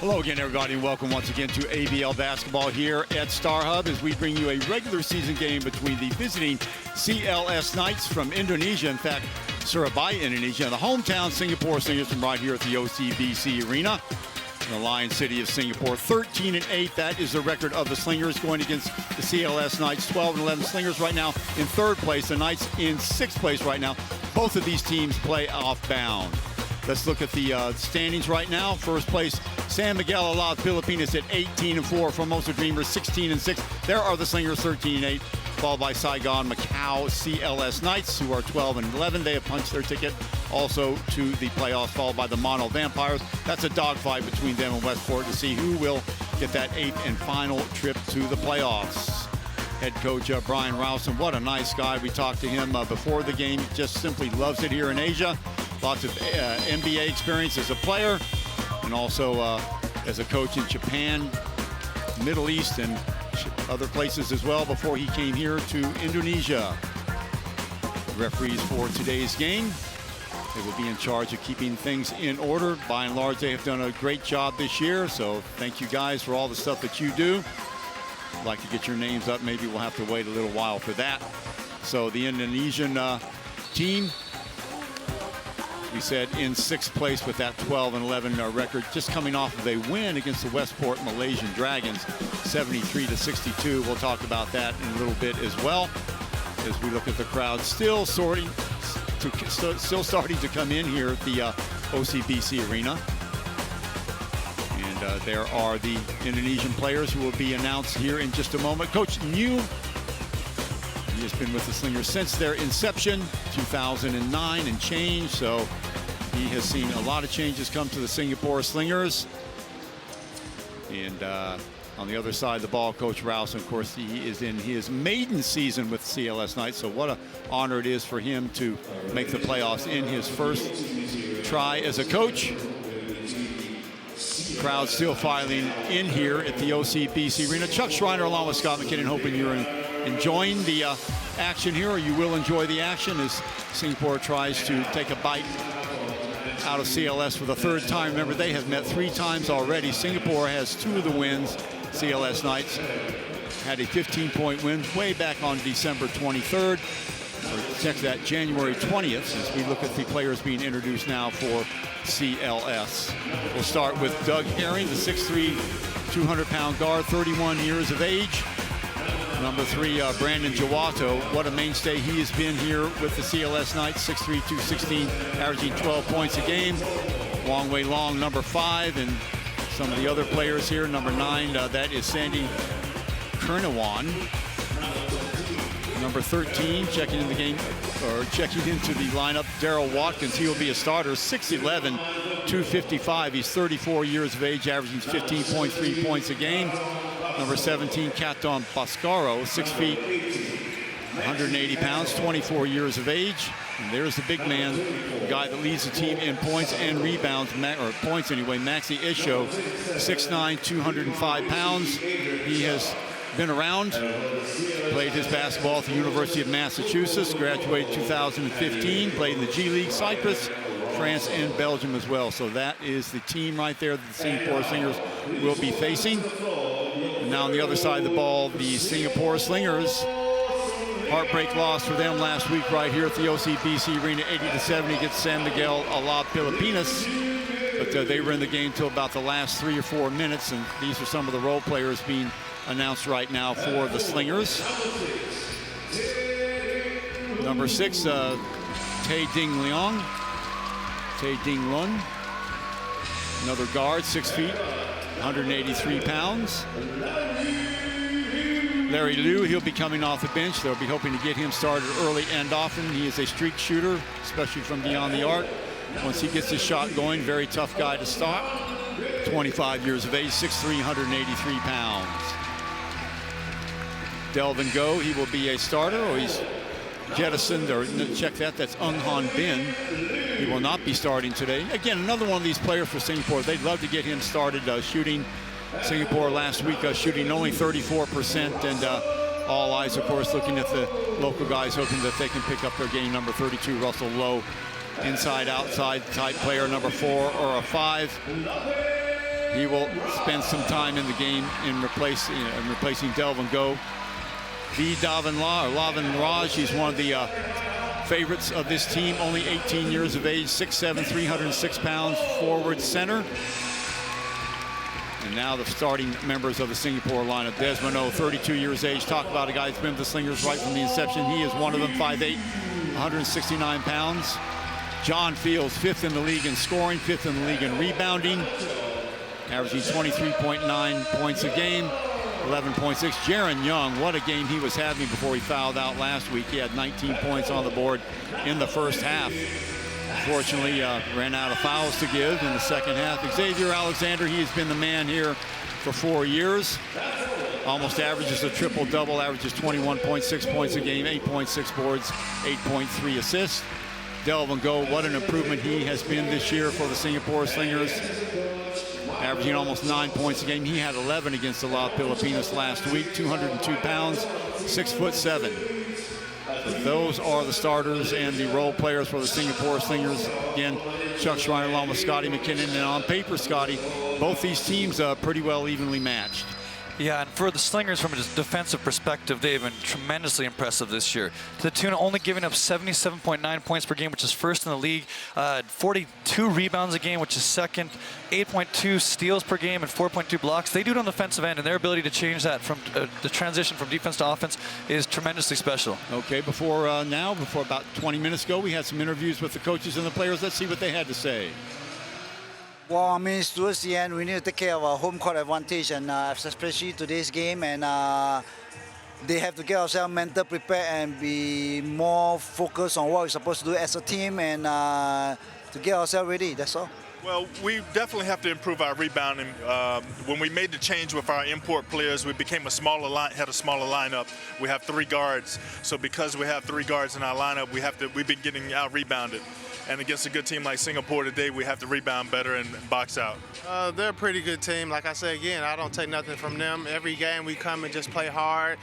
Hello again, everybody, and welcome once again to ABL Basketball here at Star Hub as we bring you a regular season game between the visiting CLS Knights from Indonesia, in fact, Surabaya, Indonesia, and the hometown Singapore Slingers from right here at the OCBC Arena in the Lion City of Singapore. 13-8, that is the record of the Slingers going against the CLS Knights. 12-11 Slingers right now in third place, the Knights in sixth place right now. Both of these teams play off-bound. Let's look at the standings right now. First place, San Miguel, Alab, Pilipinas at 18-4. Formosa Dreamers 16-6. There are the Slingers 13-8, followed by Saigon, Macau, CLS Knights, who are 12-11. They have punched their ticket also to the playoffs, followed by the Mono Vampires. That's a dogfight between them and Westport to see who will get that eighth and final trip to the playoffs. Head coach Brian Rowson, what a nice guy. We talked to him before the game. He just simply loves it here in Asia. Lots of NBA experience as a player and also as a coach in Japan, Middle East, and other places as well before he came here to Indonesia. Referees for today's game, they will be in charge of keeping things in order. By and large, they have done a great job this year, so thank you guys for all the stuff that you do. I'd like to get your names up. Maybe we'll have to wait a little while for that. So the Indonesian team, we said, in sixth place with that 12-11 record, just coming off of a win against the Westport Malaysian Dragons, 73-62. We'll talk about that in a little bit as well, as we look at the crowd still starting to come in here at the OCBC Arena. And there are the Indonesian players who will be announced here in just a moment. Coach New, he has been with the Slingers since their inception, 2009 and change, so he has seen a lot of changes come to the Singapore Slingers. And on the other side of the ball, Coach Rouse, of course, he is in his maiden season with CLS Knights, so what an honor it is for him to make the playoffs in his first try as a coach. Crowd still filing in here at the OCBC Arena. Chuck Schreiner along with Scott McKinnon, hoping you're enjoying the action here, or you will enjoy the action as Singapore tries to take a bite out of CLS for the third time. Remember, they have met 3 times already. Singapore has 2 of the wins. CLS Knights had a 15-point win way back on December 23rd. Or check that, January 20th, as we look at the players being introduced now for CLS. We'll start with Doug Herring, the 6'3", 200-pound guard, 31 years of age. Number 3, Brandon Jawato. What a mainstay he has been here with the CLS Knights, 6'3", 216, averaging 12 points a game. Long way long, number 5, and some of the other players here. Number 9, that is Sandy Kernawan. Number 13, checking in the game, or checking into the lineup, Daryl Watkins. He will be a starter, 6'11", 255. He's 34 years of age, averaging 15.3 points a game. Number 17, Katon Bascaro, 6 feet, 180 pounds, 24 years of age. And there's the big man, the guy that leads the team in points and rebounds, or points anyway, Maxi Isho, 6'9", 205 pounds. He has been around, played his basketball at the University of Massachusetts, graduated 2015, played in the G League, Cyprus, France, and Belgium as well. So that is the team right there that the Singapore Slingers will be facing. And now on the other side of the ball, the Singapore Slingers. Heartbreak loss for them last week right here at the OCBC Arena, 80-70 against San Miguel Alab Pilipinas. But they were in the game till about the last 3 or 4 minutes, and these are some of the role players being announced right now for the Slingers. Number 6, Tae Ding Leong. Tae Ding Lun. Another guard, 6 feet, 183 pounds. Larry Liu, he'll be coming off the bench. They'll be hoping to get him started early and often. He is a streak shooter, especially from beyond the arc. Once he gets his shot going, very tough guy to stop. 25 years of age, 6'3", 183 pounds. Delvin Go, he will be a starter, or he's jettisoned, or check that, that's Ung Han Bin. He will not be starting today. Again, another one of these players for Singapore. They'd love to get him started shooting. Singapore last week shooting only 34%, and all eyes, of course, looking at the local guys, hoping that they can pick up their game. Number 32, Russell Lowe, inside-outside type player, number 4 or a 5. He will spend some time in the game in replacing Delvin Go. V. Davin La, or Lavin Raj, he's one of the favorites of this team, only 18 years of age, 6'7", 306 pounds, forward center. And now the starting members of the Singapore lineup. Desmond O, 32 years of age. Talk about a guy who's been with the Slingers right from the inception. He is one of them, 5'8", 169 pounds. John Fields, 5th in the league in scoring, 5th in the league in rebounding, averaging 23.9 points a game, 11.6. Jaron Young, what a game he was having before he fouled out last week. He had 19 points on the board in the first half. Unfortunately, ran out of fouls to give in the second half. Xavier Alexander, he has been the man here for 4 years. Almost averages a triple-double, averages 21.6 points a game, 8.6 boards, 8.3 assists. Delvin Go, what an improvement he has been this year for the Singapore Slingers, averaging almost 9 points a game. He had 11 against the Alab Pilipinas last week, 202 pounds, 6'7". So those are the starters and the role players for the Singapore Slingers. Again, Chuck Schreiner along with Scotty McKinnon, and on paper, Scotty, both these teams pretty well evenly matched. Yeah, and for the Slingers, from a defensive perspective, they've been tremendously impressive this year. To the tune of only giving up 77.9 points per game, which is first in the league, 42 rebounds a game, which is second, 8.2 steals per game, and 4.2 blocks. They do it on the defensive end, and their ability to change that from the transition from defense to offense is tremendously special. Okay, before about 20 minutes ago, we had some interviews with the coaches and the players. Let's see what they had to say. Well, I mean, towards the end, we need to take care of our home court advantage, and especially today's game, and they have to get ourselves mentally prepared and be more focused on what we're supposed to do as a team, and to get ourselves ready. That's all. Well, we definitely have to improve our rebounding. When we made the change with our import players, we became had a smaller lineup. We have 3 guards, so because we have 3 guards in our lineup, we've been getting out rebounded. And against a good team like Singapore today, we have to rebound better and box out. They're a pretty good team. Like I said, again, I don't take nothing from them. Every game we come and just play hard,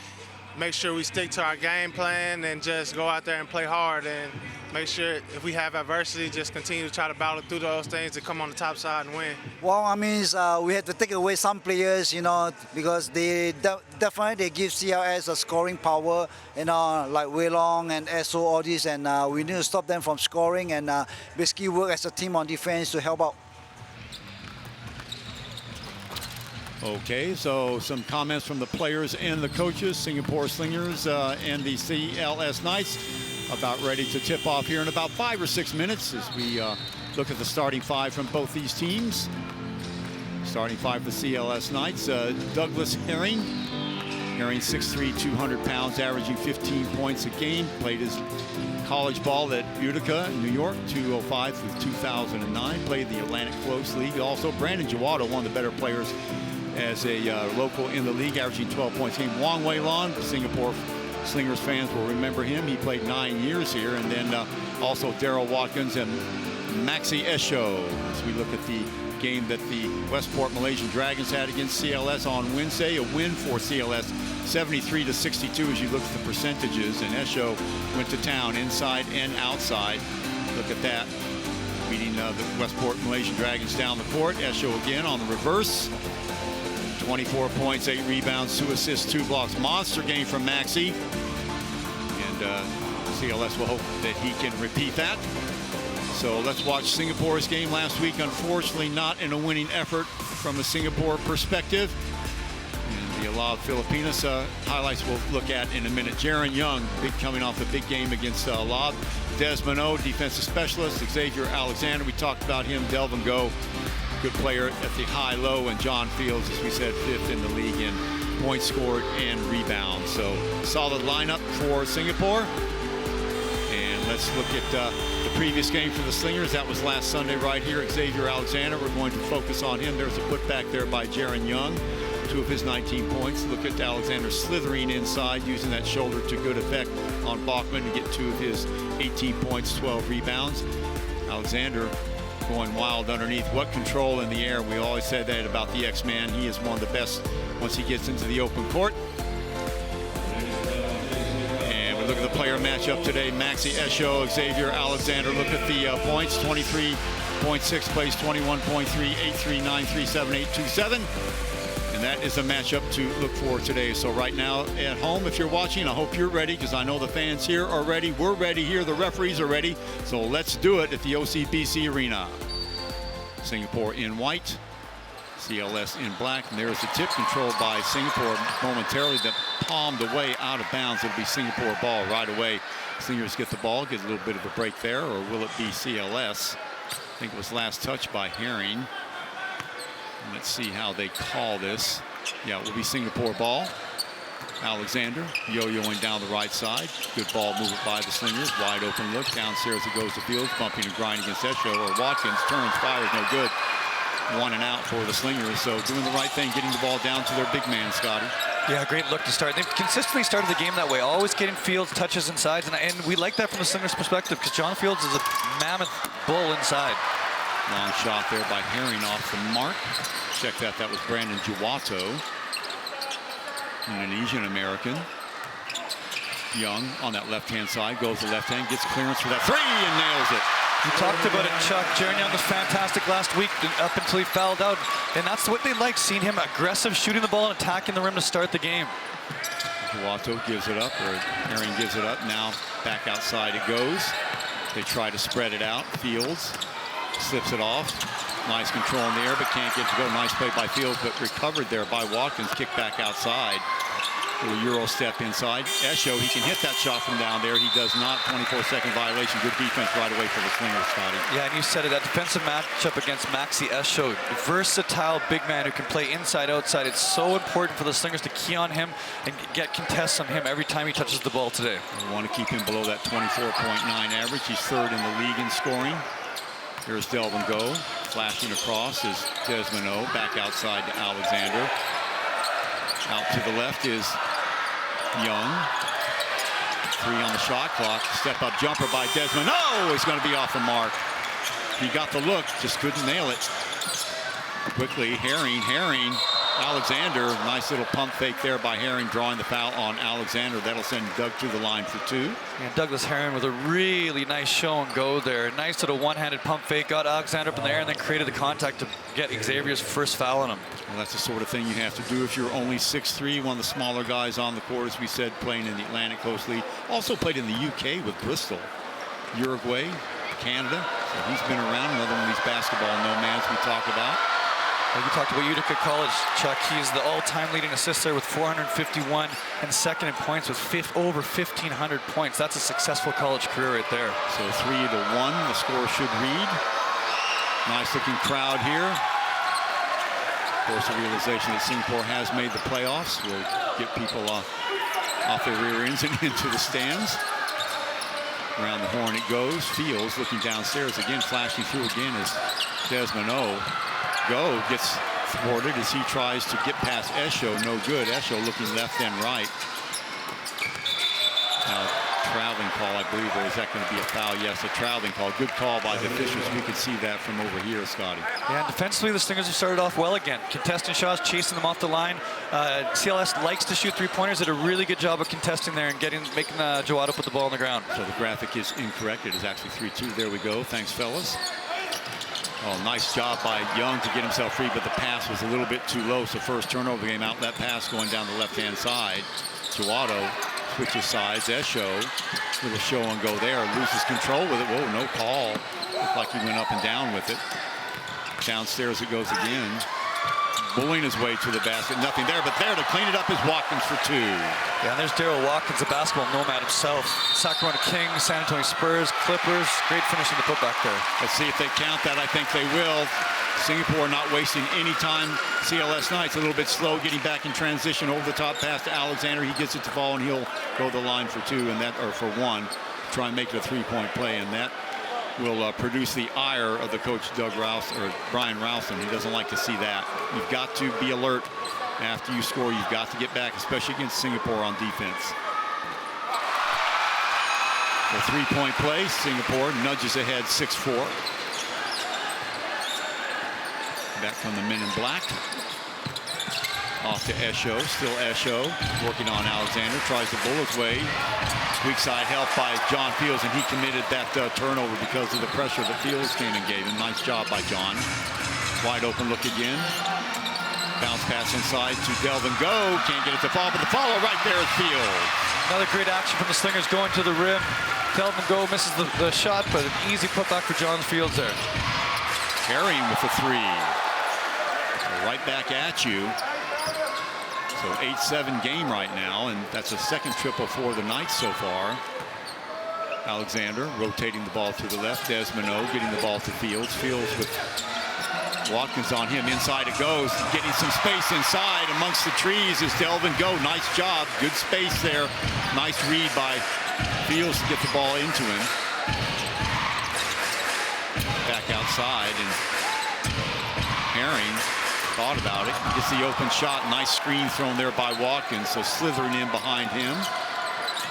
make sure we stick to our game plan, and just go out there and play hard, and make sure if we have adversity, just continue to try to battle through those things to come on the top side and win. Well, I mean, we had to take away some players, you know, because they definitely give CLS a scoring power, you know, like Wei Long and SO, all this, and we need to stop them from scoring and basically work as a team on defense to help out. Okay, so some comments from the players and the coaches, Singapore Slingers and the CLS Knights, about ready to tip off here in about 5 or 6 minutes as we look at the starting 5 from both these teams. Starting 5 for CLS Knights, Douglas Herring. Herring, 6'3", 200 pounds, averaging 15 points a game. Played his college ball at Utica, New York, 205 through 2009. Played the Atlantic Coast League. Also, Brandon Jawado, one of the better players as a local in the league, averaging 12 points a game. Wong Wei Lon, Singapore Slingers fans will remember him. He played 9 years here. And then also Daryl Watkins and Maxi Esho, as we look at the game that the Westport Malaysian Dragons had against CLS on Wednesday. A win for CLS, 73-62 as you look at the percentages. And Esho went to town inside and outside. Look at that, beating the Westport Malaysian Dragons down the court. Esho again on the reverse. 24 points, 8 rebounds, 2 assists, 2 blocks. Monster game from Maxi. And CLS will hope that he can repeat that. So let's watch Singapore's game last week. Unfortunately, not in a winning effort from a Singapore perspective. And the Alab Pilipinas highlights we'll look at in a minute. Jaron Young, coming off a big game against Alab. Desmond O, defensive specialist. Xavier Alexander, we talked about him. Delvin Go, good player at the high-low. And John Fields, as we said, 5th in the league in points scored and rebounds. So solid lineup for Singapore. And let's look at the previous game for the Slingers. That was last Sunday right here. Xavier Alexander, we're going to focus on him. There's a putback there by Jaron Young. 2 of his 19 points. Look at Alexander slithering inside, using that shoulder to good effect on Bachman to get 2 of his 18 points, 12 rebounds. Alexander going wild underneath. What control in the air. We always said that about the X-Man. He is one of the best once he gets into the open court. And we look at the player matchup today. Maxi Esho, Xavier Alexander. Look at the points, 23 21.6 plays 21.3, 8-3, 9-3, 7-8, 2-7. And that is a matchup to look for today. So right now at home, if you're watching, I hope you're ready, because I know the fans here are ready. We're ready here. The referees are ready. So let's do it at the OCBC Arena. Singapore in white, CLS in black, and there's the tip controlled by Singapore momentarily, that palmed away out of bounds. It'll be Singapore ball right away. Slingers get the ball, get a little bit of a break there, or will it be CLS? I think it was last touch by Herring. Let's see how they call this. Yeah, it will be Singapore ball. Alexander yo-yoing down the right side. Good ball movement by the Slingers. Wide open look. Downstairs it goes to Fields. Bumping and grinding against Esho, or Watkins. Turns, fires, no good. 1 and out for the Slingers. So doing the right thing, getting the ball down to their big man, Scotty. Yeah, great look to start. They've consistently started the game that way, always getting Fields touches inside, and we like that from the Slingers' perspective, because John Fields is a mammoth bull inside. Long shot there by Herring off the mark. Check that. That was Brandon Juwato, Indonesian American. Young on that left-hand side, goes to left hand, gets clearance for that three and nails it. You talked about it, Chuck. Jaron Young was fantastic last week up until he fouled out. And that's what they like, seeing him aggressive, shooting the ball and attacking the rim to start the game. Juwato gives it up, or Herring gives it up. Now back outside it goes. They try to spread it out. Fields slips it off. Nice control in the air, but can't get to go. Nice play by Fields, but recovered there by Watkins. Kick back outside. Little Euro step inside. Esho, he can hit that shot from down there. He does not. 24-second violation. Good defense right away for the Slingers, Scotty. Yeah, and you said it, that defensive matchup against Maxi Esho. Versatile big man who can play inside, outside. It's so important for the Slingers to key on him and get contests on him every time he touches the ball today. We want to keep him below that 24.9 average. He's 3rd in the league in scoring. Here's Delvin Go. Flashing across is Desmond O. Back outside to Alexander. Out to the left is Young. 3 on the shot clock. Step-up jumper by Desmond. Oh, it's going to be off the mark. He got the look, just couldn't nail it. Quickly, Herring. Alexander, nice little pump fake there by Herring, drawing the foul on Alexander. That'll send Doug to the line for 2. And Douglas Herring with a really nice show and go there. Nice little one-handed pump fake, got Alexander up in the air, and then created the contact to get Xavier's first foul on him. Well, that's the sort of thing you have to do if you're only 6'3", one of the smaller guys on the court, as we said, playing in the Atlantic Coast League. Also played in the UK with Bristol, Uruguay, Canada. So he's been around, another one of these basketball nomads we talk about. We talked about Utica College, Chuck. He's the all-time leading assist there with 451, and second in points with over 1,500 points. That's a successful college career right there. So 3-1, the score should read. Nice-looking crowd here. Of course, the realization that Singapore has made the playoffs will get people off their rear ends and into the stands. Around the horn it goes. Fields looking downstairs again, flashing through again is Desmond O. Go gets thwarted as he tries to get past Esho. No good. Esho looking left and right. Now, traveling call, I believe, or is that going to be a foul? Yes, a traveling call. Good call by the officials. We could see that from over here, Scotty. Yeah, and defensively, the Slingers have started off well again. Contesting shots, chasing them off the line. CLS likes to shoot three-pointers. Did a really good job of contesting there and making Juwato put the ball on the ground. So the graphic is incorrect. It is actually 3-2. There we go. Thanks, fellas. Oh, nice job by Young to get himself free, but the pass was a little bit too low. So first turnover game, outlet pass going down the left-hand side. Juwato switches sides. Esho, little show and go there. Loses control with it. Whoa, no call. Looked like he went up and down with it. Downstairs it goes again. Bullying his way to the basket. Nothing there, but there to clean it up is Watkins for 2. Yeah, and there's Daryl Watkins, the basketball nomad himself. Sacramento Kings, San Antonio Spurs, Clippers. Great finishing the putback there. Let's see if they count that. I think they will. Singapore not wasting any time. CLS Knights a little bit slow, getting back in transition. Over the top pass to Alexander. He gets it to fall, and he'll go the line for 2, and that, or for 1. Try and make it a 3-point play, and that will produce the ire of the coach Doug Rouse, or Brian Ralston. He doesn't like to see that. You've got to be alert after you score. You've got to get back, especially against Singapore on defense. The 3-point play. Singapore nudges ahead 6-4. Back from the men in black. Off to Esho, still Esho, working on Alexander, tries to bull his way. Weak side help by John Fields, and he committed that turnover because of the pressure that Fields came and gave him. Nice job by John. Wide open look again. Bounce pass inside to Delvin Go. Can't get it to fall, but the follow right there is Fields. Another great action from the Slingers going to the rim. Delvin Go misses the shot, but an easy putback for John Fields there. Carrying with the three. So right back at you. So 8-7 game right now, and that's a second triple for the Knights so far. Alexander rotating the ball to the left. Desmond getting the ball to Fields. Fields with Watkins on him. Inside it goes. Getting some space inside amongst the trees is Delvin Go. Nice job. Good space there. Nice read by Fields to get the ball into him. Back outside, and Herring thought about it. Gets the open shot. Nice screen thrown there by Watkins. So slithering in behind him.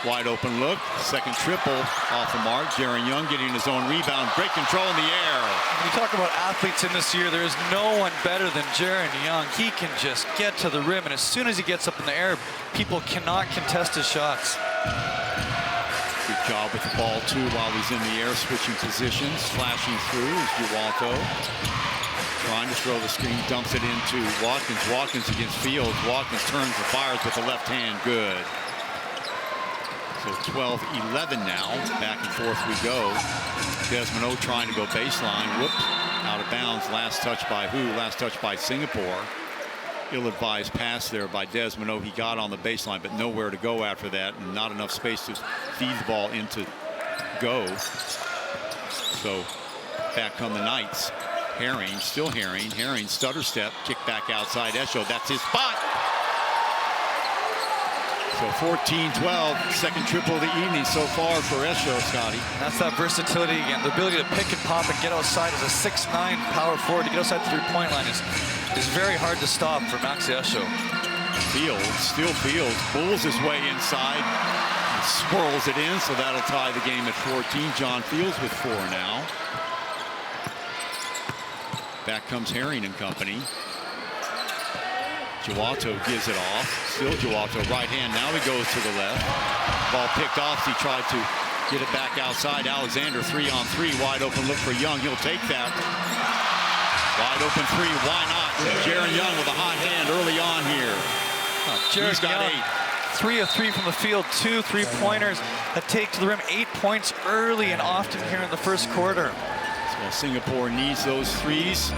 Wide open look. Second triple off the mark. Jaron Young getting his own rebound. Great control in the air. When you talk about athletes in this year, there is no one better than Jaron Young. He can just get to the rim, and as soon as he gets up in the air, people cannot contest his shots. Good job with the ball, too, while he's in the air, switching positions. Flashing through is Dualto. Trying to throw the screen, dumps it into Watkins. Watkins against Fields. Watkins turns and fires with the left hand. Good. So 12-11 now. Back and forth we go. Desmond trying to go baseline. Whoop. Out of bounds. Last touch by who? Last touch by Singapore. Ill-advised pass there by Desmond. He got on the baseline, but nowhere to go after that, and not enough space to feed the ball into Go. So back come the Knights. Herring, still Herring. Herring stutter step, kick back outside Esho. That's his spot. So 14-12, second triple of the evening so far for Esho, Scotty. That's that versatility again. The ability to pick and pop and get outside as a 6'9" power forward to get outside the three-point line is very hard to stop for Maxi Esho. Fields, still Fields, pulls his way inside, and swirls it in, so that'll tie the game at 14. John Fields with 4 now. Back comes Herring and company. Dualto gives it off. Still Dualto, right hand. Now he goes to the left. Ball picked off. He tried to get it back outside. Alexander 3-on-3. Wide open look for Young. He'll take that. Wide open three. Why not? Jaron Young with a hot hand early on here. He's got Young, 3 of 3 from the field. 2 3-pointers that take to the rim. 8 points early and often here in the first quarter. Well, Singapore needs those threes.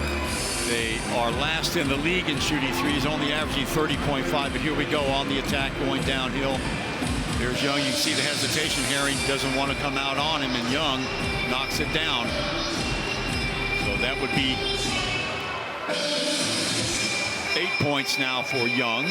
They are last in the league in shooting threes, only averaging 30.5. But here we go on the attack, going downhill. There's Young. You can see the hesitation. Herring doesn't want to come out on him, and Young knocks it down. So that would be 8 points now for Young.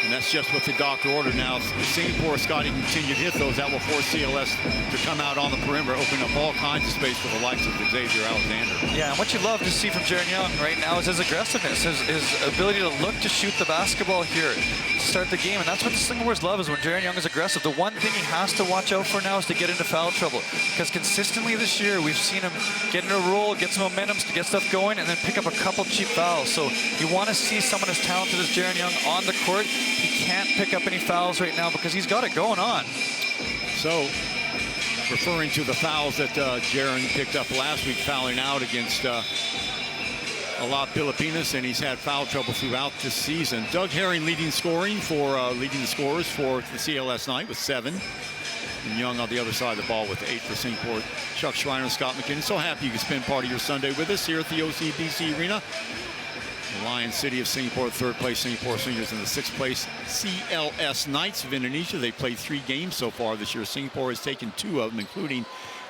And that's just what the doctor ordered. Now, if Singapore, Scotty, continue to hit those, that will force CLS to come out on the perimeter, open up all kinds of space for the likes of Xavier Alexander. Yeah, and what you love to see from Jaron Young right now is his aggressiveness, his ability to look to shoot the basketball here to start the game. And that's what the Slingers love, is when Jaron Young is aggressive. The one thing he has to watch out for now is to get into foul trouble. Because consistently this year, we've seen him get in a roll, get some momentum to get stuff going, and then pick up a couple cheap fouls. So you want to see someone as talented as Jaron Young on the court. He can't pick up any fouls right now because he's got it going on. So, referring to the fouls that Jaron picked up last week, fouling out against Alab Pilipinas, and he's had foul trouble throughout this season. Doug Herring leading the scorers for the CLS night with 7. And Young on the other side of the ball with 8 for Singapore. Chuck Schreiner and Scott McKinnon. So happy you can spend part of your Sunday with us here at the OCBC Arena. The Lion City of Singapore, third place Singapore Slingers in the 6th place CLS Knights of Indonesia. They played 3 games so far this year. Singapore has taken 2 of them, including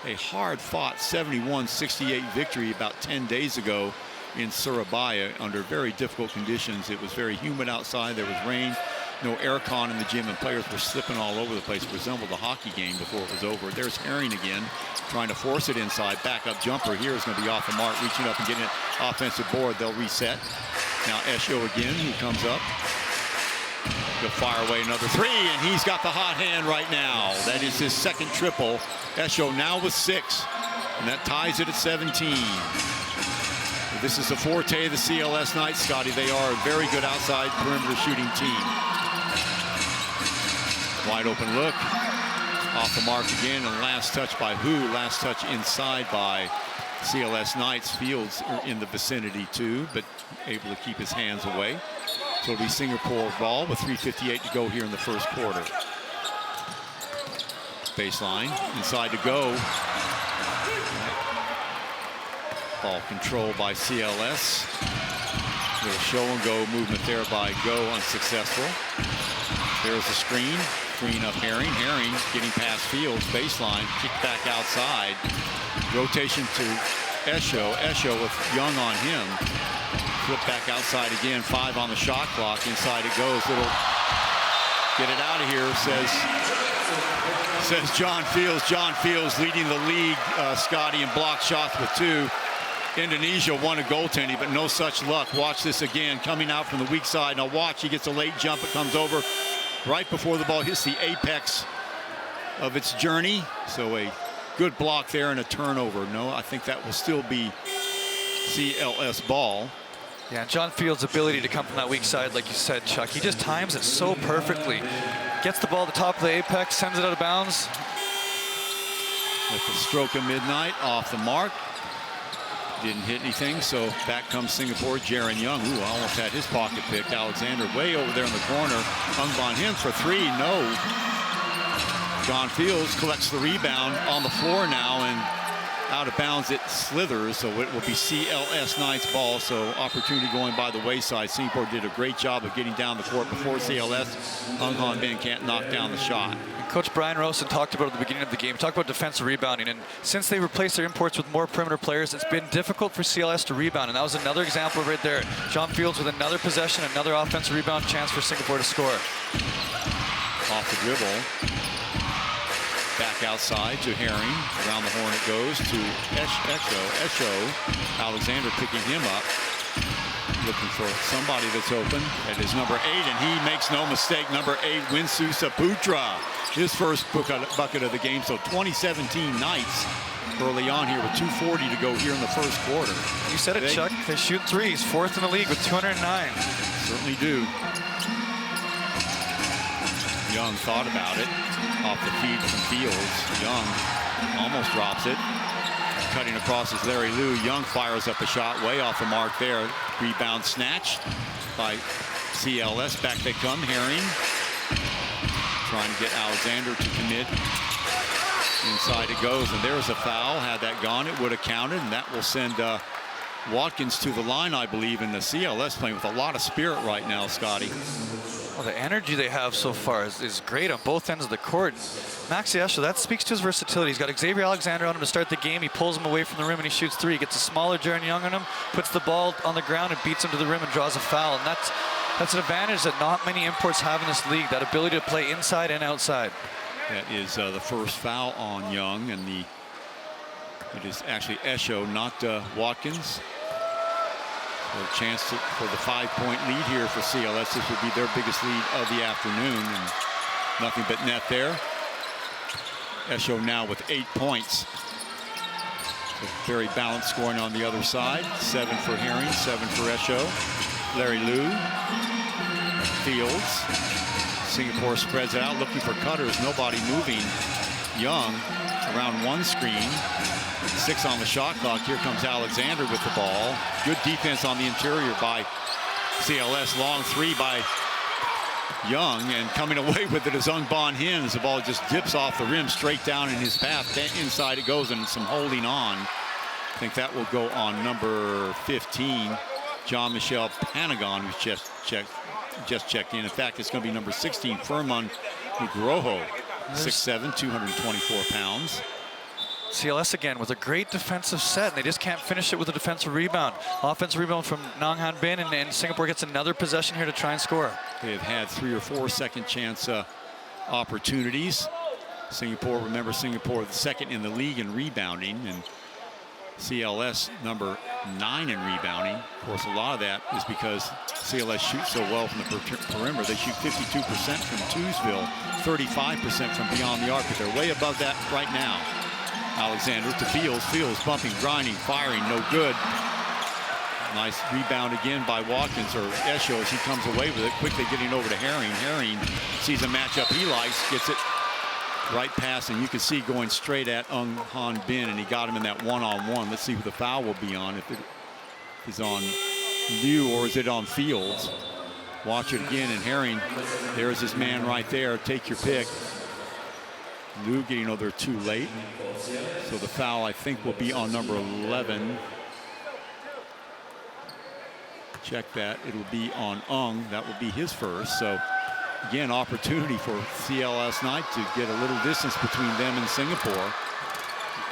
a hard-fought 71-68 victory about 10 days ago in Surabaya under very difficult conditions. It was very humid outside. There was rain, no aircon in the gym, and players were slipping all over the place. It resembled a hockey game before it was over. There's Herring again, trying to force it inside. Backup jumper here is going to be off the mark, reaching up and getting it offensive board. They'll reset. Now Esho again, who comes up. He'll fire away another 3, and he's got the hot hand right now. That is his second triple. Esho now with 6, and that ties it at 17. This is the forte of the CLS Knights, Scotty. They are a very good outside perimeter shooting team. Wide open look. Off the mark again, and last touch by who? Last touch inside by CLS Knights. Fields are in the vicinity too, but able to keep his hands away. So it'll be Singapore ball with 3:58 to go here in the first quarter. Baseline, inside to go. Ball control by CLS. Little show and go movement there by Go, unsuccessful. There's the screen. Screen up Herring. Herring getting past Fields. Baseline, kick back outside. Rotation to Esho. Esho with Young on him. Flip back outside again. 5 on the shot clock. Inside it goes. Little get it out of here, says John Fields. John Fields leading the league, Scotty, in block shots with 2. Indonesia won a goaltending, but no such luck. Watch this again, coming out from the weak side. Now watch, he gets a late jump. It comes over right before the ball hits the apex of its journey. So a good block there and a turnover. No, I think that will still be CLS ball. Yeah, John Fields' ability to come from that weak side, like you said, Chuck, he just times it so perfectly. Gets the ball at the top of the apex, sends it out of bounds. With the stroke of midnight, off the mark. Didn't hit anything, so back comes Singapore. Jaron Young, ooh, almost had his pocket picked. Alexander way over there in the corner. Ung Bon Hin for 3, no. John Fields collects the rebound on the floor now, and out of bounds it slithers, so it will be CLS Knights ball. So opportunity going by the wayside. Singapore did a great job of getting down the court before CLS. Ung Bon Bin can't knock down the shot. Coach Brian Rosen talked about at the beginning of the game, talked about defensive rebounding, and since they replaced their imports with more perimeter players, it's been difficult for CLS to rebound, and that was another example right there. John Fields with another possession, another offensive rebound chance for Singapore to score. Off the dribble. Back outside to Herring. Around the horn it goes to Esho. Esho, Alexander picking him up. Looking for somebody that's open. That is number 8, and he makes no mistake. Number 8, Winsu Saputra. His first bucket of the game. So 2017 Knights early on here with 2:40 to go here in the first quarter. You said it, Chuck. They shoot threes, 4th in the league with 209. Certainly do. Young thought about it. Off the feed from Fields. Young almost drops it. Cutting across is Larry Liu. Young fires up a shot way off the mark there. Rebound snatched by CLS. Back they come. Herring trying to get Alexander to commit. Inside it goes, and there's a foul. Had that gone, it would have counted, and that will send Watkins to the line, I believe. And the CLS playing with a lot of spirit right now, Scotty. Well, the energy they have so far is great on both ends of the court. Maxi Esho, that speaks to his versatility. He's got Xavier Alexander on him to start the game. He pulls him away from the rim and he shoots 3. He gets a smaller Jaron Young on him, puts the ball on the ground and beats him to the rim and draws a foul. And that's an advantage that not many imports have in this league, that ability to play inside and outside. That is the first foul on Young, and it is actually Esho, not Watkins. So a chance for the 5-point lead here for CLS. This would be their biggest lead of the afternoon, and nothing but net there. Esho now with 8 points. So very balanced scoring on the other side. 7 for Herring, 7 for Esho. Larry Liu. Fields. Singapore spreads it out, looking for cutters. Nobody moving. Young around one screen. 6 on the shot clock. Here comes Alexander with the ball. Good defense on the interior by CLS. Long 3 by Young, and coming away with it is Ung Bon Hin as the ball just dips off the rim straight down in his path. Inside it goes, and some holding on. I think that will go on number 15, John Michel Panagon, who's just checked in. In fact, it's going to be number 16, Furman Nugroho, 6'7", 224 pounds. CLS again with a great defensive set, and they just can't finish it with a defensive rebound. Offensive rebound from Nong Han Bin, and Singapore gets another possession here to try and score. They have had 3 or 4 second chance opportunities. Singapore, remember, Singapore the second in the league in rebounding, and CLS number 9 in rebounding. Of course, a lot of that is because CLS shoots so well from the perimeter. They shoot 52% from Twosville, 35% from beyond the arc, but they're way above that right now. Alexander to Fields. Fields bumping, grinding, firing, no good. Nice rebound again by Watkins, or Esho, as he comes away with it, quickly getting over to Herring. Herring sees a matchup he likes, gets it right pass, and you can see going straight at Ung Han Bin, and he got him in that one-on-one. Let's see who the foul will be on, if it is on Liu or is it on Fields. Watch it again, and Herring, there's his man right there. Take your pick. Liu getting over there too late. So the foul, I think, will be on number 11. Check that. It'll be on Ung. That will be his first. So again, opportunity for CLS Knight to get a little distance between them and Singapore.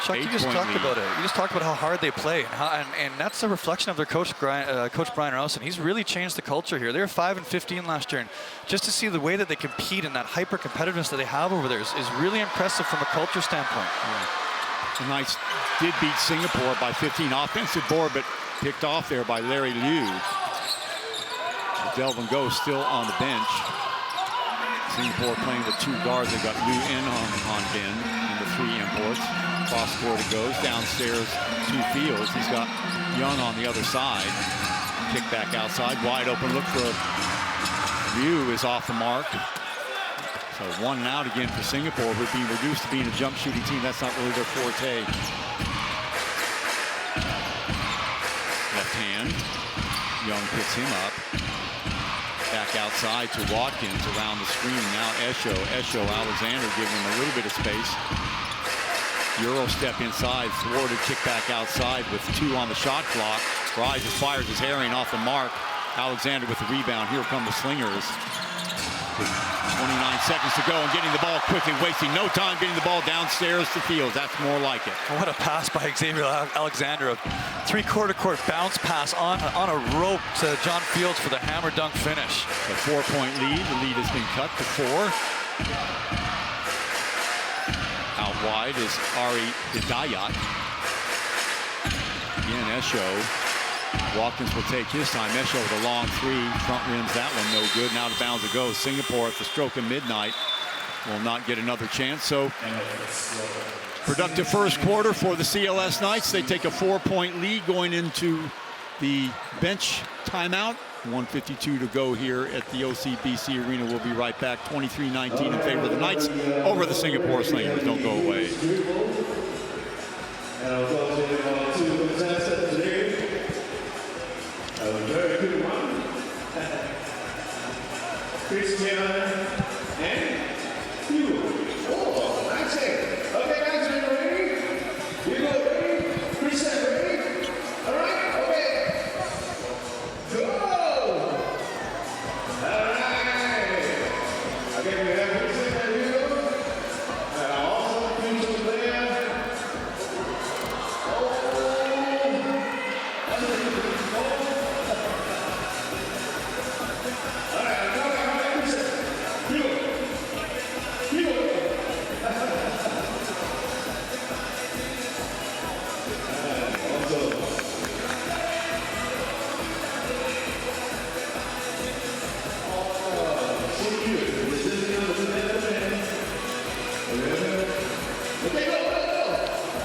Chuck, you just talked about it. You just talked about how hard they play, and that's a reflection of their coach, Coach Brian Rowson. He's really changed the culture here. They were 5-15 last year, and just to see the way that they compete and that hyper competitiveness that they have over there is really impressive from a culture standpoint. Yeah. The Knights did beat Singapore by 15 offensive board, but picked off there by Larry Liu. Delvin Go still on the bench. Singapore playing with two guards. They got Liu and Han Bin in the three imports. Cross court it goes downstairs to Fields. He's got Young on the other side. Kick back outside, wide open look for Liu is off the mark. So 1 and out again for Singapore. We're being reduced to being a jump shooting team. That's not really their forte. Left hand. Young picks him up. Back outside to Watkins around the screen. Now Esho Alexander giving him a little bit of space. Euro step inside, thwarted kick back outside with 2 on the shot clock. Rises, fires his Herring off the mark. Alexander with the rebound. Here come the Slingers. 29 seconds to go, and getting the ball quickly, wasting no time getting the ball downstairs to Fields. That's more like it. What a pass by Xavier Alexander. A three-quarter court bounce pass on a rope to John Fields for the hammer dunk finish. A 4-point lead. The lead has been cut to 4. Out wide is Ari Hidayat. Again, Esho. Watkins will take his time. Esho with a long 3. Front rims that one, no good. Now to bounds it goes. Singapore at the stroke of midnight will not get another chance. So productive first quarter for the CLS Knights. They take a 4-point lead going into the bench timeout. 1:52 to go here at the OCBC Arena. We'll be right back. 23-19 in favor of the Knights over the Singapore Slingers. Don't go away. A very good one. Christian and you. Oh, that's it. Okay, guys, are you ready? You go ready? Christian, ready? All right, okay. Go! All right. Okay, we have Christian and you. And also future player.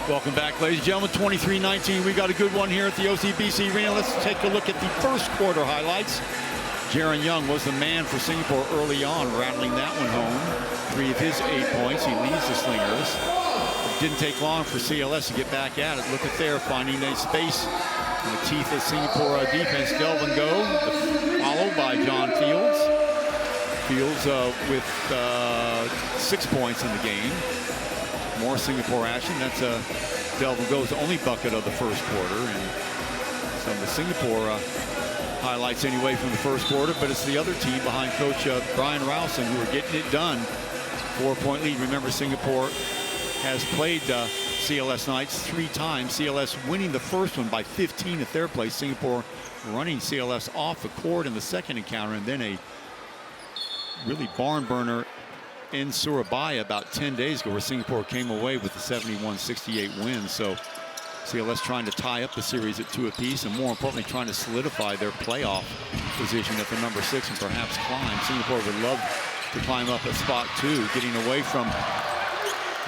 Welcome back, ladies and gentlemen. 23-19. We got a good one here at the OCBC Arena. Let's take a look at the first quarter highlights. Jaron Young was the man for Singapore early on, rattling that one home. 3 of his 8 points. He leads the Slingers. It didn't take long for CLS to get back at it. Look at there, finding a space in the teeth of Singapore defense. Delvin Go, followed by John Fields. Fields with 6 points in the game. More Singapore action. That's Delvin Go's only bucket of the first quarter. And some of the Singapore highlights anyway from the first quarter, but it's the other team behind Coach Brian Rowson who are getting it done. 4-point lead. Remember, Singapore has played CLS Knights 3 times. CLS winning the first one by 15 at their place. Singapore running CLS off the court in the second encounter, and then a really barn burner in Surabaya about 10 days ago, where Singapore came away with a 71-68 win. So CLS trying to tie up the series at 2 apiece, and more importantly, trying to solidify their playoff position at the number 6 and perhaps climb. Singapore would love to climb up at spot 2, getting away from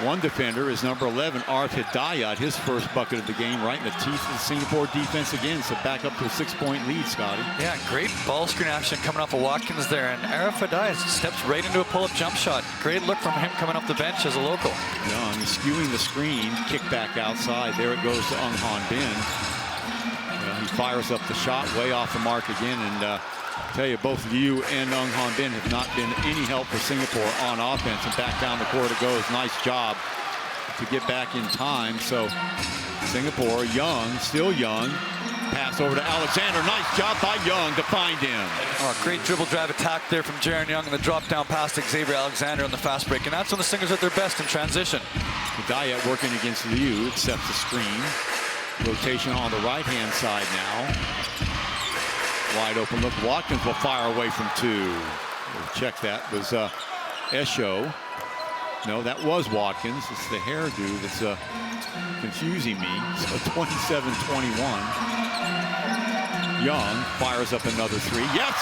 One defender is number 11, Arif Hidayat, his first bucket of the game, right in the teeth of the Singapore defense again. So back up to a 6-point lead, Scotty. Yeah, great ball screen action coming off of Watkins there. And Arif Hidayat steps right into a pull-up jump shot. Great look from him coming off the bench as a local. Young is skewing the screen, kick back outside. There it goes to Ung Han Bin. He fires up the shot way off the mark again. And tell you, both Liu and Ung Han Bin have not been any help for Singapore on offense. And back down the court it goes. Nice job to get back in time. So Singapore, Young, still Young. Pass over to Alexander. Nice job by Young to find him. Oh, great dribble drive attack there from Jaron Young, and the drop down pass to Xavier Alexander on the fast break. And that's when the Slingers are at their best in transition. Hidayat working against Liu, accepts the screen. Rotation on the right-hand side now. Wide open look. Watkins will fire away from two. We'll check that. Was Esho. No, that was Watkins. It's the hairdo that's confusing me. So 27-21. Young fires up another three. Yes!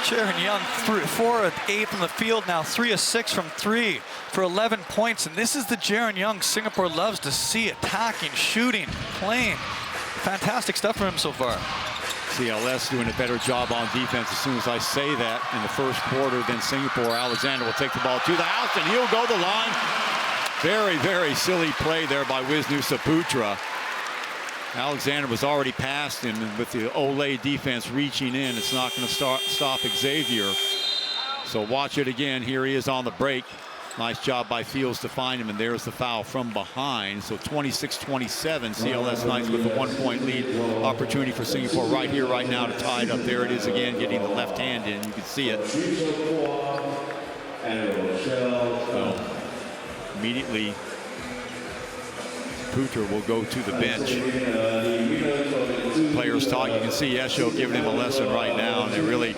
Jaron Young, 4 of 8 from the field now, 3 of 6 from 3 for 11 points. And this is the Jaron Young Singapore loves to see, attacking, shooting, playing. Fantastic stuff for him so far. CLS doing a better job on defense as soon as I say that in the first quarter than Singapore. Alexander will take the ball to the house and he'll go the line. Very, very silly play there by Wisnu Saputra. Alexander was already past him, and with the Olay defense reaching in, it's not going to stop Xavier. So watch it again. Here he is on the break. Nice job by Fields to find him, and there's the foul from behind. So 26-27, CLS Knights with a 1-point lead. Opportunity for Singapore right here, right now to tie it up. There it is again, getting the left hand in. You can see it. So immediately, Putra will go to the bench. Players talk. You can see Esho giving him a lesson right now. And they really,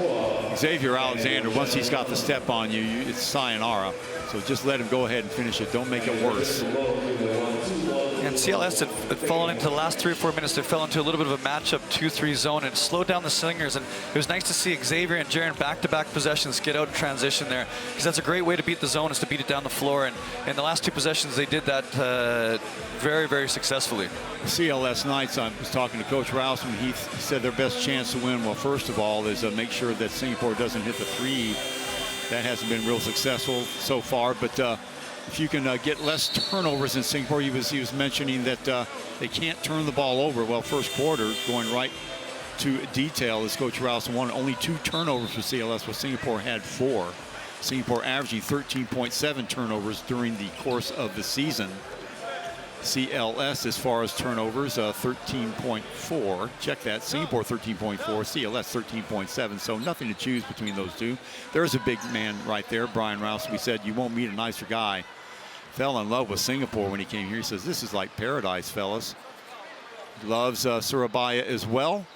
Xavier Alexander, once he's got the step on you, it's sayonara. So just let him go ahead and finish it. Don't make it worse. And CLS had fallen into the last 3 or 4 minutes. They fell into a little bit of a matchup 2-3 zone and slowed down the Slingers. And it was nice to see Xavier and Jaron back-to-back possessions get out in transition there, because that's a great way to beat the zone, is to beat it down the floor. And in the last 2 possessions, they did that very, very successfully. CLS Knights, I was talking to Coach Rouse, and he said their best chance to win, well, first of all, is make sure that Singapore doesn't hit the three. That hasn't been real successful so far, but if you can get less turnovers in Singapore, he was mentioning that they can't turn the ball over. Well, first quarter, going right to detail, as Coach Rouse wanted only 2 turnovers for CLS, while Singapore had 4. Singapore averaging 13.7 turnovers during the course of the season. CLS, as far as turnovers, 13.4. Check that. Singapore 13.4, CLS 13.7. So nothing to choose between those two. There's a big man right there, Brian Rouse. We said you won't meet a nicer guy. Fell in love with Singapore when he came here. He says this is like paradise, fellas. Loves Surabaya as well.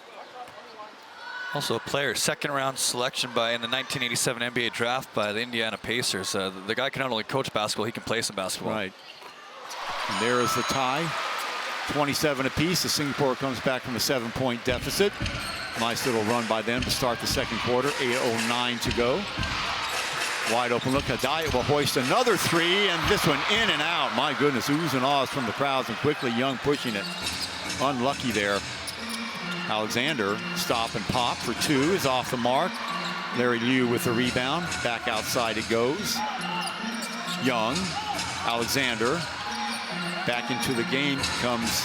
Also a player, 2nd round selection in the 1987 NBA draft by the Indiana Pacers. The guy can not only coach basketball, he can play some basketball. Right. And there is the tie. 27 apiece. The Singapore comes back from a 7-point deficit. Nice little run by them to start the second quarter. 8:09 to go. Wide open look. Hidayat will hoist another 3, and this one in and out. My goodness, oohs and ahs from the crowds, and quickly Young pushing it. Unlucky there. Alexander, stop and pop for 2, is off the mark. Larry Liu with the rebound. Back outside it goes. Young, Alexander. Back into the game comes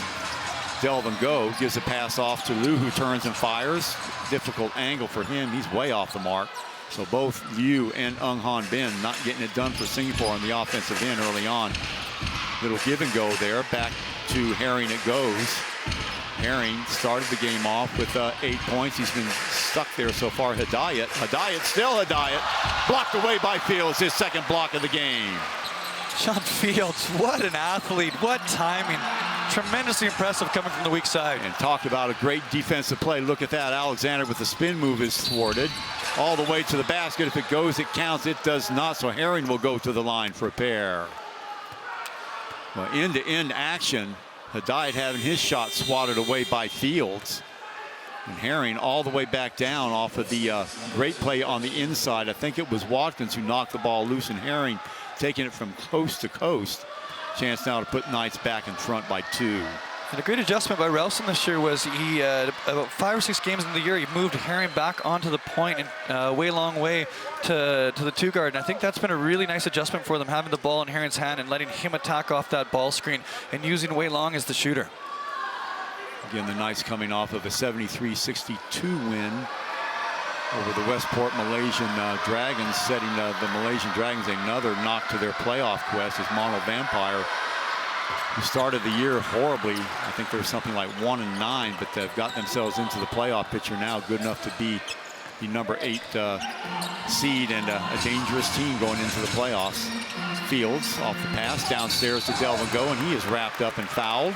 Delvin Go. Gives a pass off to Liu, who turns and fires. Difficult angle for him. He's way off the mark. So both Liu and Ung Han Bin not getting it done for Singapore on the offensive end early on. Little give and go there. Back to Herring it goes. Herring started the game off with 8 points. He's been stuck there so far. Hidayat, still Hidayat. Blocked away by Fields, his 2nd block of the game. Sean Fields, what an athlete, what timing. Tremendously impressive coming from the weak side. And talk about a great defensive play. Look at that. Alexander with the spin move is thwarted. All the way to the basket. If it goes, it counts. It does not. So Herring will go to the line for a pair. Well, end-to-end action. Hidayat having his shot swatted away by Fields. And Herring all the way back down off of the great play on the inside. I think it was Watkins who knocked the ball loose, and Herring taking it from coast to coast. Chance now to put Knights back in front by 2. And a great adjustment by Ralston this year was he, about 5 or 6 games in the year, he moved Herring back onto the point and way long way to the 2 guard. And I think that's been a really nice adjustment for them, having the ball in Herring's hand and letting him attack off that ball screen and using Wei Long as the shooter. Again, the Knights coming off of a 73-62 win over the Westport Malaysian Dragons, setting the Malaysian Dragons another knock to their playoff quest as Mono Vampire, who started the year horribly. I think there's something like 1-9, but they've got themselves into the playoff picture now, good enough to be the number 8 seed and a dangerous team going into the playoffs. Fields off the pass downstairs to Delvin Go, and he is wrapped up and fouled.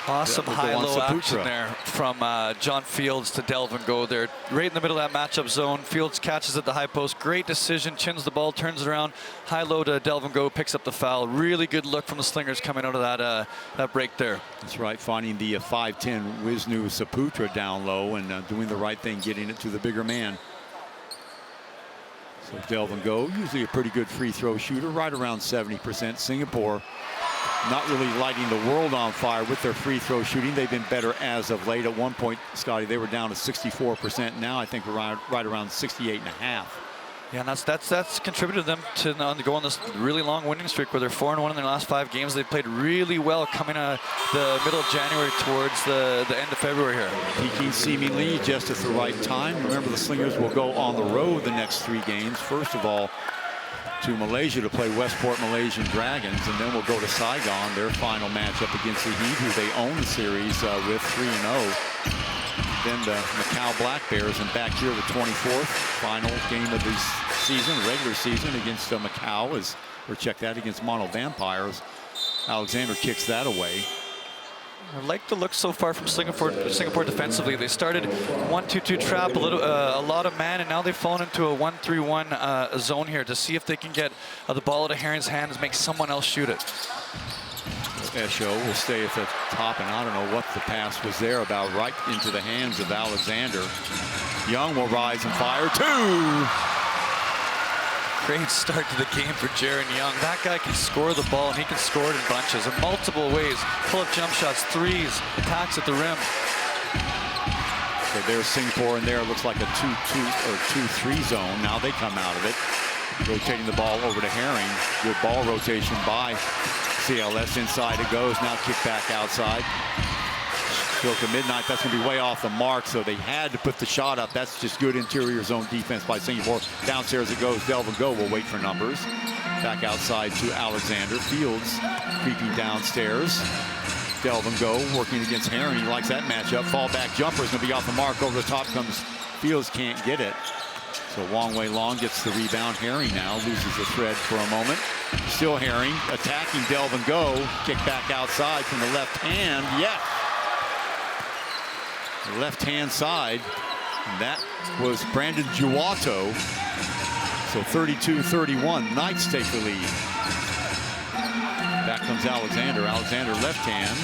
Awesome high-low action there from John Fields to Delvin Go there. Right in the middle of that matchup zone. Fields catches at the high post. Great decision. Chins the ball, turns it around. High-low to Delvin Go, picks up the foul. Really good look from the Slingers coming out of that break there. That's right, finding the 5'10 Wisnu Saputra down low and doing the right thing, getting it to the bigger man. So Delvin Go, usually a pretty good free throw shooter, right around 70%. Singapore not really lighting the world on fire with their free throw shooting. They've been better as of late. At one point, Scotty, they were down to 64%. Now I think we're right around 68.5. Yeah, and that's contributed them to go on this really long winning streak where they're 4-1 in their last 5 games. They played really well coming out the middle of January towards the end of February here. Peaking seemingly just at the right time. Remember, the Slingers will go on the road the next 3 games. First of all, to Malaysia to play Westport Malaysian Dragons, and then we'll go to Saigon, their final matchup against the Heat, who they own the series with 3-0. Then the Macau Black Bears, and back here the 24th final game of the season, regular season, against Macau, or check that, against Mono Vampires. Alexander kicks that away. I like the look so far from Singapore defensively. They started 1-2-2 trap, a lot of man, and now they've fallen into a 1-3-1 zone here to see if they can get the ball out of Herring's hands, make someone else shoot it. Esho will stay at the top, and I don't know what the pass was there about, right into the hands of Alexander. Young will rise and fire. 2! Great start to the game for Jaron Young. That guy can score the ball, and he can score it in bunches in multiple ways. Pull-up jump shots, threes, attacks at the rim. So there's Singapore in there. It looks like a 2-2 or 2-3 zone. Now they come out of it. Rotating the ball over to Herring. Good ball rotation by CLS. Inside it goes. Now kick back outside. Still to midnight. That's going to be way off the mark, so they had to put the shot up. That's just good interior zone defense by Singapore. Downstairs it goes. Delvin Go will wait for numbers. Back outside to Alexander. Fields creeping downstairs. Delvin Go working against Herring. He likes that matchup. Fall back jumper is going to be off the mark. Over the top comes Fields. Can't get it. So Wong Wei Long gets the rebound. Herring now loses the thread for a moment. Still Herring attacking Delvin Go. Kick back outside from the left hand. Yeah. The left-hand side, and that was Brandon Juwato. So 32-31, Knights take the lead. Back comes Alexander. Alexander left hand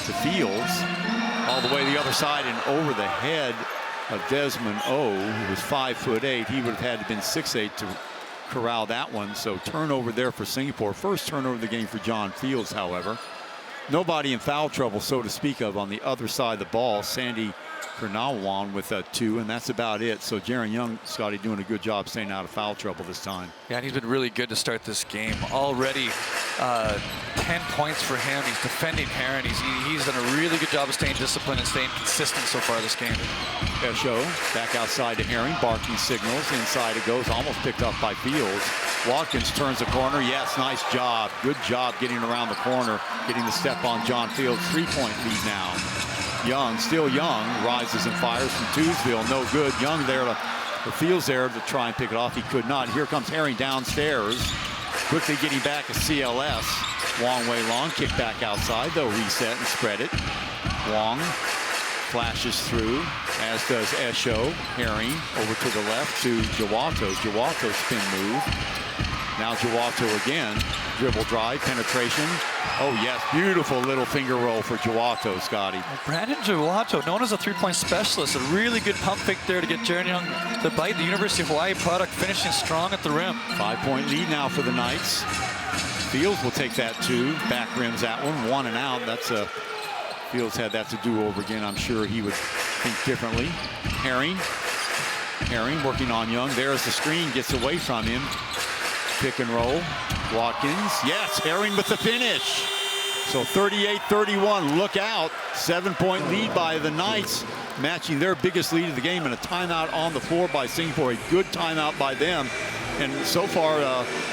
to Fields, all the way the other side and over the head of Desmond O, who was 5'8". He would have had to have been 6'8" to corral that one. So turnover there for Singapore. First turnover of the game for John Fields, however. Nobody in foul trouble, so to speak of, on the other side of the ball. Sandy Kernawan with a 2, and that's about it. So Jaron Young, Scotty, doing a good job staying out of foul trouble this time. Yeah, and he's been really good to start this game. Already 10 points for him. He's defending Herring. He's done a really good job of staying disciplined and staying consistent so far this game. Esho back outside to Herring, barking signals. Inside it goes, almost picked up by Fields. Watkins turns the corner. Yes, nice job. Good job getting around the corner, getting the step on John Fields. 3-point lead now. Young, still Young, rises and fires from Tuesville. No good. Young there to Fields there to try and pick it off. He could not. Here comes Herring downstairs. Quickly getting back to CLS. Wong Wei Long kick back outside. They'll reset and spread it. Wong flashes through, as does Esho. Herring over to the left to Jawato. Jawato spin move. Now Jawato again. Dribble drive, penetration. Oh, yes, beautiful little finger roll for Jawato, Scotty. Brandon Jawato, known as a three-point specialist, a really good pump fake there to get Jaron Young to bite. The University of Hawaii product finishing strong at the rim. 5-point lead now for the Knights. Fields will take that 2. Back rims that one. 1 and out. That's a Fields had that to do over again. I'm sure he would think differently. Herring working on Young. There's the screen. Gets away from him. Pick and roll. Watkins. Yes, Herring with the finish. So 38-31. Look out. 7-point lead by the Knights, matching their biggest lead of the game, and a timeout on the floor by Singapore. A good timeout by them. And so far,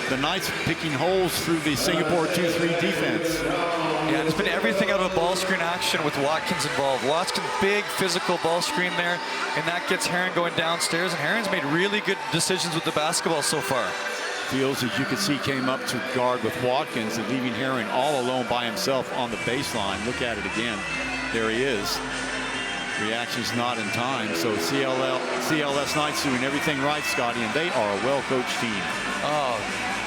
the Knights picking holes through the Singapore 2-3 defense. Yeah, it's been everything out of ball screen action with Watkins involved. Watkins, big physical ball screen there, and that gets Herring going downstairs. And Herring's made really good decisions with the basketball so far. Fields, as you can see, came up to guard with Watkins and leaving Herring all alone by himself on the baseline. Look at it again. There he is. Reaction's not in time. So CLS Knights doing everything right, Scotty, and they are a well-coached team. Oh,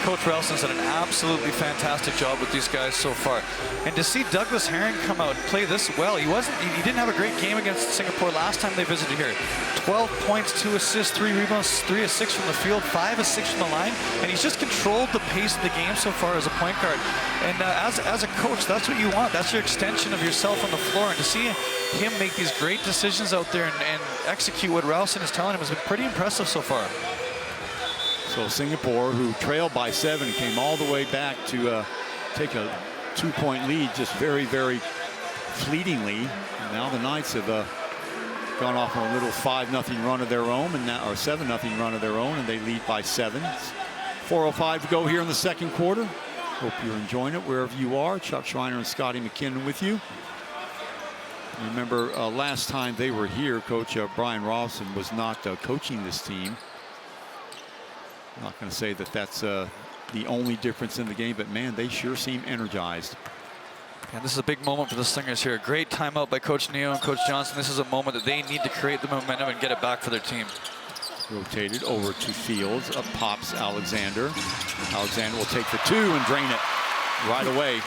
Coach Ralston's done an absolutely fantastic job with these guys so far. And to see Douglas Herring come out and play this well, he didn't have a great game against Singapore last time they visited here. 12 points, 2 assists, 3 rebounds, 3 of 6 from the field, 5 of 6 from the line, and he's just controlled the pace of the game so far as a point guard. And as a coach, that's what you want. That's your extension of yourself on the floor. And to see him make these great decisions out there and execute what Ralston is telling him has been pretty impressive so far. So Singapore, who trailed by 7, came all the way back to take a 2-point lead just very, very fleetingly. And now the Knights have gone off on a little 5-0 run of their own, and now, or 7-0 run of their own, and they lead by 7. 4:05 to go here in the second quarter. Hope you're enjoying it wherever you are. Chuck Schreiner and Scotty McKinnon with you. Remember, last time they were here, Coach Brian Ralston was not coaching this team. I'm not going to say that that's the only difference in the game, but man, they sure seem energized. And this is a big moment for the Slingers here. Great timeout by Coach Neo and Coach Johnson. This is a moment that they need to create the momentum and get it back for their team. Rotated over to Fields. Up pops Alexander. Alexander will take the 2 and drain it right away.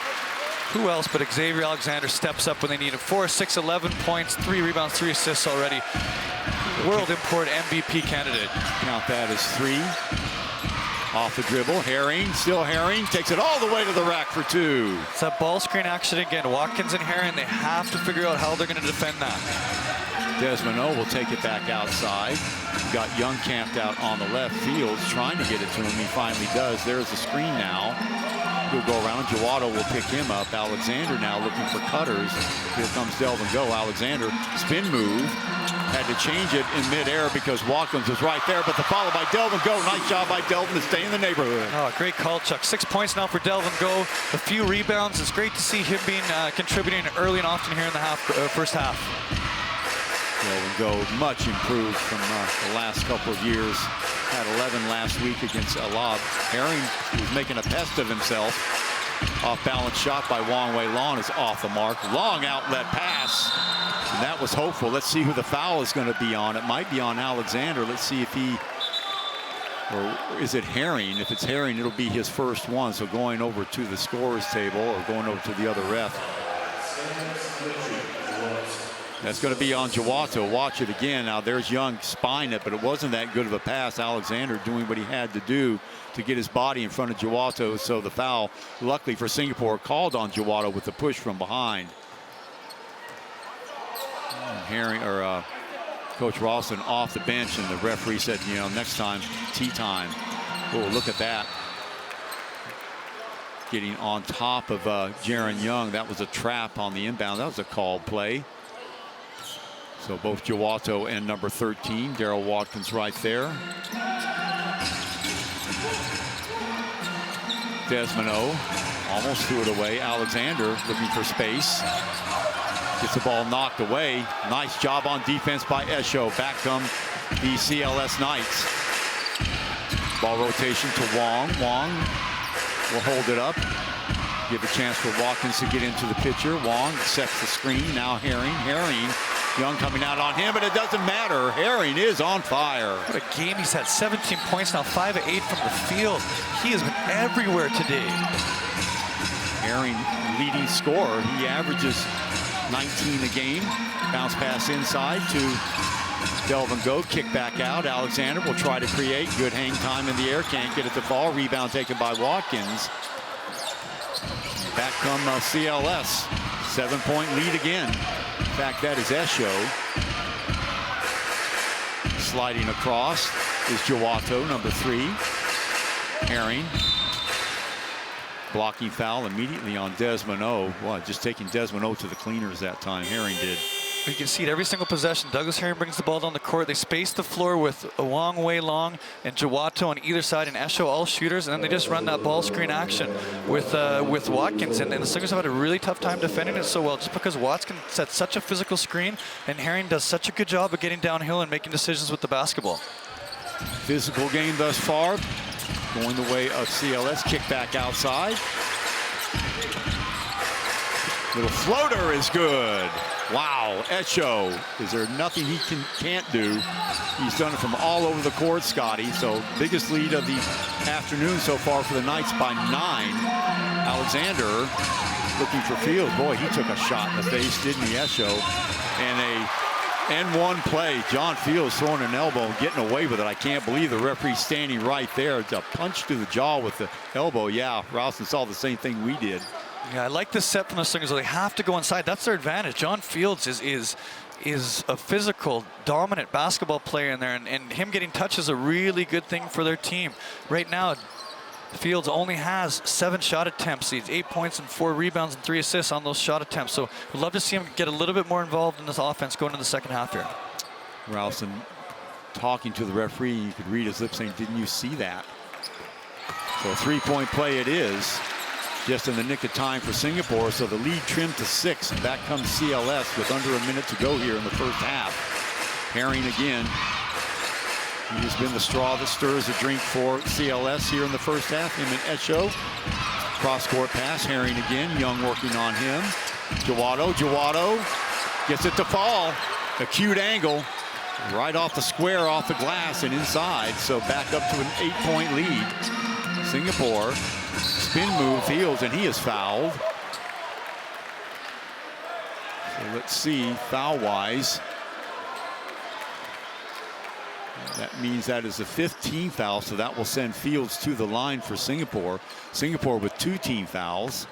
Who else but Xavier Alexander steps up when they need him. 4, 6, 11 points, 3 rebounds, 3 assists already. World Import MVP candidate. Count that as 3. Off the dribble, Herring, still Herring, takes it all the way to the rack for 2. It's that ball screen action again. Watkins and Herring, they have to figure out how they're going to defend that. Desmond O will take it back outside. Got Young camped out on the left. Fields trying to get it to him. He finally does. There's the screen now. He'll go around. Jawado will pick him up. Alexander now looking for cutters. Here comes Delvin Go. Alexander, spin move. Had to change it in midair because Watkins was right there, but the follow by Delvin Go. Nice job by Delvin to stay in the neighborhood. Oh, great call, Chuck. 6 points now for Delvin Go. A few rebounds. It's great to see him being contributing early and often here in the first half. Delvin Go much improved from the last couple of years. Had 11 last week against Alab. Herring was making a pest of himself. Off-balance shot by Wong Wei Long is off the mark. Long outlet pass. And that was hopeful. Let's see who the foul is going to be on. It might be on Alexander. Let's see if he, or is it Herring? If it's Herring, it'll be his first one. So going over to the scorer's table or going over to the other ref. That's going to be on Jawato. Watch it again. Now there's Young spine it, but it wasn't that good of a pass. Alexander doing what he had to do to get his body in front of Jawato. So the foul, luckily for Singapore, called on Jawato with the push from behind. Herring or Coach Ralston off the bench, and the referee said, you know, next time, tea time. Oh, look at that. Getting on top of Jaron Young. That was a trap on the inbound. That was a called play. So both Jawato and number 13, Daryl Watkins, right there. Desmond O almost threw it away. Alexander looking for space. Gets the ball knocked away. Nice job on defense by Esho. Back come the CLS Knights. Ball rotation to Wong. Wong will hold it up. Give a chance for Watkins to get into the picture. Wong sets the screen. Now Herring. Herring. Young coming out on him, but it doesn't matter. Herring is on fire. What a game. He's had 17 points now, 5 of 8 from the field. He has been everywhere today. Herring, leading scorer. He averages 19 a game. Bounce pass inside to Delvin Go. Kick back out. Alexander will try to create. Good hang time in the air. Can't get it to fall. Rebound taken by Watkins. back come CLS. 7-point lead again. In fact, that is Esho. Sliding across is Jawato, number 3. Herring. Blocking foul immediately on Desmond O. Well, just taking Desmond O to the cleaners that time. Herring did. You can see it every single possession. Douglas Herring brings the ball down the court. They space the floor with Wang Wei Long and Jawato on either side, and Esho all shooters, and then they just run that ball screen action with Watkins. And the Slingers have had a really tough time defending it so well, just because Watkins sets such a physical screen, and Herring does such a good job of getting downhill and making decisions with the basketball. Physical game thus far, going the way of CLS. Kick back outside. Little floater is good. Wow, Esho, is there nothing he can't do? He's done it from all over the court, Scotty. So biggest lead of the afternoon so far for the Knights by 9. Alexander looking for Fields. Boy, he took a shot in the face, didn't he, Esho? And a N1 play. John Fields throwing an elbow, getting away with it. I can't believe the referee standing right there. It's a punch to the jaw with the elbow. Yeah, Ralston saw the same thing we did. Yeah, I like this set from the Slingers. They have to go inside. That's their advantage. John Fields is a physical, dominant basketball player in there, and him getting touch is a really good thing for their team. Right now, Fields only has 7 shot attempts. He's 8 points and 4 rebounds and 3 assists on those shot attempts. So we'd love to see him get a little bit more involved in this offense going into the second half here. Ralston talking to the referee, you could read his lips saying, "Didn't you see that?" So a 3-point play it is. Just in the nick of time for Singapore, so the lead trimmed to 6, and back comes CLS with under a minute to go here in the first half. Herring again. He has been the straw that stirs the drink for CLS here in the first half. Him and Esho. Cross-court pass, Herring again. Young working on him. Jawato gets it to fall. Acute angle. Right off the square, off the glass, and inside. So back up to an 8-point lead. Singapore. Spin move, Fields, and he is fouled. So let's see, foul-wise. That means that is the 5th team foul, so that will send Fields to the line for Singapore. Singapore with 2 team fouls.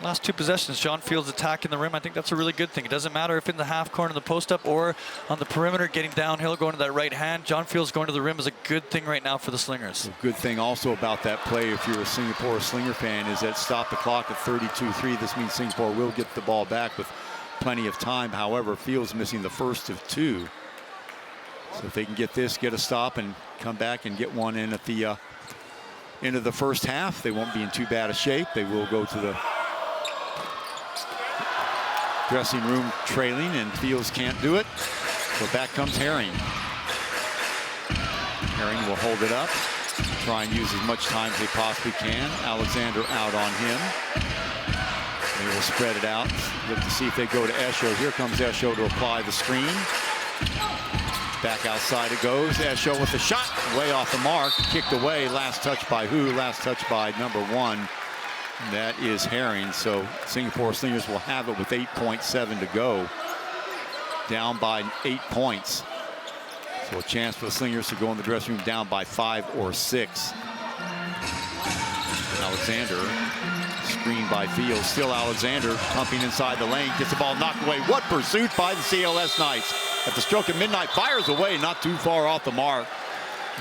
Last 2 possessions, John Fields attacking the rim. I think that's a really good thing. It doesn't matter if in the half corner, the post up, or on the perimeter, getting downhill, going to that right hand. John Fields going to the rim is a good thing right now for the Slingers. A good thing also about that play, if you're a Singapore Slinger fan, is that stop the clock at 32-3. This means Singapore will get the ball back with plenty of time. However, Fields missing the first of 2. So if they can get this, get a stop, and come back and get one in at the end of the first half, they won't be in too bad a shape. They will go to the dressing room trailing, and Fields can't do it. So back comes Herring. Herring will hold it up, try and use as much time as they possibly can. Alexander out on him. They will spread it out. Look to see if they go to Esho. Here comes Esho to apply the screen. Back outside it goes. Esho with the shot, way off the mark. Kicked away. Last touch by who? Last touch by number 1. That is Herring. So Singapore Slingers will have it with 8.7 to go. Down by 8 points. So a chance for the Slingers to go in the dressing room down by 5 or 6. Alexander, screened by Fields. Still Alexander pumping inside the lane. Gets the ball knocked away. What pursuit by the CLS Knights. At the stroke of midnight, fires away, not too far off the mark.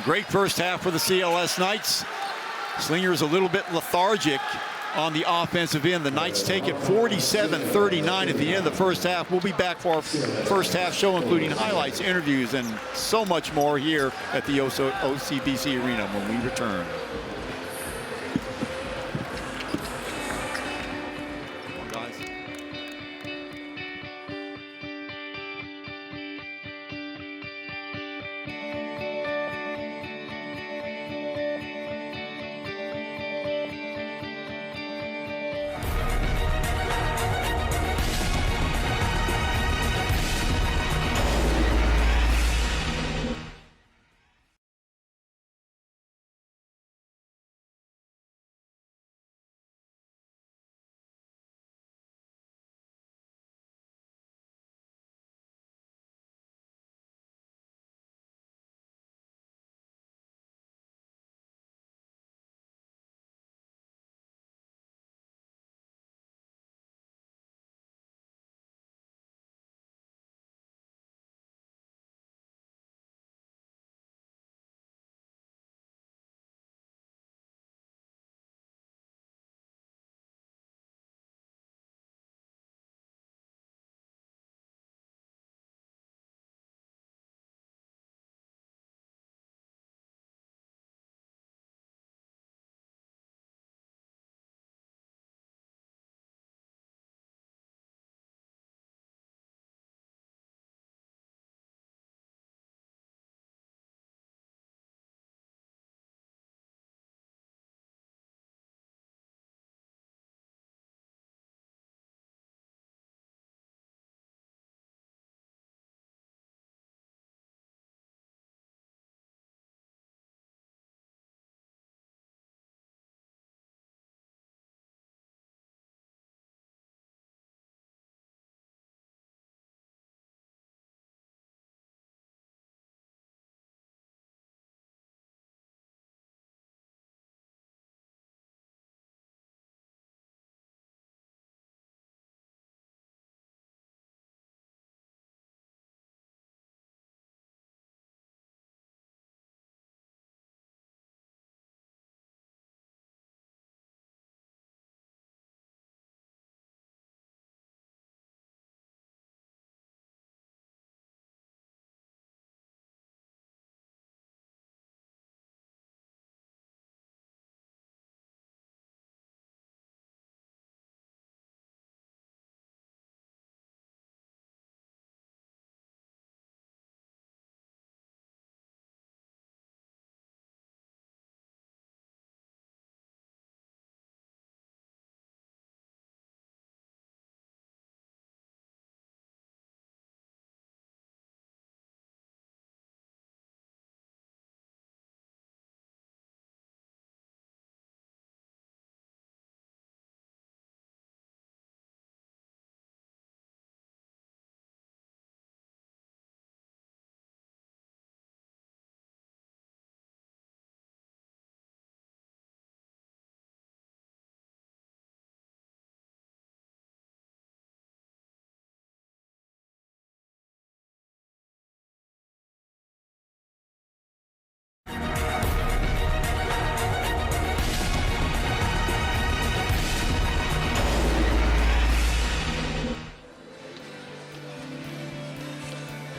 Great first half for the CLS Knights. Slingers a little bit lethargic on the offensive end. The Knights take it 47-39 at the end of the first half. We'll be back for our first half show, including highlights, interviews, and so much more here at the OCBC Arena when we return.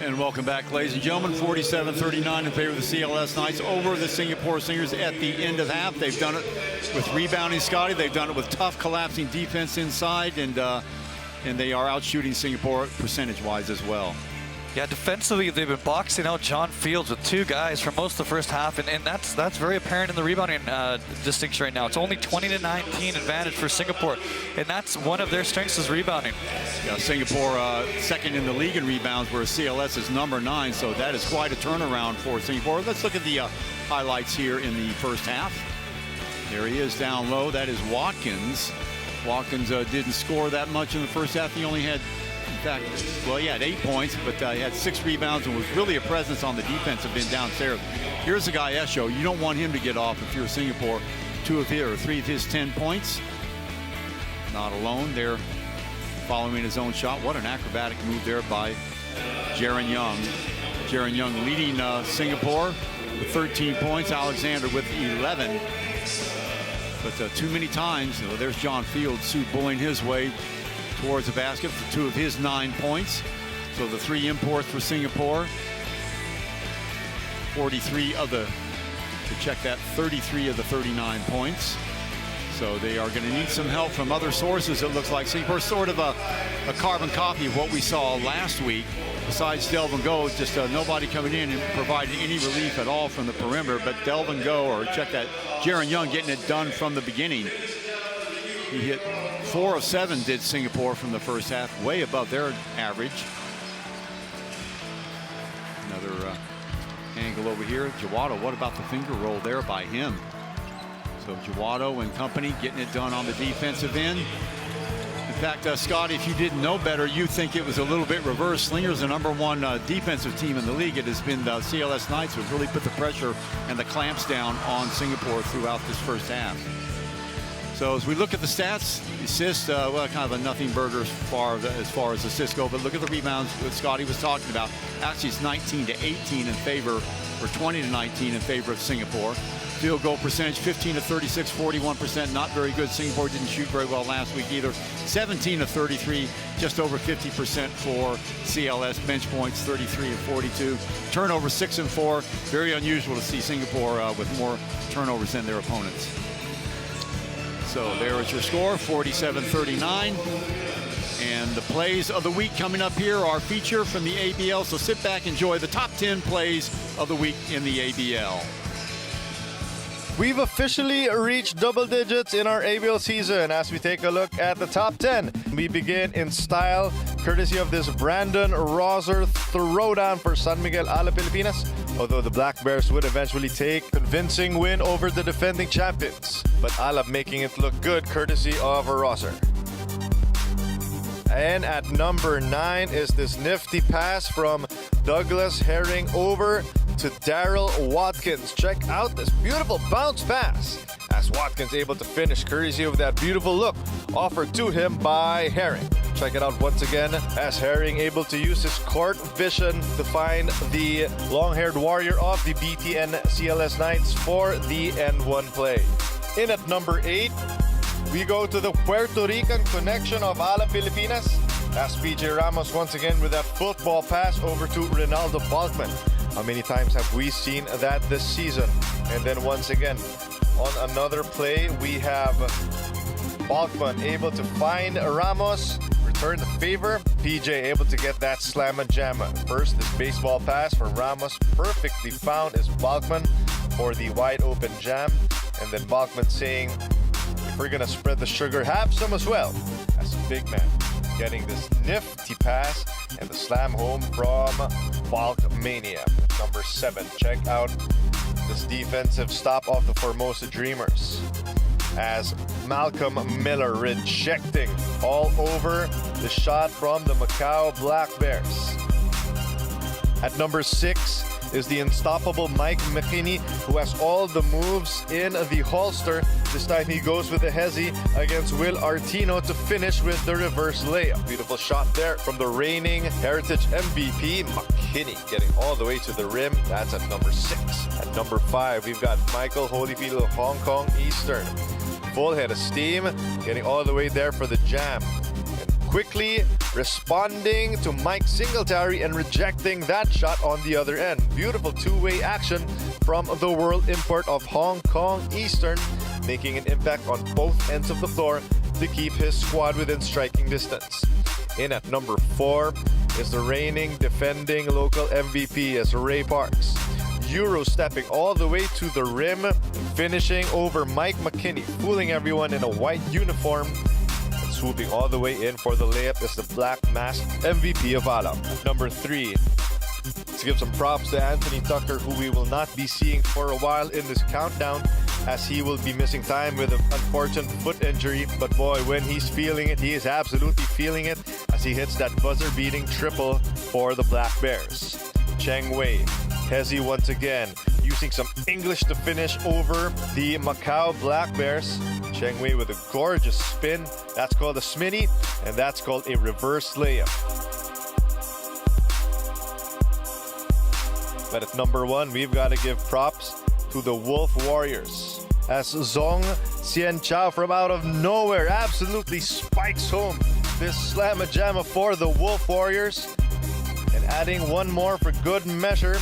And welcome back, ladies and gentlemen. 47-39 in favor of the CLS Knights over the Singapore Slingers at the end of half. They've done it with rebounding, Scotty. They've done it with tough collapsing defense inside, and they are outshooting Singapore percentage-wise as well. Yeah, defensively, they've been boxing out John Fields with 2 guys for most of the first half, and that's very apparent in the rebounding distinction right now. It's only 20-19 advantage for Singapore, and that's one of their strengths is rebounding. Yeah, Singapore second in the league in rebounds, where CLS is number 9, so that is quite a turnaround for Singapore. Let's look at the highlights here in the first half. There he is down low. That is Watkins. Watkins didn't score that much in the first half. He only had, in fact, well, he had 8 points, but he had 6 rebounds and was really a presence on the defensive end downstairs. Here's a guy, Esho. You don't want him to get off if you're Singapore. 3 of his 10 points. Not alone there, following his own shot. What an acrobatic move there by Jaron Young. Jaron Young leading Singapore with 13 points. Alexander with 11. But too many times, there's John Fields bullying his way towards the basket for 2 of his 9 points. So the 3 imports for Singapore. 33 of the, to check that, 33 of the 39 points. So they are going to need some help from other sources, it looks like. Singapore sort of a carbon copy of what we saw last week. Besides Delvin Go, just nobody coming in and providing any relief at all from the perimeter. But Delvin Go, or check that, Jaron Young getting it done from the beginning. He hit 4 of 7, did Singapore from the first half, way above their average. Another angle over here. Jawado, what about the finger roll there by him? So Jawado and company getting it done on the defensive end. In fact, Scotty, if you didn't know better, you think it was a little bit reversed. Slingers, the number 1 defensive team in the league. It has been the CLS Knights who have really put the pressure and the clamps down on Singapore throughout this first half. So as we look at the stats, assists, well, kind of a nothing burger as far as assists go, but look at the rebounds that Scotty was talking about. Actually, it's 19-18 in favor, or 20-19 in favor of Singapore. Field goal percentage, 15-36, 41%, not very good. Singapore didn't shoot very well last week either. 17-33, just over 50% for CLS. Bench points, 33 and 42. Turnover, 6 and 4. Very unusual to see Singapore with more turnovers than their opponents. So there is your score, 47-39. And the plays of the week coming up here, our feature from the ABL. So sit back, enjoy the top 10 plays of the week in the ABL. We've officially reached double digits in our ABL season as we take a look at the top 10. We begin in style, courtesy of this Brandon Roser throwdown for San Miguel Alab Pilipinas, although the Black Bears would eventually take a convincing win over the defending champions. But Alab making it look good, courtesy of Roser. And at number 9 is this nifty pass from Douglas Herring over to Daryl Watkins. Check out this beautiful bounce pass as Watkins able to finish courtesy of that beautiful look offered to him by Herring. Check it out once again as Herring able to use his court vision to find the long-haired warrior of the BTN CLS Knights for the N1 play. In at number 8, we go to the Puerto Rican connection of Alab Pilipinas as PJ Ramos once again with that football pass over to Ronaldo Balkman. How many times have we seen that this season? And then once again, on another play, we have Balkman able to find Ramos, return the favor. PJ able to get that slam and jam. First, this baseball pass from Ramos, perfectly found is Balkman for the wide open jam. And then Balkman saying, if we're gonna spread the sugar, have some as well. As a big man getting this nifty pass and the slam home from Balkmania. Number 7, check out this defensive stop of the Formosa Dreamers as Malcolm Miller rejecting all over the shot from the Macau Black Bears. At number 6 is the unstoppable Mike McKinney, who has all the moves in the holster. This time he goes with the hezi against Will Artino to finish with the reverse layup. Beautiful shot there from the reigning Heritage MVP, McKinney, getting all the way to the rim. That's at number 6. At number 5, we've got Michael Holyfield of Hong Kong Eastern. Full head of steam, getting all the way there for the jam. And quickly responding to Mike Singletary and rejecting that shot on the other end. Beautiful two-way action from the world import of Hong Kong Eastern, making an impact on both ends of the floor to keep his squad within striking distance. In at number 4 is the reigning defending local MVP as Ray Parks. Euro stepping all the way to the rim, finishing over Mike McKinney, fooling everyone in a white uniform, and swooping all the way in for the layup is the black masked MVP of Alab. Number 3, let's give some props to Anthony Tucker, who we will not be seeing for a while in this countdown, as he will be missing time with an unfortunate foot injury. But boy, when he's feeling it, he is absolutely feeling it as he hits that buzzer-beating triple for the Black Bears. Cheng Wei, Hezi once again, using some English to finish over the Macau Black Bears. Cheng Wei with a gorgeous spin. That's called a sminny, and that's called a reverse layup. But at number 1, we've got to give props to the Wolf Warriors, as Zong Xian Chao from out of nowhere absolutely spikes home this slamma-jamma for the Wolf Warriors, and adding one more for good measure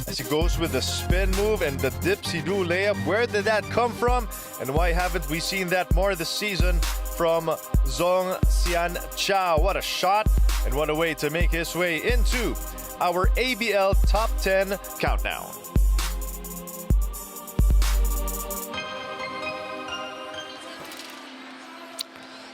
as he goes with the spin move and the dipsy-do layup. Where did that come from, and why haven't we seen that more this season from Zong Xian Chao? What a shot, and what a way to make his way into our ABL Top 10 Countdown.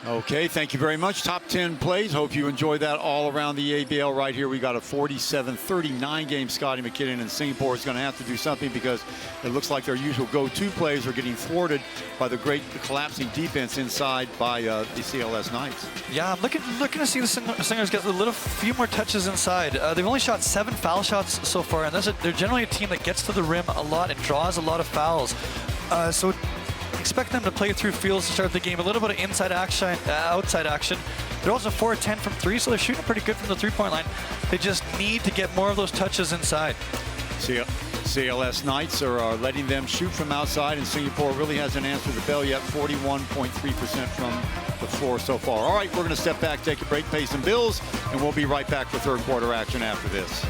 Okay, thank you very much. Top 10 plays. Hope you enjoyed that all around the ABL. Right here, we got a 47-39 game. Scotty McKinnon in Singapore is going to have to do something, because it looks like their usual go-to plays are getting thwarted by the great collapsing defense inside by the CLS Knights. Yeah, I'm looking to see the Slingers get a few more touches inside. They've only shot 7 foul shots so far, and they're generally a team that gets to the rim a lot and draws a lot of fouls. So expect them to play through fields to start the game. A little bit of inside action, outside action. They're also 4-10 from 3, so they're shooting pretty good from the three-point line. They just need to get more of those touches inside. CLS Knights are letting them shoot from outside, and Singapore really hasn't answered the bell yet. 41.3% from the floor so far. All right, we're going to step back, take a break, pay some bills, and we'll be right back for third quarter action after this.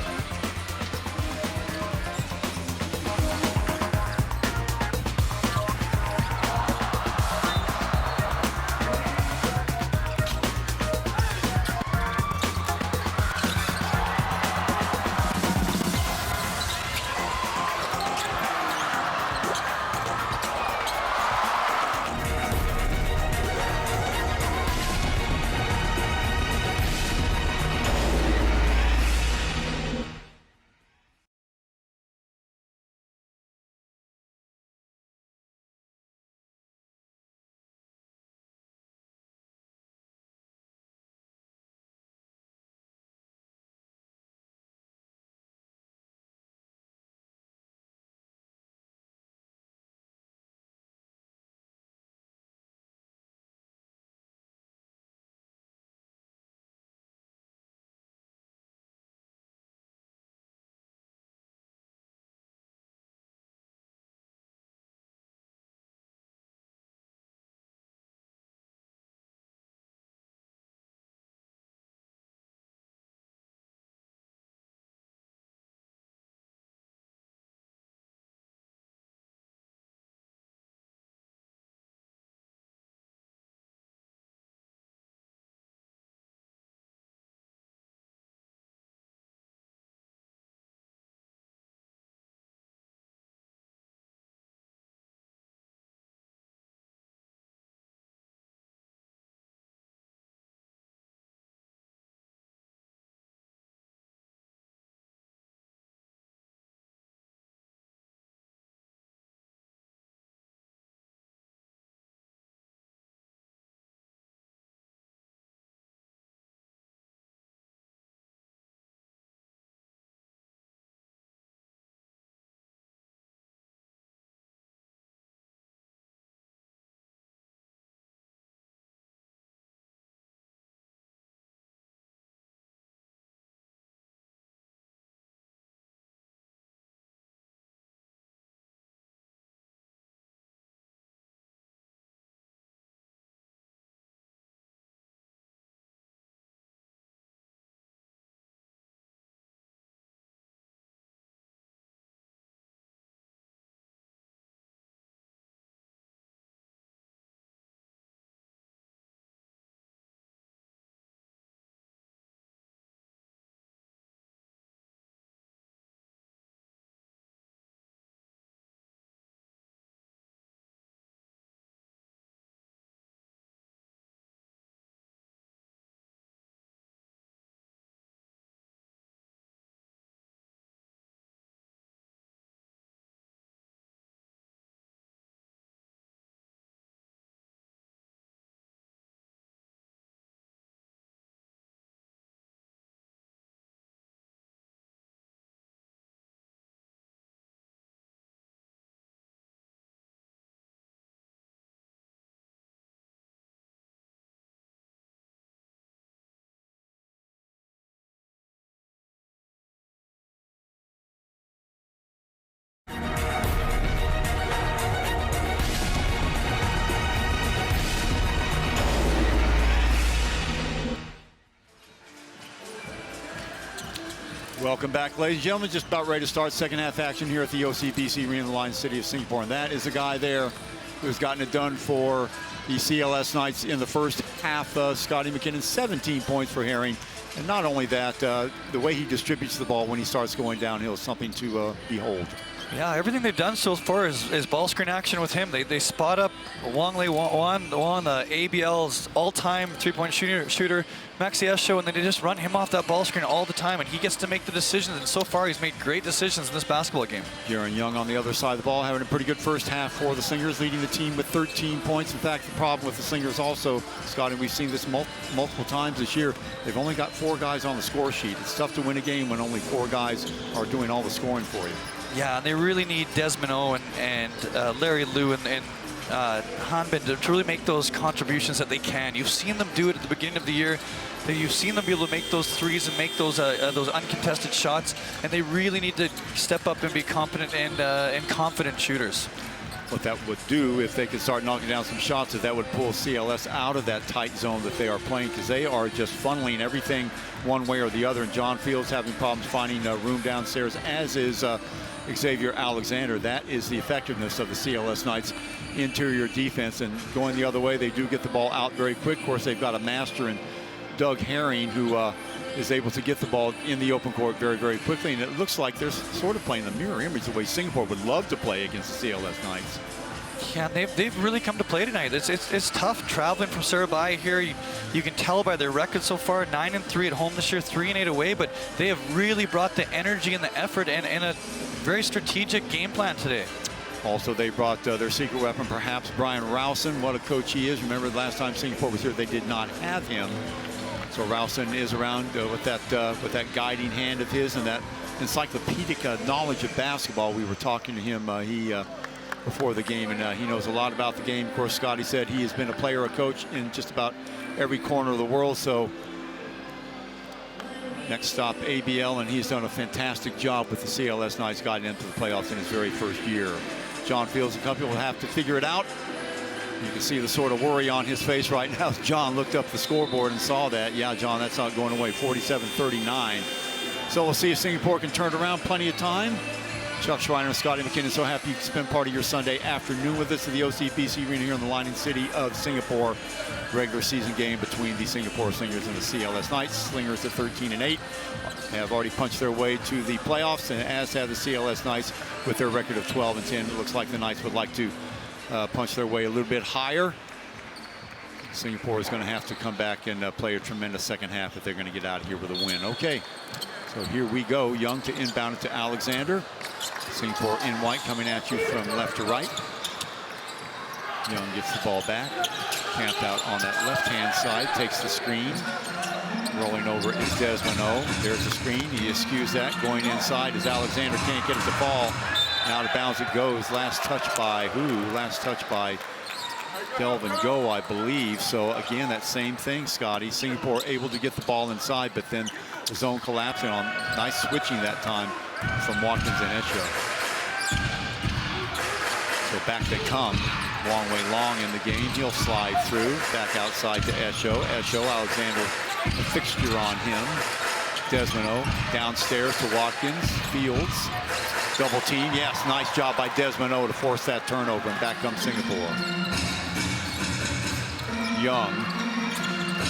Welcome back, ladies and gentlemen. Just about ready to start second half action here at the OCBC Arena in the Lion City of Singapore. And that is the guy there who's gotten it done for the CLS Knights in the first half. Scotty McKinnon, 17 points for Herring. And not only that, the way he distributes the ball when he starts going downhill is something to behold. Yeah, everything they've done so far is ball screen action with him. They spot up Wang Lei Wan, ABL's all-time three-point shooter, Maxi Esho, and then they just run him off that ball screen all the time, and he gets to make the decisions. And so far, he's made great decisions in this basketball game. Jaron Young on the other side of the ball, having a pretty good first half for the Slingers, leading the team with 13 points. In fact, the problem with the Slingers also, Scott, and we've seen this multiple times this year, they've only got 4 guys on the score sheet. It's tough to win a game when only 4 guys are doing all the scoring for you. Yeah, and they really need Desmond O and Larry Liu and Hanbin to really make those contributions that they can. You've seen them do it at the beginning of the year. You've seen them be able to make those threes and make those uncontested shots, and they really need to step up and be competent and confident shooters. What that would do, if they could start knocking down some shots, is that would pull CLS out of that tight zone that they are playing, because they are just funneling everything one way or the other. And John Fields having problems finding room downstairs, as is Xavier Alexander. That is the effectiveness of the CLS Knights interior defense. And going the other way, they do get the ball out very quick. Of course, they've got a master in Doug Herring, who is able to get the ball in the open court very, very quickly. And it looks like they're sort of playing the mirror image the way Singapore would love to play against the CLS Knights. Yeah, they've really come to play tonight. It's tough traveling from Surabaya here. You can tell by their record so far, 9-3 at home this year, 3-8 away, but they have really brought the energy and the effort and a very strategic game plan today. Also, they brought their secret weapon, perhaps Brian Rowson. What a coach he is. Remember the last time Singapore was here, they did not have him. So Rowson is around with that guiding hand of his and that encyclopedic knowledge of basketball. We were talking to him before the game, and he knows a lot about the game. Of course, Scotty said he has been a player, a coach in just about every corner of the world. So next stop, ABL, and he's done a fantastic job with the CLS Knights, guiding into the playoffs in his very first year. John Fields and company will have to figure it out. You can see the sort of worry on his face right now as John looked up the scoreboard and saw that. Yeah, John, that's not going away. 47-39. So we'll see if Singapore can turn it around. Plenty of time. Chuck Schreiner and Scotty McKinnon, so happy you can spend part of your Sunday afternoon with us at the OCBC Arena here in the Lion City of Singapore. Regular season game between the Singapore Slingers and the CLS Knights. Slingers at 13-8 have already punched their way to the playoffs, and as have the CLS Knights with their record of 12-10. It looks like the Knights would like to punch their way a little bit higher. Singapore is going to have to come back and play a tremendous second half if they're going to get out of here with a win. Okay, so here we go. Young to inbound it to Alexander. Singapore in white coming at you from left to right. Young gets the ball back. Camped out on that left-hand side, takes the screen. Rolling over is Desmond O. There's the screen. He eschews that. Going inside as Alexander can't get it to fall. Out of bounds it goes. Last touch by who? Last touch by Delvin Go, I believe. So again, that same thing, Scotty. Singapore able to get the ball inside, but then the zone collapsing on. Nice switching that time from Watkins and Esho. So back they come. Long way long in the game. He'll slide through. Back outside to Esho. Esho, Alexander, a fixture on him. Desmond O downstairs to Watkins. Fields. Double team. Yes, nice job by Desmond O to force that turnover. And back comes Singapore. Young.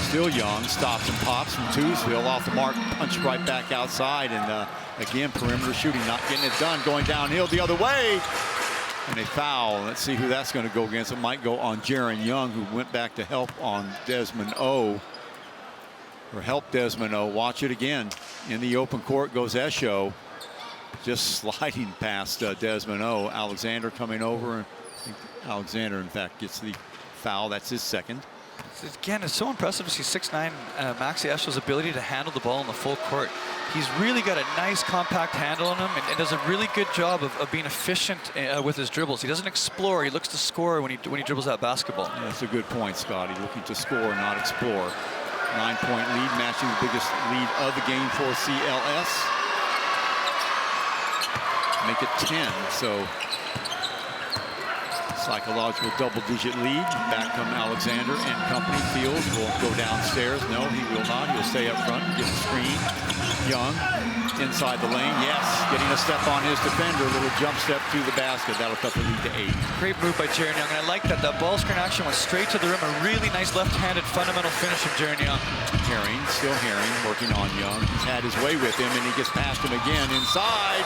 Still Young. Stops and pops from Tuesville. Off the mark. Punch right back outside. And again, perimeter shooting. Not getting it done. Going downhill the other way. And a foul. Let's see who that's going to go against. It might go on Jaron Young, who went back to help on Desmond O. Or help Desmond O. Watch it again. In the open court goes Esho. Just sliding past Desmond O. Alexander coming over. I think Alexander, in fact, gets the foul. That's his second. Again, it's so impressive to see 6'9" Maxi Esho's ability to handle the ball in the full court. He's really got a nice compact handle on him and does a really good job of being efficient with his dribbles. He doesn't explore, he looks to score when he dribbles that basketball. Yeah, that's a good point, Scotty. Looking to score, not explore. 9-point lead, matching the biggest lead of the game for CLS. Make it 10, so psychological double-digit lead. Back come Alexander and company. Fields will go downstairs. No, he will not. He'll stay up front and get the screen. Young inside the lane. Yes, getting a step on his defender. A little jump step to the basket. That'll cut the lead to 8. Great move by Jaron Young, and I like that. That ball screen action went straight to the rim. A really nice left-handed fundamental finish from Jaron Young. Herring, still Herring, working on Young. He's had his way with him, and he gets past him again inside.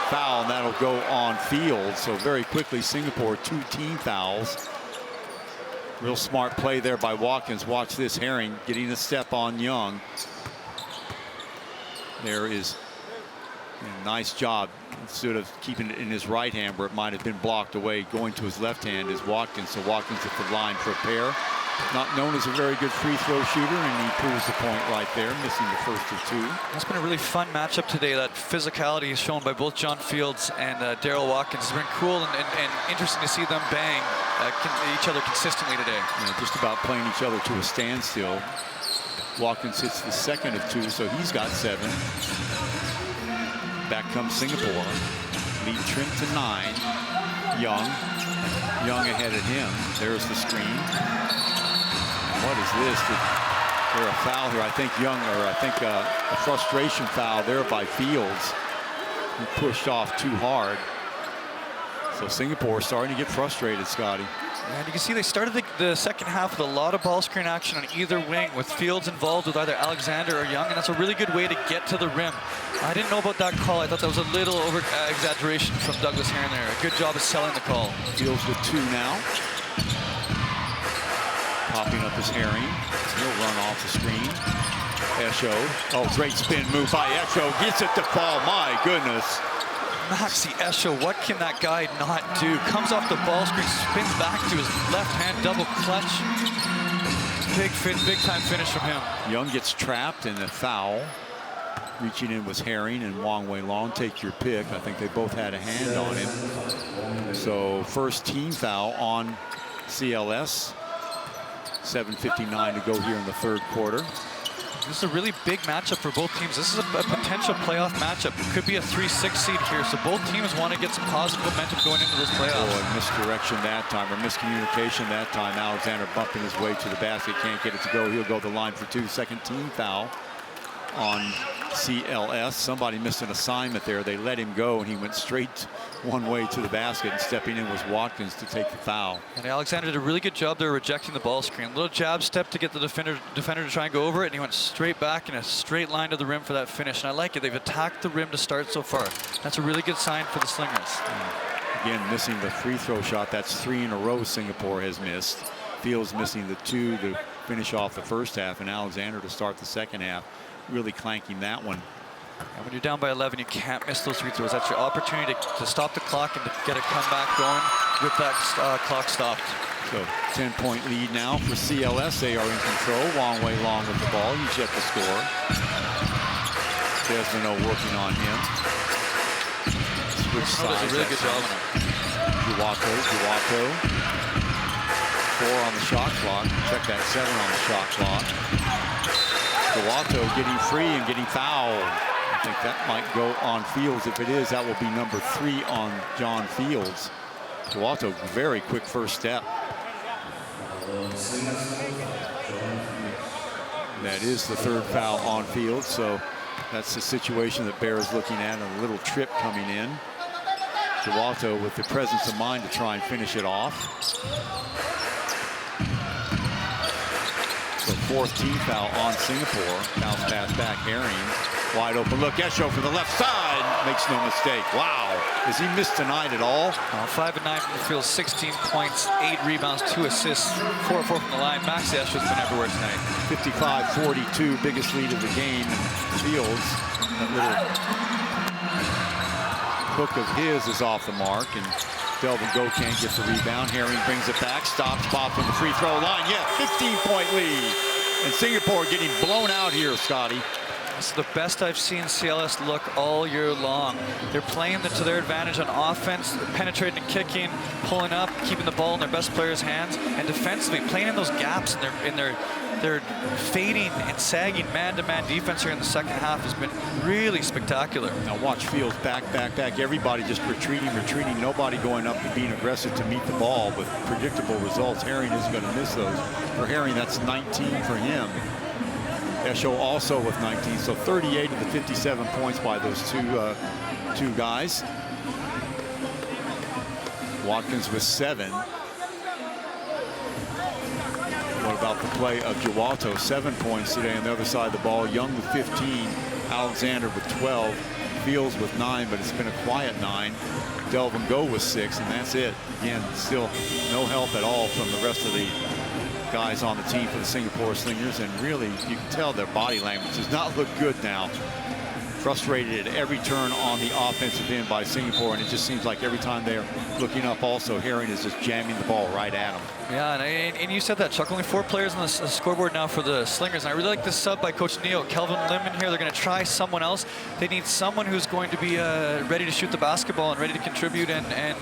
Foul, and that'll go on Fields. So very quickly, Singapore, 2 team fouls. Real smart play there by Watkins. Watch this, Herring getting a step on Young. There is a nice job. Instead of keeping it in his right hand where it might have been blocked away, going to his left hand is Watkins. So Watkins at the line for a pair. Not known as a very good free throw shooter, and he proves the point right there, missing the first of 2. It's been a really fun matchup today. That physicality is shown by both John Fields and Daryl Watkins. It's been cool and interesting to see them bang each other consistently today. Yeah, just about playing each other to a standstill. Watkins hits the second of 2, so he's got 7. Back comes Singapore. Lead trimmed to 9. Young ahead of him. There's the screen. What is this? There a foul here? I think a frustration foul there by Fields. He pushed off too hard. So Singapore starting to get frustrated, Scotty. And you can see they started the second half with a lot of ball screen action on either wing, with Fields involved with either Alexander or Young, and that's a really good way to get to the rim. I didn't know about that call. I thought that was a little over exaggeration from Douglas Heron there. A good job of selling the call. Fields with 2 now. Popping up his Herring. He'll run off the screen. Esho. Oh, great spin move by Esho. Gets it to fall. My goodness. Maxi Esho, what can that guy not do? Comes off the ball screen, spins back to his left hand, double clutch. Big time finish from him. Young gets trapped in a foul. Reaching in was Herring and Wong Wei Long. Take your pick. I think they both had a hand on him. So first team foul on CLS. 7:59 to go here in the third quarter. This is a really big matchup for both teams. This is a potential playoff matchup. It could be a 3-6 seed here, so both teams want to get some positive momentum going into this playoffs. Oh, misdirection that time, or miscommunication that time. Alexander bumping his way to the basket, can't get it to go. He'll go to the line for 2. Second team foul on CLS. Somebody missed an assignment there. They let him go, and he went straight one way to the basket, and stepping in was Watkins to take the foul. And Alexander did a really good job there rejecting the ball screen. A little jab step to get the defender to try and go over it, and he went straight back in a straight line to the rim for that finish. And I like it. They've attacked the rim to start so far. That's a really good sign for the Slingers. Again, missing the free throw shot. That's 3 in a row Singapore has missed. Fields missing the 2 to finish off the first half, and Alexander to start the second half. Really clanking that one. And when you're down by 11, you can't miss those free throws. That's your opportunity to stop the clock and to get a comeback going with that clock stopped. So 10-point lead now for CLS. They are in control. Wong Wei Long with the ball. He's yet to score. Desmond working on him. Switch sides. Does a really good job on him. Juwato. 4 on the shot clock. Check that 7 on the shot clock. Juwato getting free and getting fouled. I think that might go on Fields. If it is, that will be number 3 on John Fields. Juwato, very quick first step. That is the 3rd foul on Fields, so that's the situation that Bear is looking at, a little trip coming in. Juwato with the presence of mind to try and finish it off. So 4th team foul on Singapore. Bounce pass back, Herring. Wide open look, Esho for the left side. Makes no mistake. Wow. Has he missed tonight at all? 5 of 9 from the field, 16 points, 8 rebounds, 2 assists, 4 from the line. Maxi Esho's been everywhere tonight. 55-42, biggest lead of the game. Fields, that little hook of his is off the mark, and Delvin Go can't get the rebound. Herring brings it back, stops Bob from the free throw line. Yeah, 15-point lead. And Singapore getting blown out here, Scotty. This is the best I've seen CLS look all year long. They're playing to their advantage on offense, penetrating and kicking, pulling up, keeping the ball in their best players' hands, and defensively playing in those gaps in their fading and sagging man-to-man defense here in the second half has been really spectacular. Now watch Fields back. Everybody just retreating. Nobody going up and being aggressive to meet the ball with predictable results. Herring isn't going to miss those. For Herring, that's 19 for him. Esho also with 19. So 38 of the 57 points by those two guys. Watkins with 7. What about the play of Jawato? 7 points today on the other side of the ball. Young with 15. Alexander with 12. Fields with 9, but it's been a quiet 9. Delvin Go with 6, and that's it. Again, still no help at all from the rest of the guys on the team for the Singapore Slingers, and really you can tell their body language does not look good now. Frustrated at every turn on the offensive end by Singapore, and it just seems like every time they're looking up also, Herring is just jamming the ball right at them. Yeah, and you said that, Chuck. Only 4 players on the scoreboard now for the Slingers. And I really like this sub by Coach Neo. Kelvin Lim in here. They're going to try someone else. They need someone who's going to be ready to shoot the basketball and ready to contribute and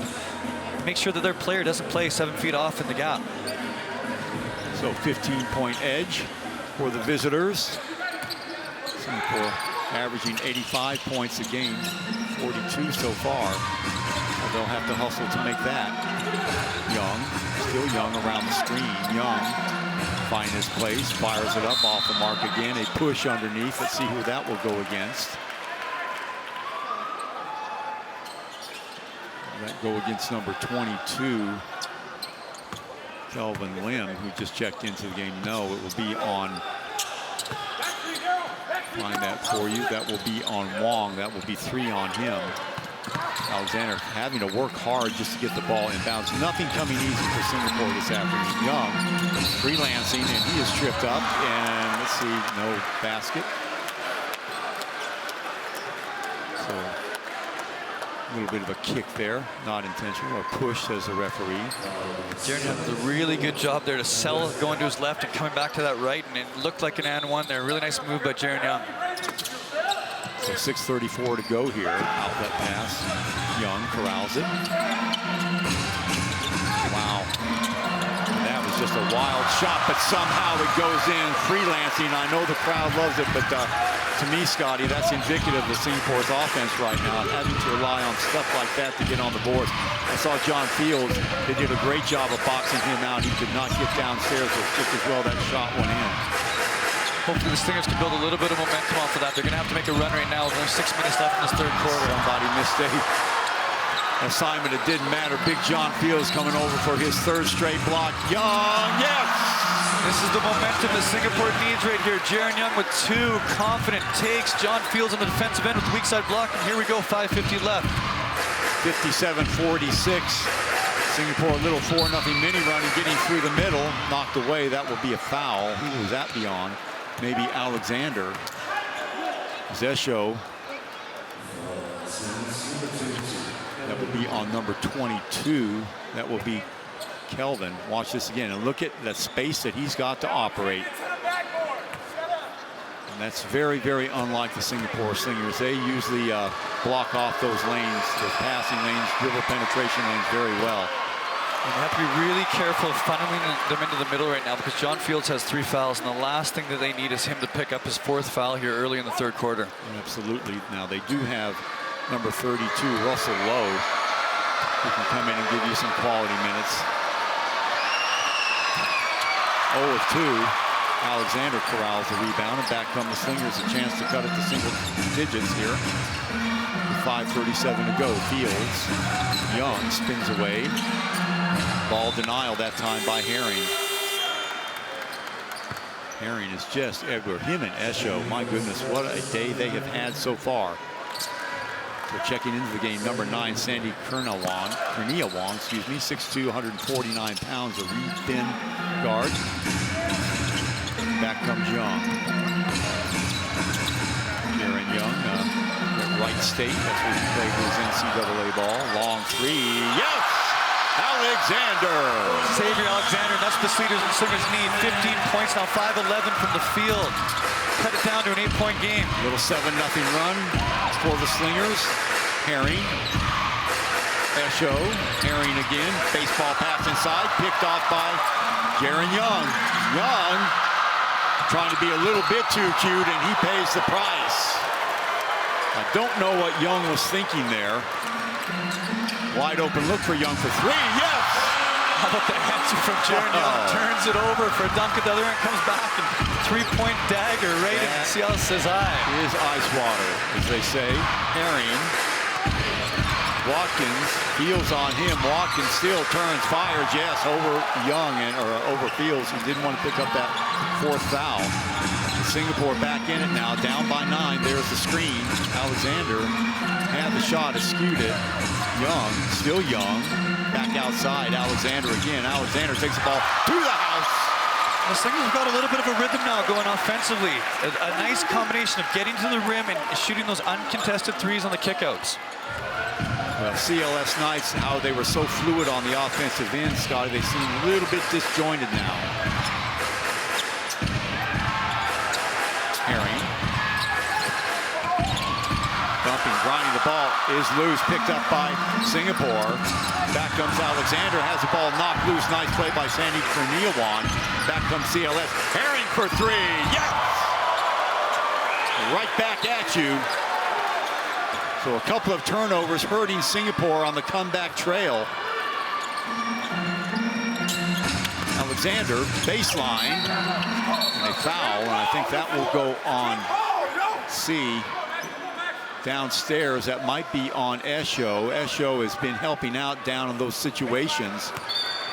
make sure that their player doesn't play 7 feet off in the gap. So 15-point edge for the visitors. Singapore averaging 85 points a game, 42 so far. So they'll have to hustle to make that. Young, still Young around the screen. Young finds his place, fires it up off the mark again. A push underneath. Let's see who that will go against. That go against number 22, Kelvin Lim, who just checked into the game. No, it will be on. Find that for you. That will be on Wong. That will be 3 on him. Alexander having to work hard just to get the ball inbounds. Nothing coming easy for Singapore this afternoon. Young freelancing, and he is tripped up. And let's see, no basket. So a little bit of a kick there, not intentional, or push, says the referee. Jaron Young did a really good job there to sell, going to his left and coming back to that right, and it looked like an and one there. Really nice move by Jaron Young. So 6:34 to go here. Outlet pass. Young corrals it. Wow. That was just a wild shot, but somehow it goes in. Freelancing. I know the crowd loves it, but to me, Scotty, that's indicative of Singapore's offense right now, having to rely on stuff like that to get on the board. I saw John Fields. They did a great job of boxing him out. He could not get downstairs with just as well that shot went in. Hopefully the Slingers can build a little bit of momentum off of that. They're going to have to make a run right now with only 6 minutes left in this third quarter. Somebody missed a assignment. It didn't matter. Big John Fields coming over for his 3rd straight block. Young, yes! This is the momentum that Singapore needs right here. Jaron Young with 2 confident takes. John Fields on the defensive end with the weak side block. And here we go, 5:50 left. 57-46. Singapore, a little 4-0 mini run and getting through the middle. Knocked away. That will be a foul. Who was that beyond? Maybe Alexander. Zesho. That will be on number 22. That will be Kelvin. Watch this again and look at the space that he's got to operate. And that's very, very unlike the Singapore Slingers. They usually block off those lanes, those passing lanes, dribble penetration lanes very well. And you have to be really careful of funneling them into the middle right now because John Fields has 3 fouls, and the last thing that they need is him to pick up his 4th foul here early in the third quarter. Absolutely. Now they do have number 32, Russell Lowe, who can come in and give you some quality minutes. 0 of 2. Alexander corrals the rebound, and back come the Slingers, a chance to cut it to single digits here. 5:37 to go. Fields. Young spins away. Ball denial that time by Herring. Herring is just Edward. Him and Esho, my goodness, what a day they have had so far. So checking into the game, number 9, Sandy Kurniawan, excuse me, 6'2", 149 pounds, a reed thin guard. Back comes Young. Jaron Young, Wright State, that's where he played his NCAA ball. Long 3, yes! Alexander! Xavier Alexander, that's the Slingers need. 15 points now, 5-11 from the field. Cut it down to an 8-point game. Little 7-0 run for the Slingers. Herring. Esho. Herring again. Baseball pass inside. Picked off by Jaron Young. Young trying to be a little bit too cute, and he pays the price. I don't know what Young was thinking there. Wide open look for Young for 3. Yes! How about the answer from Jaron Young? Turns it over for a dunk at the other end, comes back, and three-point dagger right in CLS's eye. Is ice water, as they say. Herring. Watkins feels on him. Watkins still turns, fires, yes, over Young or over Fields, who didn't want to pick up that fourth foul. Singapore back in it now, down by 9. There's the screen. Alexander had the shot, eschewed it. Young, still Young, back outside. Alexander again. Alexander takes the ball to the house. The Slingers have got a little bit of a rhythm now going offensively. A nice combination of getting to the rim and shooting those uncontested threes on the kickouts. Well, CLS Knights, how they were so fluid on the offensive end, Scotty, they seem a little bit disjointed now. Herring. Bumping, grinding the ball is loose, picked up by Singapore. Back comes Alexander, has the ball knocked loose. Nice play by Sandy Kurniawan. Back comes CLS. Herring for three, yes! Right back at you. So a couple of turnovers hurting Singapore on the comeback trail. Alexander, baseline. They foul, and I think that will go on C. Downstairs, that might be on Esho. Esho has been helping out down in those situations,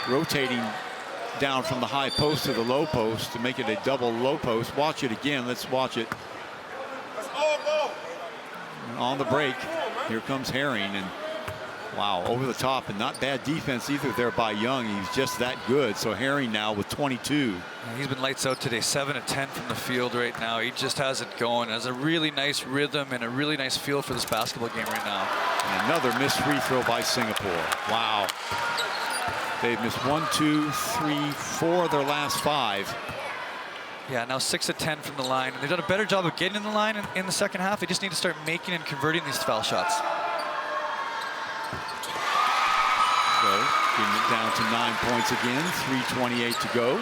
rotating down from the high post to the low post to make it a double low post. Watch it again. Let's watch it. On the break, here comes Herring, and wow, over the top, and not bad defense either there by Young. He's just that good. So Herring now with 22. He's been lights out today, 7 of 10 from the field right now. He just has it going. Has a really nice rhythm and a really nice feel for this basketball game right now. And another missed free throw by Singapore. Wow. They've missed 1, 2, 3, 4 of their last 5. Yeah, now 6 of 10 from the line. They've done a better job of getting in the line in the second half. They just need to start making and converting these foul shots. So, getting it down to 9 points again, 3:28 to go.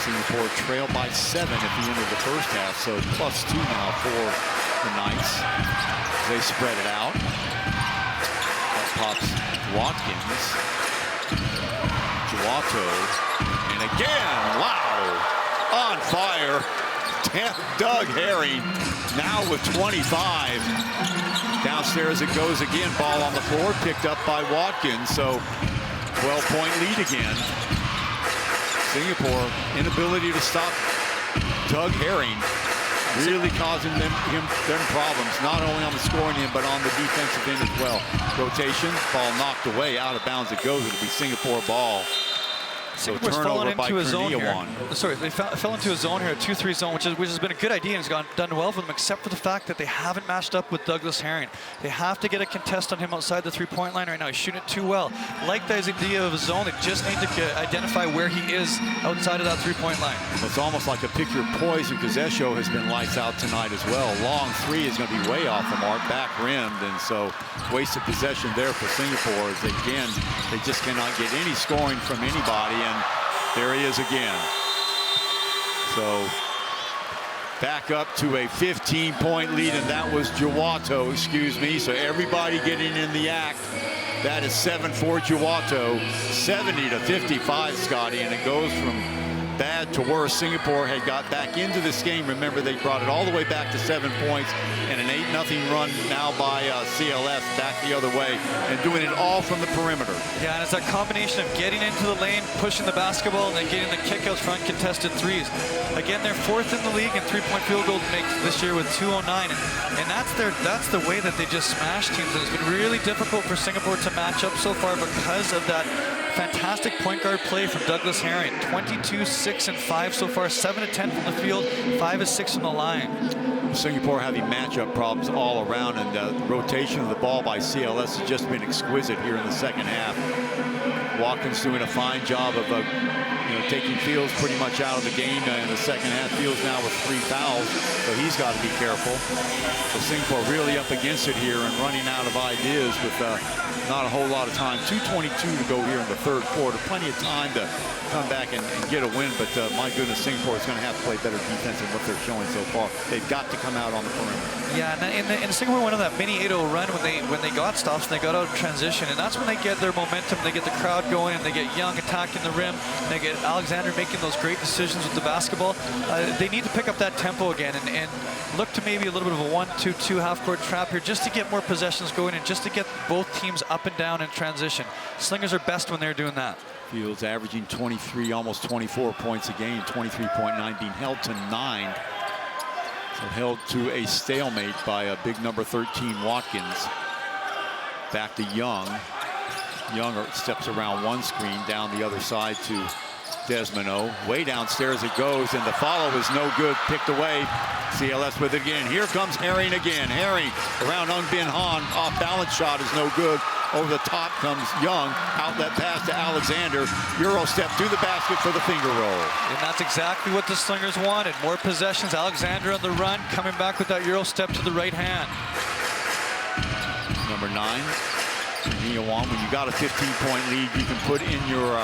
Singapore trailed by 7 at the end of the first half, so +2 now for the Knights. They spread it out. That pops Watkins. Juwato. And again, wow, on fire. Doug Herring now with 25. Downstairs it goes again. Ball on the floor, picked up by Watkins. So 12-point lead again. Singapore, inability to stop Doug Herring, really causing them problems, not only on the scoring end, but on the defensive end as well. Rotation, ball knocked away, out of bounds it goes. It'll be Singapore ball. So turnover by Kurniawan. Sorry, they fell into a zone here, a 2-3 zone, which has been a good idea and has done well for them, except for the fact that they haven't matched up with Douglas Herring. They have to get a contest on him outside the three-point line right now. He's shooting it too well. Like the idea of a zone, they just need to identify where he is outside of that three-point line. Well, it's almost like a pick your poison, because Esho has been lights out tonight as well. Long three is going to be way off the mark, back rimmed, and so wasted possession there for Singapore as again, they just cannot get any scoring from anybody. And there he is again. So back up to a 15-point lead, and that was Juwato, excuse me. So everybody getting in the act. That is 7 for Juwato, 70 to 55, Scotty, and it goes from bad to worse. Singapore had got back into this game. Remember, they brought it all the way back to 7 points, and an 8-0 run now by CLS back the other way, and doing it all from the perimeter. Yeah, and it's that combination of getting into the lane, pushing the basketball, and then getting the kickouts for uncontested threes. Again, they're 4th in the league in three-point field goal make this year with 209, and that's the way that they just smash teams. And it's been really difficult for Singapore to match up so far because of that fantastic point guard play from Douglas Herring. 22, 6, and 5 so far, 7 of 10 from the field, 5 of 6 from the line. Singapore having matchup problems all around, and the rotation of the ball by CLS has just been exquisite here in the second half. Watkins doing a fine job of taking Fields pretty much out of the game in the second half. Fields now with 3 fouls, so he's got to be careful. So Singapore really up against it here and running out of ideas with not a whole lot of time. 2:22 to go here in the third quarter. Plenty of time to come back and get a win, but my goodness, Singapore is going to have to play better defense than what they're showing so far. They've got to come out on the perimeter. Yeah, and Singapore went on that mini 8-0 run when they got stops and they got out of transition, and that's when they get their momentum. They get the crowd going, and they get Young attacking the rim. They get Alexander making those great decisions with the basketball. They need to pick up that tempo again and look to maybe a little bit of a 1-2-2 half-court trap here just to get more possessions going and just to get both teams up and down in transition. Slingers are best when they're doing that. Fields averaging 23, almost 24 points a game, 23.9, being held to 9. So held to a stalemate by a big number 13 Watkins. Back to Young. Young steps around one screen, down the other side to Desmond. Way downstairs it goes, and the follow is no good, picked away. CLS with it again. Here comes Herring again. Herring around Ung Bin Han. Off balance shot is no good. Over the top comes Young. Outlet pass to Alexander. Euro step to the basket for the finger roll. And that's exactly what the Slingers wanted. More possessions. Alexander on the run, coming back with that Euro step to the right hand. Number 9. When you got a 15-point lead, you can put in your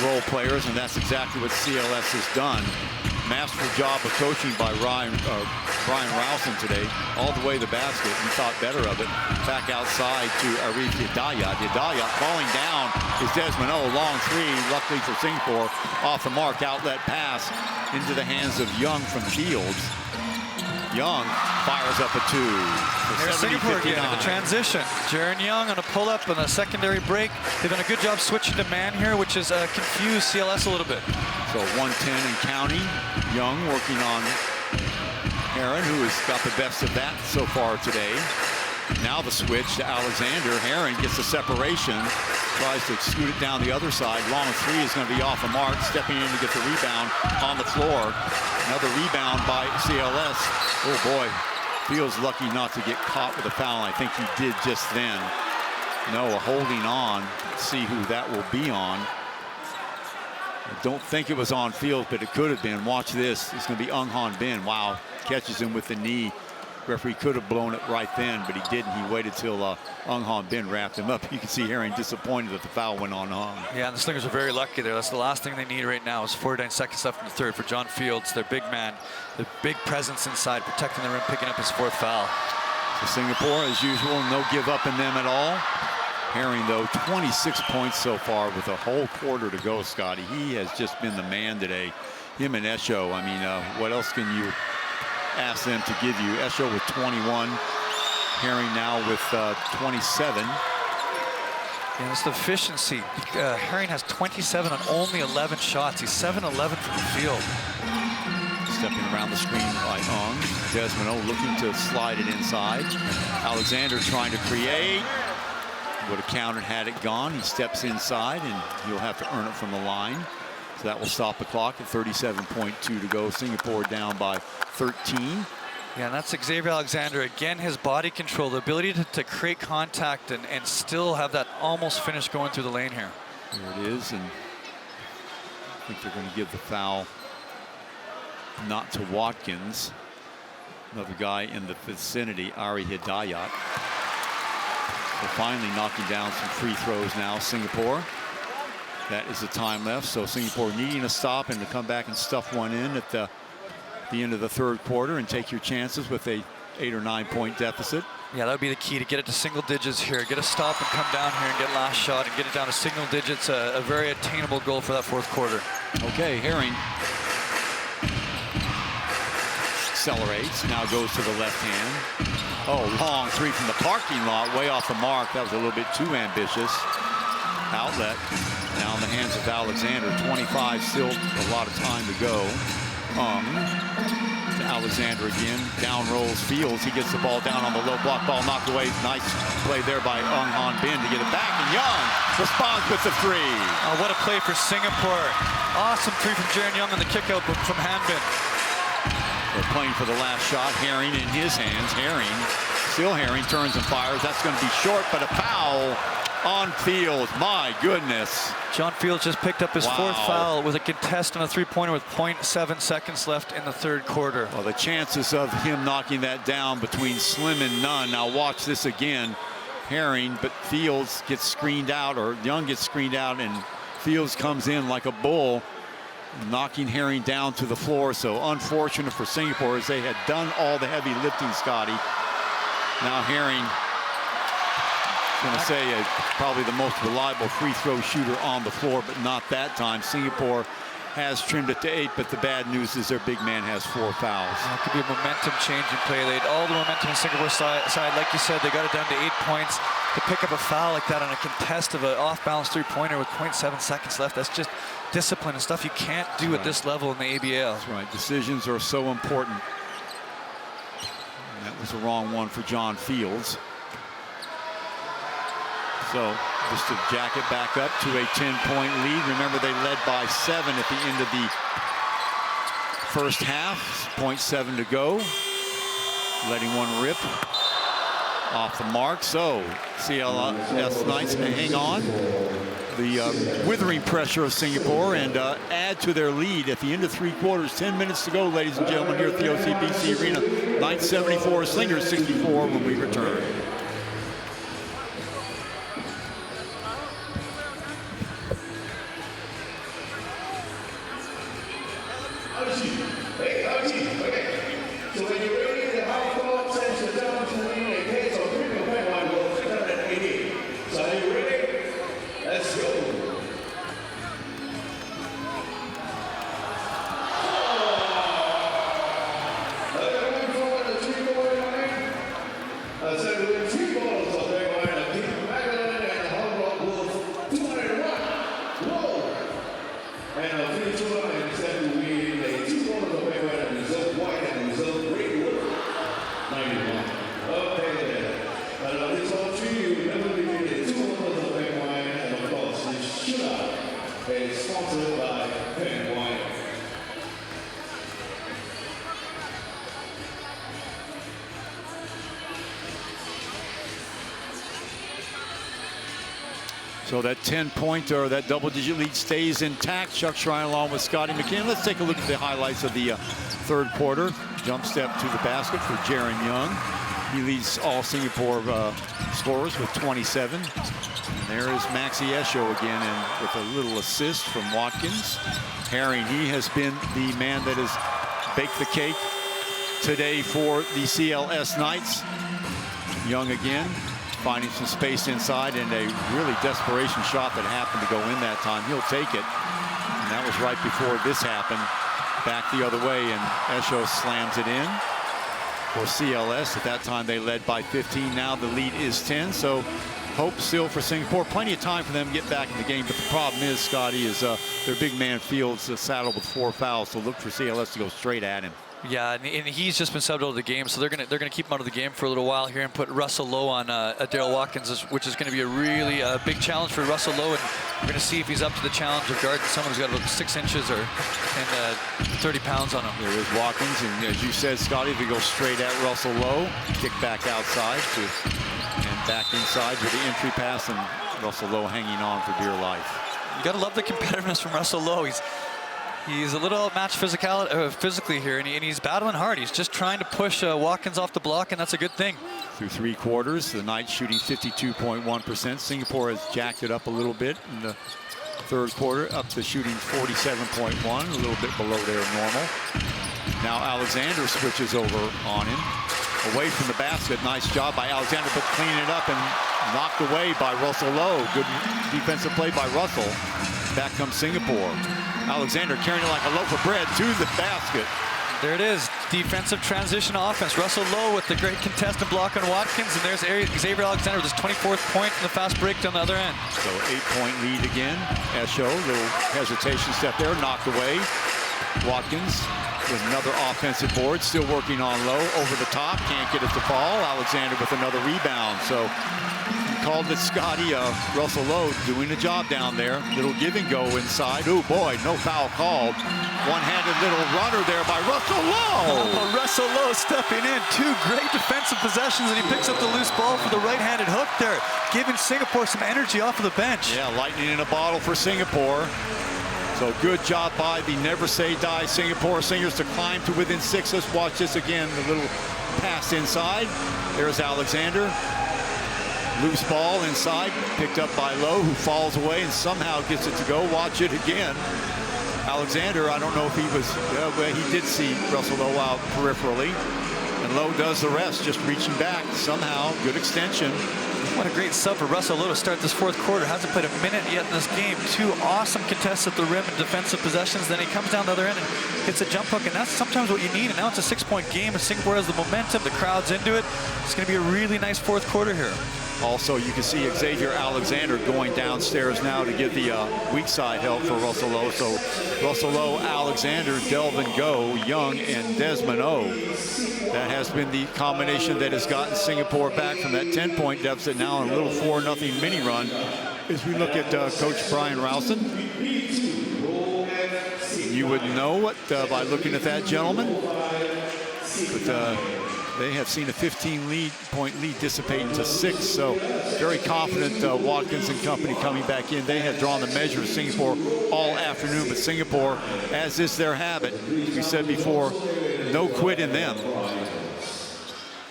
role players, and that's exactly what CLS has done. Masterful job of coaching by Brian Rowson today. All the way to the basket. He thought better of it. Back outside to Arif Hidayat. Hidayat falling down is Desmond. Long three. Luckily for Singapore. Off the mark. Outlet pass into the hands of Young from Fields. Young fires up a 2. Here's Singapore again in the transition. Jaron Young on a pull-up and a secondary break. They've done a good job switching to man here, which has confused CLS a little bit. So 110 and counting. Young working on Heron, who has got the best of that so far today. Now the switch to Alexander. Heron gets the separation. Tries to scoot it down the other side. Long three is going to be off the mark. Stepping in to get the rebound on the floor. Another rebound by CLS. Oh boy, feels lucky not to get caught with a foul. I think he did just then. Noah holding on. Let's see who that will be on. I don't think it was on Field, but it could have been. Watch this. It's going to be Ung Han Bin. Wow, catches him with the knee. Referee could have blown it right then, but he didn't. He waited till Ung Han Bin wrapped him up. You can see Herring disappointed that the foul went on Ung. Yeah, and the Slingers are very lucky there. That's the last thing they need right now is 49 seconds left in the third for John Fields, their big man, their big presence inside, protecting the rim, picking up his 4th foul. So Singapore, as usual, no give up in them at all. Herring, though, 26 points so far with a whole quarter to go, Scotty. He has just been the man today. Him and Esho, I mean, what else can you ask them to give you? Esho with 21. Herring now with 27. And it's the efficiency. Herring has 27 on only 11 shots. He's 7-11 from the field. Stepping around the screen by Ung. Desmond looking to slide it inside. Alexander trying to create. Would have countered had it gone. He steps inside, and he'll have to earn it from the line. So that will stop the clock at 37.2 to go. Singapore down by 13. Yeah, and that's Xavier Alexander. Again, his body control, the ability to create contact and still have that almost finish going through the lane here. There it is, and I think they're going to give the foul not to Watkins. Another guy in the vicinity, Ari Hidayat. So finally knocking down some free throws now, Singapore. That is the time left. So Singapore needing a stop and to come back and stuff one in at the end of the third quarter and take your chances with a 8 or 9 point deficit. Yeah, that would be the key, to get it to single digits here. Get a stop and come down here and get last shot and get it down to single digits. A very attainable goal for that 4th quarter. Okay, Herring accelerates, now goes to the left hand. Oh, long three from the parking lot, way off the mark. That was a little bit too ambitious. Outlet, now in the hands of Alexander. 25, still a lot of time to go. To Alexander again, down rolls Fields. He gets the ball down on the low block, ball knocked away. Nice play there by Ung Han Bin to get it back, and Young responds with the 3. Oh, what a play for Singapore. Awesome 3 from Jaron Young on the kick out from Han Bin. They're playing for the last shot. Herring in his hands. Herring, still Herring, turns and fires. That's going to be short, but a foul on Fields. My goodness. John Fields just picked up his Wow. fourth foul with a contest on a three-pointer with 0.7 seconds left in the third quarter. Well, the chances of him knocking that down between slim and none. Now watch this again. Herring, but Fields gets screened out, or Young gets screened out, and Fields comes in like a bull, knocking Herring down to the floor. So unfortunate for Singapore, as they had done all the heavy lifting, Scotty. Now Herring, going to say probably the most reliable free throw shooter on the floor, but not that time. Singapore has trimmed it to 8, but the bad news is their big man has 4 fouls. It could be a momentum change in play. They had all the momentum on Singapore's side. Like you said, they got it down to 8 points. To pick up a foul like that on a contest of an off-balance three-pointer with 0.7 seconds left, that's just discipline and stuff you can't do at this level in the ABL. That's right. Decisions are so important. And that was the wrong one for John Fields. So just to jack it back up to a 10-point lead. Remember, they led by 7 at the end of the first half. 0.7 to go. Letting one rip off the mark. So CLS Knights can hang on the withering pressure of Singapore and add to their lead at the end of 3 quarters. 10 minutes to go, ladies and gentlemen, here at the OCBC Arena. Knights 74, Slingers 64 when we return. So that 10-pointer, or that double-digit lead stays intact. Chuck Shrine along with Scotty McKinnon. Let's take a look at the highlights of the third quarter. Jump step to the basket for Jaron Young. He leads all Singapore scorers with 27. And there is Maxi Esho again, and with a little assist from Watkins. Herring, he has been the man that has baked the cake today for the CLS Knights. Young again, finding some space inside, and a really desperation shot that happened to go in that time. He'll take it. And that was right before this happened. Back the other way, and Esho slams it in for CLS. At that time, they led by 15. Now the lead is 10. So hope still for Singapore. Plenty of time for them to get back in the game. But the problem is, Scotty, is their big man Fields saddled with 4 fouls. So look for CLS to go straight at him. Yeah, and he's just been subbed out of the game, so they're gonna keep him out of the game for a little while here and put Russell Lowe on Daryl Watkins, which is going to be a really big challenge for Russell Lowe, and we're going to see if he's up to the challenge of guarding someone who's got about 6 inches and 30 pounds on him. There is Watkins, and as you said, Scotty, they go straight at Russell Lowe, kick back outside and back inside with the entry pass, and Russell Lowe hanging on for dear life. You got to love the competitiveness from Russell Lowe. He's a little outmatched physically here, and he's battling hard. He's just trying to push Watkins off the block, and that's a good thing. Through 3 quarters, the Knights shooting 52.1%. Singapore has jacked it up a little bit in the third quarter, up to shooting 47.1, a little bit below their normal. Now Alexander switches over on him. Away from the basket, nice job by Alexander, but cleaning it up and knocked away by Russell Lowe. Good defensive play by Russell. Back comes Singapore. Alexander carrying it like a loaf of bread to the basket. There it is, defensive transition offense. Russell Lowe with the great contested block on Watkins, and there's Xavier Alexander with his 24th point in the fast break down the other end. So 8-point lead again. Esho, little hesitation step there, knocked away. Watkins with another offensive board, still working on low, over the top, can't get it to fall. Alexander with another rebound. So called it Scotty, Russell Lowe doing the job down there. Little give and go inside. Oh boy, no foul called. One-handed little runner there by Russell Lowe. Oh, Russell Lowe stepping in. 2 great defensive possessions, and he picks up the loose ball for the right-handed hook there, giving Singapore some energy off of the bench. Yeah, lightning in a bottle for Singapore. So good job by the Never Say Die Singapore Slingers to climb to within 6. Let's watch this again. The little pass inside. There's Alexander. Loose ball inside, picked up by Lowe, who falls away and somehow gets it to go. Watch it again. Alexander, I don't know if he was, well, he did see Russell Lowe out peripherally. And Lowe does the rest, just reaching back somehow. Good extension. What a great sub for Russell Lowe to start this 4th quarter. Hasn't played a minute yet in this game. 2 awesome contests at the rim and defensive possessions. Then he comes down the other end and hits a jump hook, and that's sometimes what you need. And now it's a 6-point game, and Singapore has the momentum. The crowd's into it. It's going to be a really nice 4th quarter here. Also, you can see Xavier Alexander going downstairs now to get the weak side help for Russell Lowe. So Russell Lowe, Alexander, Delvin Go, Young, and Desmond O. That has been the combination that has gotten Singapore back from that 10-point deficit now in a little 4-0 mini run. As we look at Coach Brian Rowson, you would know it by looking at that gentleman. But they have seen a 15-point lead dissipate into 6, so very confident Watkins and company coming back in. They have drawn the measure of Singapore all afternoon, but Singapore, as is their habit, we said before, no quit in them.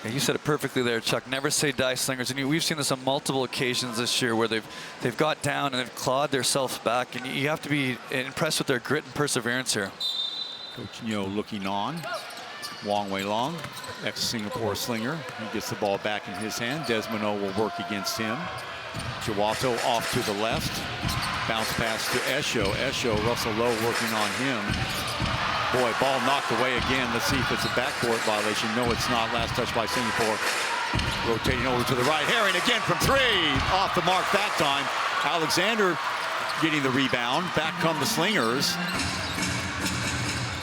Yeah, you said it perfectly there, Chuck. Never say die, Slingers. And we've seen this on multiple occasions this year where they've got down and they've clawed themselves back, and you have to be impressed with their grit and perseverance here. Coach Nyo looking on. Wong Wei Long, ex-Singapore Slinger. He gets the ball back in his hand. Desmond O will work against him. Jawato off to the left. Bounce pass to Esho. Esho, Russell Lowe working on him. Boy, ball knocked away again. Let's see if it's a backcourt violation. No, it's not. Last touch by Singapore. Rotating over to the right. Herring again from 3. Off the mark that time. Alexander getting the rebound. Back come the Slingers.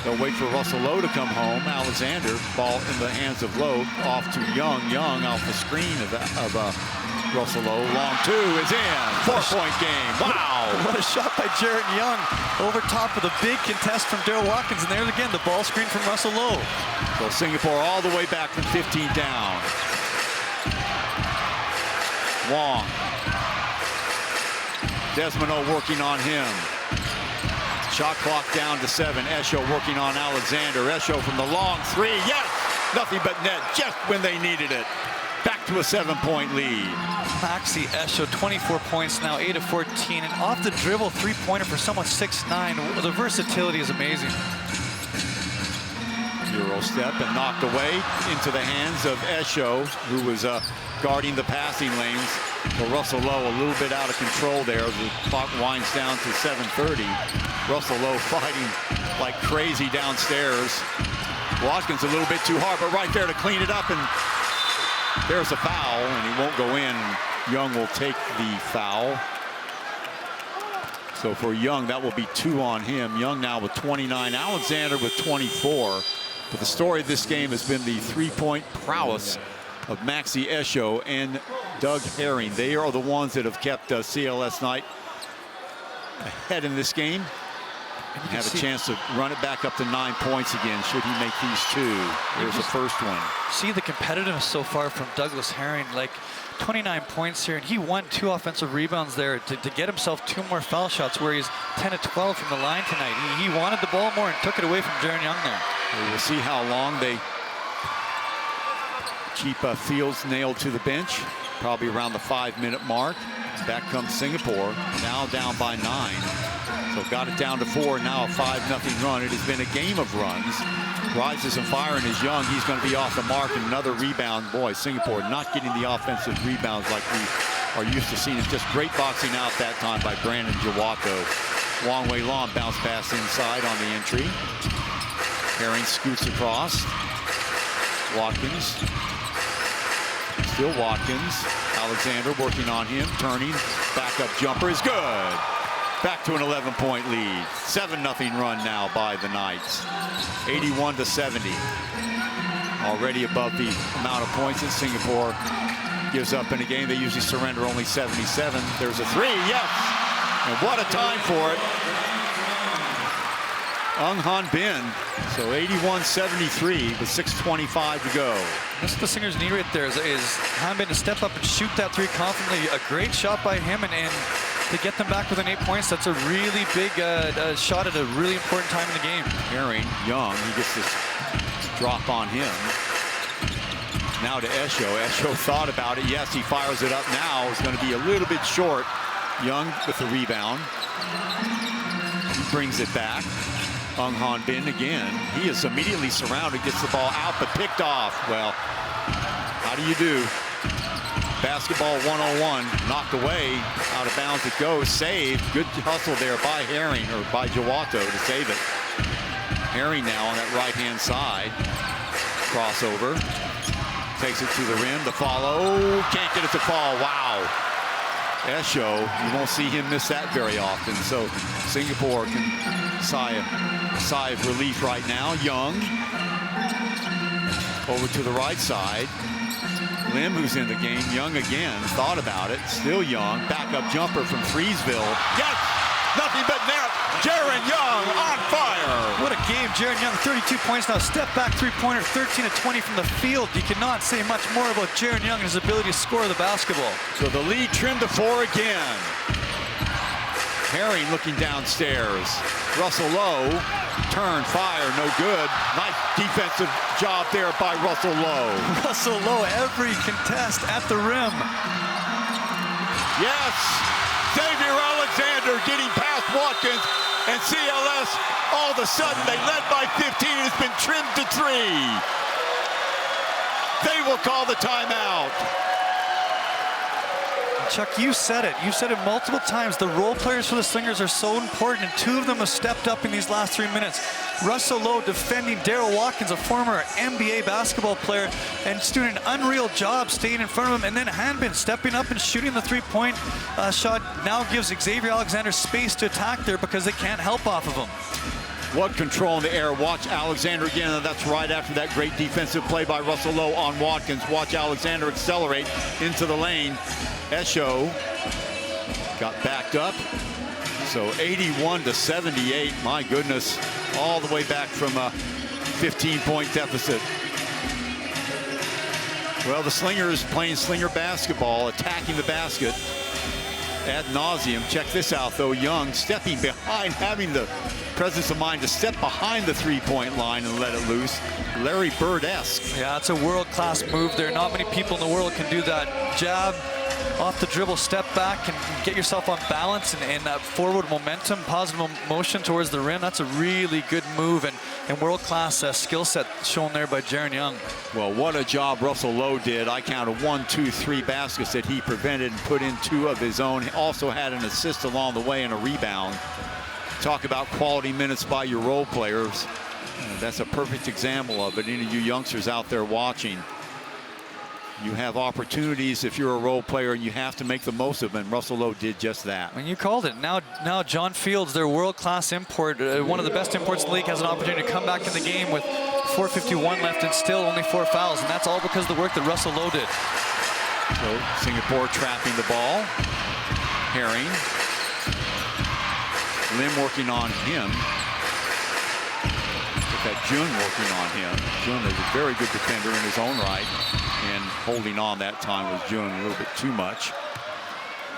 They'll wait for Russell Lowe to come home. Alexander, ball in the hands of Lowe, off to Young. Young off the screen of Russell Lowe. Long 2 is in. 4-point game. Wow. What a shot by Jarrett Young over top of the big contest from Daryl Watkins. And there's again the ball screen from Russell Lowe. So Singapore all the way back from 15 down. Wong. Desmond O working on him. Shot clock down to 7. Esho working on Alexander. Esho from the long 3. Yes! Nothing but net just when they needed it. Back to a 7-point lead. Maxi Esho, 24 points now, 8 of 14. And off the dribble, 3-pointer for someone 6'9". The versatility is amazing. Euro step and knocked away into the hands of Esho, who was guarding the passing lanes. So Russell Lowe a little bit out of control there. The clock winds down to 7:30. Russell Lowe fighting like crazy downstairs. Watkins a little bit too hard, but right there to clean it up, and there's a foul, and he won't go in. Young will take the foul. So for Young, that will be 2 on him. Young now with 29, Alexander with 24. But the story of this game has been the 3-point prowess of Maxi Esho and Doug Herring. They are the ones that have kept CLS Knight ahead in this game. And have a chance to run it back up to 9 points again should he make these 2. There's the first one. See the competitiveness so far from Douglas Herring, like 29 points here, and he won 2 offensive rebounds there to get himself 2 more foul shots, where he's 10 of 12 from the line tonight. He wanted the ball more and took it away from Jaron Young there. We'll see how long they keep Fields nailed to the bench, probably around the 5-minute mark. Back comes Singapore, now down by 9. So got it down to 4, now a 5-0 run. It has been a game of runs. Rises and firing is Young. He's going to be off the mark, and another rebound. Boy, Singapore not getting the offensive rebounds like we are used to seeing. It's just great boxing out that time by Brandon Jawato. Wong Wei Long bounce pass inside on the entry. Herring scoots across. Watkins. Still Watkins. Alexander working on him, turning. Backup jumper is good. Back to an 11-point lead. 7-0 run now by the Knights. 81-70. Already above the amount of points that Singapore gives up in a game. They usually surrender only 77. There's a three, yes! And what a time for it. Han Bin. So 81-73 with 6:25 to go. That's what the Slingers need right there is Han Bin to step up and shoot that three confidently. A great shot by him, and to get them back within 8 points, that's a really big shot at a really important time in the game. Herring, Young, he gets this drop on him. Now to Esho. Esho thought about it. Yes, he fires it up now. It's going to be a little bit short. Young with the rebound. He brings it back. Han Bin again. He is immediately surrounded, gets the ball out, but picked off. Well, how do you do? Basketball 101, knocked away, out of bounds it goes, saved. Good hustle there by Herring, or by Jawato to save it. Herring now on that right-hand side. Crossover. Takes it to the rim, the follow. Can't get it to fall, wow. Esho, you won't see him miss that very often. So Singapore can sigh of relief right now. Young, over to the right side. Lim, who's in the game. Young again, thought about it. Still Young. Backup jumper from Freesville. Yes! Nothing but net. Jaron Young on fire. What a game, Jaron Young, 32 points now. Step back three-pointer, 13 of 20 from the field. You cannot say much more about Jaron Young and his ability to score the basketball. So the lead trimmed to 4 again. Herring looking downstairs. Russell Lowe, turn, fire, no good. Nice defensive job there by Russell Lowe. Russell Lowe, every contest at the rim. Yes, Xavier Alexander getting past Watkins, and CLS, all of a sudden, they led by 15, and it's been trimmed to 3. They will call the timeout. Chuck, you said it. You said it multiple times. The role players for the Slingers are so important, and 2 of them have stepped up in these last 3 minutes. Russell Lowe defending Daryl Watkins, a former NBA basketball player, and just doing an unreal job staying in front of him. And then Han Bin stepping up and shooting the three-point shot now gives Xavier Alexander space to attack there because they can't help off of him. What control in the air. Watch Alexander again, and that's right after that great defensive play by Russell Lowe on Watkins. Watch Alexander accelerate into the lane. Esho got backed up. So 81-78, my goodness, all the way back from a 15-point deficit. Well, the Slingers playing Slinger basketball, attacking the basket ad nauseum. Check this out, though. Young stepping behind, having the presence of mind to step behind the three-point line and let it loose. Larry Bird-esque. Yeah, it's a world-class move there. Not many people in the world can do that. Jab, off the dribble, step back, and get yourself on balance and that forward momentum, positive motion towards the rim. That's a really good move and world-class skill set shown there by Jaron Young. Well, what a job Russell Lowe did. I counted 1, 2, 3 baskets that he prevented and put in 2 of his own. He also had an assist along the way and a rebound. Talk about quality minutes by your role players. That's a perfect example of it. Any of you youngsters out there watching, you have opportunities if you're a role player, and you have to make the most of them. And Russell Lowe did just that. And you called it. Now John Fields, their world-class import, one of the best imports in the league, has an opportunity to come back in the game with 4:51 left and still only 4 fouls. And that's all because of the work that Russell Lowe did. So Singapore trapping the ball. Herring. Lim working on him. Look at Jun working on him. Jun is a very good defender in his own right. And holding on that time was Jun a little bit too much.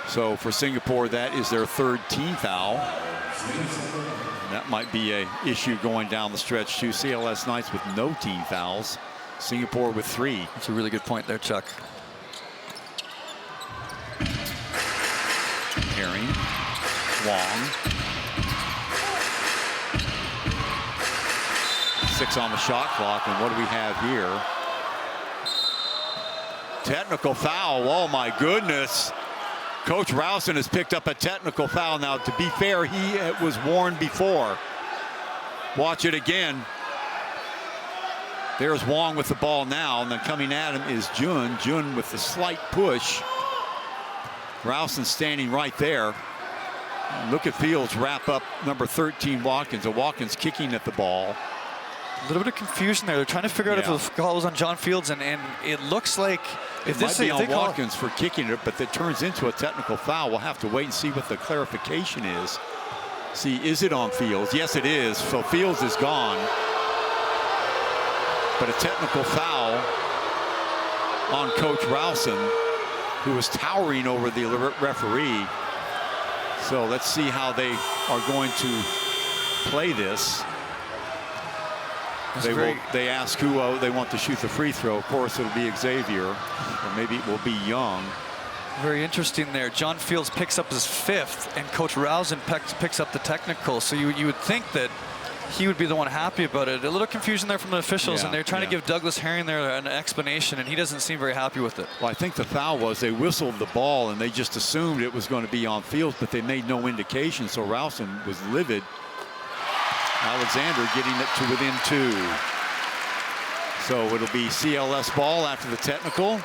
So for Singapore, that is their 3rd team foul. That might be an issue going down the stretch too. CLS Knights with no team fouls. Singapore with 3. That's a really good point there, Chuck. Herring. Wong. 6 on the shot clock, and what do we have here? Technical foul. Oh my goodness. Coach Rowson has picked up a technical foul. Now, to be fair, he was warned before. Watch it again. There's Wong with the ball now, and then coming at him is Jun. Jun with the slight push. Rowson standing right there. Look at Fields wrap up number 13 Watkins. Watkins kicking at the ball. A little bit of confusion there. They're trying to figure out if the call was on John Fields, and it looks like if this might be on Watkins for kicking it, but that turns into a technical foul. We'll have to wait and see what the clarification is. See, is it on Fields? Yes, it is. So Fields is gone. But a technical foul on Coach Rowson, who was towering over the referee. So let's see how they are going to play this. They ask who they want to shoot the free throw. Of course, it'll be Xavier, or maybe it will be Young. Very interesting there. John Fields picks up his 5th, and Coach Rowson picks up the technical. So you would think that he would be the one happy about it. A little confusion there from the officials, and they're trying to give Douglas Herring there an explanation, and he doesn't seem very happy with it. Well, I think the foul was they whistled the ball, and they just assumed it was going to be on Fields, but they made no indication, so Rowson was livid. Alexander getting it to within 2. So it'll be CLS ball after the technical.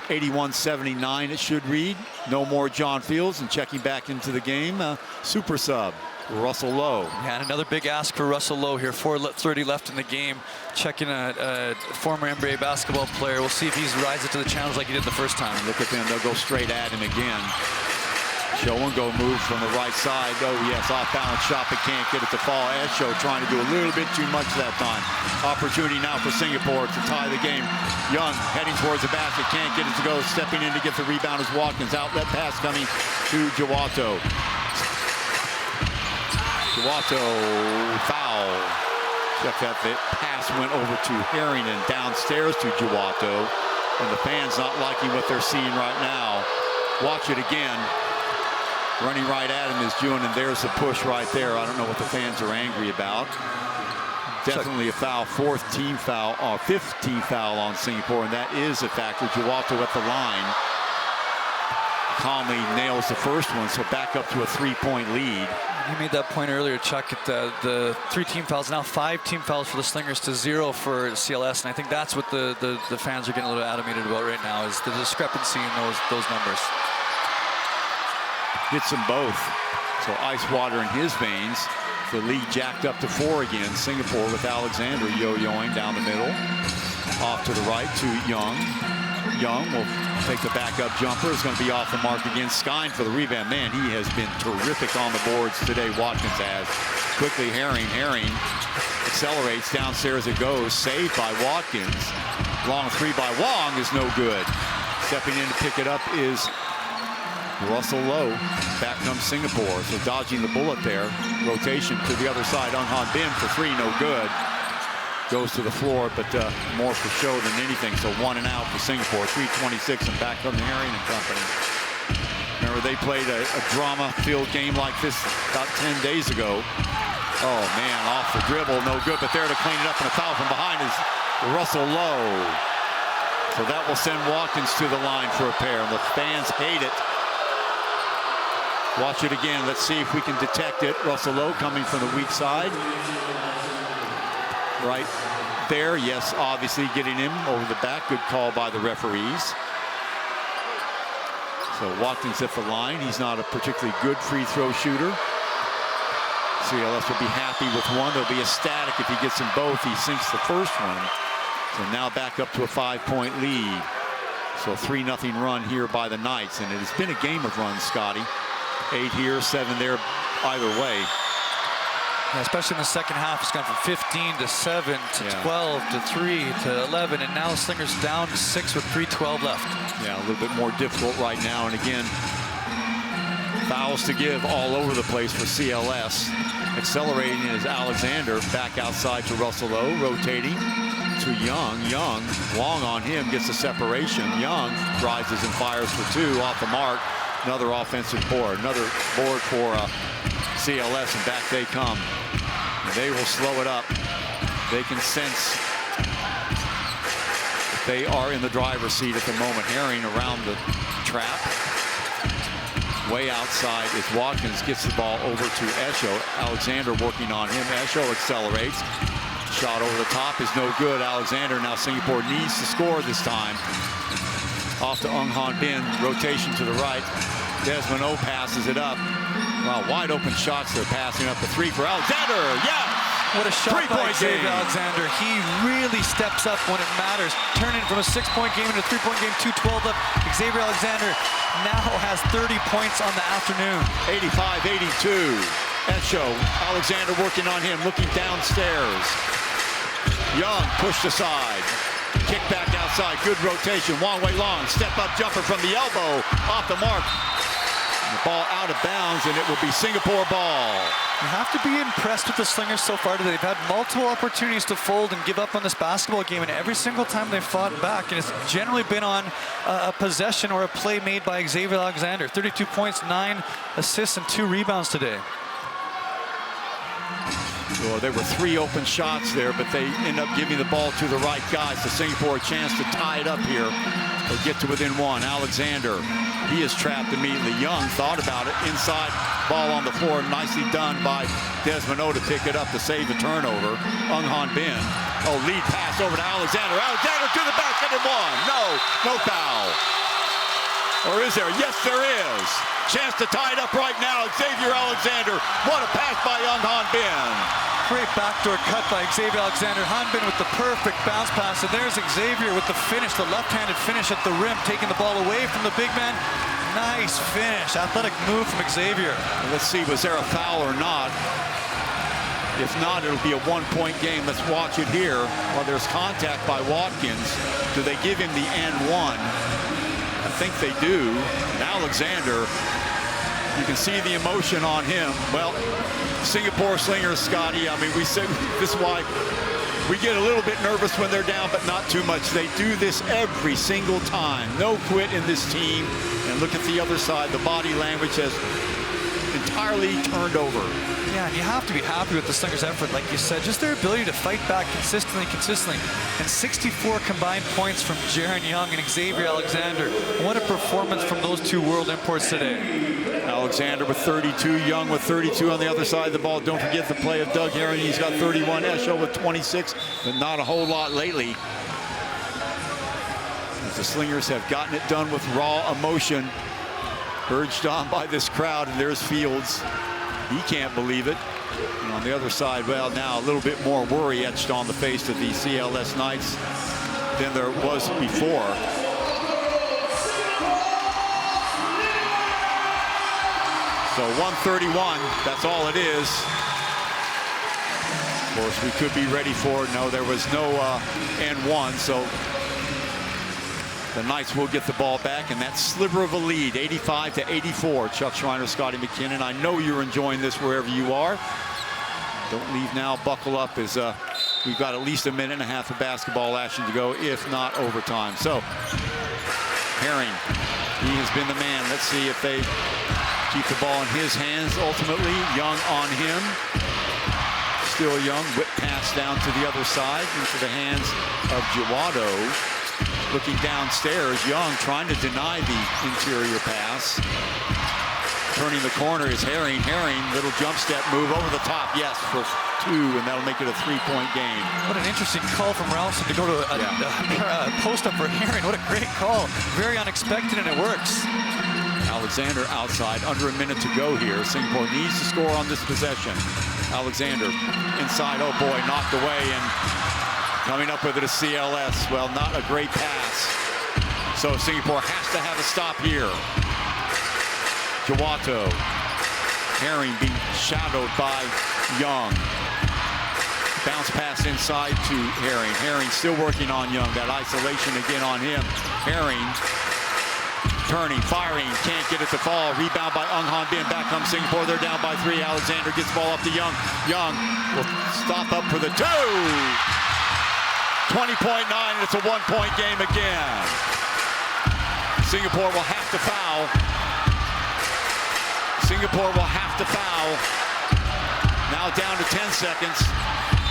81-79 it should read. No more John Fields, and checking back into the game, super sub, Russell Lowe. Yeah, and another big ask for Russell Lowe here. 4:30 left in the game. Checking a former NBA basketball player. We'll see if he's rises to the challenge like he did the first time. Look at them, they'll go straight at him again. Show and go move from the right side. Oh yes, off balance shot, but can't get it to fall. Esho trying to do a little bit too much that time. Opportunity now for Singapore to tie the game. Young heading towards the basket, can't get it to go. Stepping in to get the rebound is Watkins. Outlet pass coming to Jawato. Jawato foul. Check that, the pass went over to Herring and downstairs to Jawato. And the fans not liking what they're seeing right now. Watch it again. Running right at him is June, and there's the push right there. I don't know what the fans are angry about. Definitely a foul, 4th team foul, 5th team foul on Singapore, and that is a factor. Jawato at the line. Calmly nails the first one, so back up to a 3-point lead. You made that point earlier, Chuck, at the 3 team fouls, now 5 team fouls for the Slingers to 0 for CLS, and I think that's what the fans are getting a little animated about right now, is the discrepancy in those numbers. Gets them both. So ice water in his veins. The lead jacked up to 4 again. Singapore with Alexander yo-yoing down the middle. Off to the right to Young. Young will take the backup jumper. It's going to be off the mark again. Skine for the rebound. Man, he has been terrific on the boards today. Watkins has. Quickly Herring. Herring accelerates downstairs. It goes. Saved by Watkins. Long 3 by Wong is no good. Stepping in to pick it up is Russell Lowe. Back comes Singapore. So dodging the bullet there. Rotation to the other side. Unhan Bin for 3, no good. Goes to the floor, but more for show than anything. So 1 and out for Singapore. 3:26 and back come Herring and company. Remember they played a drama-filled game like this about 10 days ago. Oh man, off the dribble, no good. But there to clean it up, and a foul from behind is Russell Lowe. So that will send Watkins to the line for a pair, and the fans hate it. Watch it again. Let's see if we can detect it. Russell Lowe coming from the weak side. Right there. Yes, obviously getting him over the back. Good call by the referees. So Watkins at the line. He's not a particularly good free throw shooter. CLS will be happy with 1. They'll be ecstatic if he gets them both. He sinks the first one. So now back up to a 5-point lead. So 3-0 run here by the Knights. And it has been a game of runs, Scotty. 8 here, 7 there, either way. Yeah, especially in the second half, it's gone from 15 to 7 to 12 to 3 to 11, and now Slingers down to 6 with 3:12 left. Yeah, a little bit more difficult right now, and again, fouls to give all over the place for CLS. Accelerating is Alexander, back outside to Russell Lowe, rotating to Young. Young, long on him, gets the separation. Young rises and fires for 2 off the mark. Another offensive board, another board for CLS, and back they come. And they will slow it up. They can sense they are in the driver's seat at the moment. Herring around the trap. Way outside is Watkins, gets the ball over to Esho. Alexander working on him. Esho accelerates. Shot over the top is no good. Alexander, now Singapore needs to score this time. Off to Unhan Bin, rotation to the right. Desmond O passes it up. Wow, wide open shots. They're passing up the 3 for Alexander. Yes! What a shot by Three-point Xavier game. Alexander. He really steps up when it matters. Turning from a 6-point game into a 3-point game, 2-12 up. Xavier Alexander now has 30 points on the afternoon. 85-82. Esho, Alexander working on him, looking downstairs. Young pushed aside. Kick back outside, good rotation. Wong Wei Long, step up jumper from the elbow, off the mark. The ball out of bounds, and it will be Singapore ball. You have to be impressed with the Slingers so far today. They've had multiple opportunities to fold and give up on this basketball game, and every single time they've fought back, and it's generally been on a possession or a play made by Xavier Alexander. 32 points, 9 assists, and 2 rebounds today. Well, there were 3 open shots there, but they end up giving the ball to the right guys. So Singapore a chance to tie it up here or get to within 1. Alexander, he is trapped immediately. Young thought about it. Inside, ball on the floor. Nicely done by Desmond O to pick it up to save the turnover. Ung Han Bin. Oh, lead pass over to Alexander. Alexander to the basket and 1. No foul. Or is there? Yes, there is. Chance to tie it up right now. Xavier Alexander. What a pass by Ung Han Bin. Great backdoor cut by Xavier Alexander. Hanbin with the perfect bounce pass. And there's Xavier with the finish, the left-handed finish at the rim, taking the ball away from the big man. Nice finish. Athletic move from Xavier. Let's see, was there a foul or not? If not, it'll be a 1-point game. Let's watch it here. Well, there's contact by Watkins. Do they give him the N1? I think they do. And Alexander, you can see the emotion on him. Well, Singapore Slingers, Scotty, I mean, we said this is why we get a little bit nervous when they're down, but not too much. They do this every single time. No quit in this team. And look at the other side. The body language has entirely turned over. Yeah, and you have to be happy with the Slingers' effort, like you said. Just their ability to fight back consistently. And 64 combined points from Jaren Young and Xavier Alexander. What a performance from those 2 world imports today. Alexander with 32, Young with 32 on the other side of the ball. Don't forget the play of Doug Herring. He's got 31. Esho with 26, but not a whole lot lately. As the Slingers have gotten it done with raw emotion, urged on by this crowd, and there's Fields. He can't believe it. And on the other side, well, now a little bit more worry etched on the face of the CLS Knights than there was before. So 131, that's all it is. Of course, we could be ready for it. No, there was no N1, so the Knights will get the ball back, and that sliver of a lead, 85-84. Chuck Schreiner, Scotty McKinnon. I know you're enjoying this wherever you are. Don't leave now. Buckle up as we've got at least a minute and a half of basketball action to go, if not overtime. So Herring, he has been the man. Let's see if they keep the ball in his hands ultimately. Young on him. Still Young. Whip pass down to the other side into the hands of Jawado. Looking downstairs, Young trying to deny the interior pass. Turning the corner is Herring. Herring, little jump step move over the top. Yes, for 2, and that'll make it a 3-point game. What an interesting call from Ralston to go to a post-up for Herring. What a great call. Very unexpected, and it works. Alexander outside, under a minute to go here. Singapore needs to score on this possession. Alexander inside, oh boy, knocked away, and coming up with it is CLS. Well, not a great pass. So Singapore has to have a stop here. Jawato. Herring being shadowed by Young. Bounce pass inside to Herring. Herring still working on Young. That isolation again on him. Herring turning, firing, can't get it to fall. Rebound by Ung Han Bin. Back comes Singapore. They're down by 3. Alexander gets the ball up to Young. Young will stop up for the 2. 20.9, it's a 1-point game again. Singapore will have to foul. Singapore will have to foul. Now down to 10 seconds.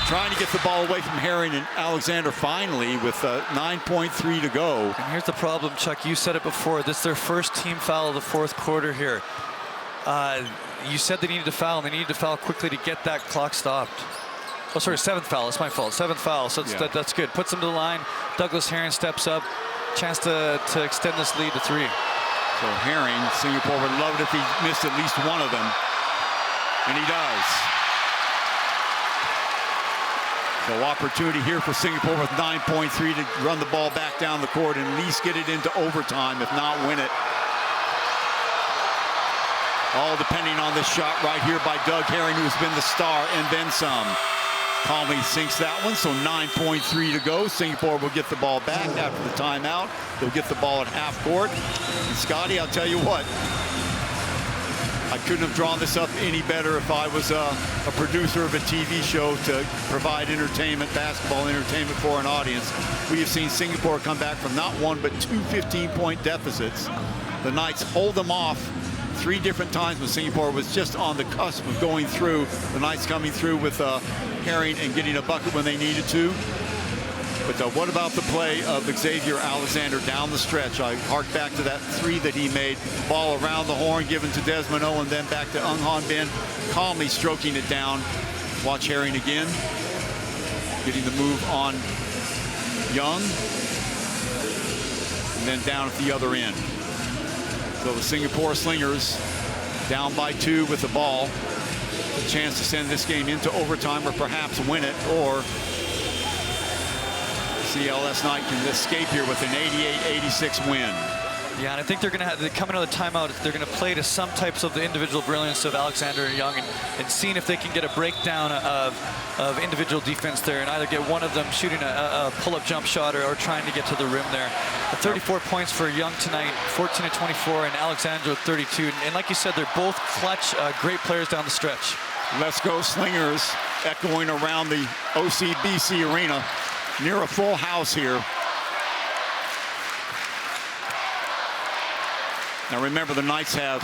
Trying to get the ball away from Herring, and Alexander finally with 9.3 to go. And here's the problem, Chuck. You said it before. This is their first team foul of the 4th quarter here. You said they needed to foul, and they needed to foul quickly to get that clock stopped. Oh, sorry, 7th foul. It's my fault. 7th foul. So that's good. Puts them to the line. Douglas Herring steps up. Chance to extend this lead to 3. So Herring, Singapore would love it if he missed at least one of them. And he does. So opportunity here for Singapore with 9.3 to run the ball back down the court and at least get it into overtime, if not win it. All depending on this shot right here by Doug Herring, who's been the star, and then some. Calmly sinks that one, so 9.3 to go. Singapore will get the ball back after the timeout. They'll get the ball at half court. And Scotty, I'll tell you what, I couldn't have drawn this up any better if I was a producer of a TV show to provide entertainment, basketball entertainment for an audience. We have seen Singapore come back from not one but two 15-point deficits. The Knights hold them off 3 different times when Singapore was just on the cusp of going through. The Knights coming through with Herring and getting a bucket when they needed to. But what about the play of Xavier Alexander down the stretch? I hark back to that 3 that he made. Ball around the horn, given to Desmond Owen, then back to Ung Han Bin, calmly stroking it down. Watch Herring again, getting the move on Young, and then down at the other end. So the Singapore Slingers down by 2 with the ball. A chance to send this game into overtime or perhaps win it, or CLS Knight can escape here with an 88-86 win. Yeah, and I think they're going to have, coming out of the timeout, they're going to play to some types of the individual brilliance of Alexander and Young, and seeing if they can get a breakdown of individual defense there and either get one of them shooting a pull-up jump shot or trying to get to the rim there. 34 points for Young tonight, 14 of 24, and Alexander with 32. And like you said, they're both clutch, great players down the stretch. Let's go Slingers, echoing around the OCBC arena. Near a full house here. Now remember, the Knights have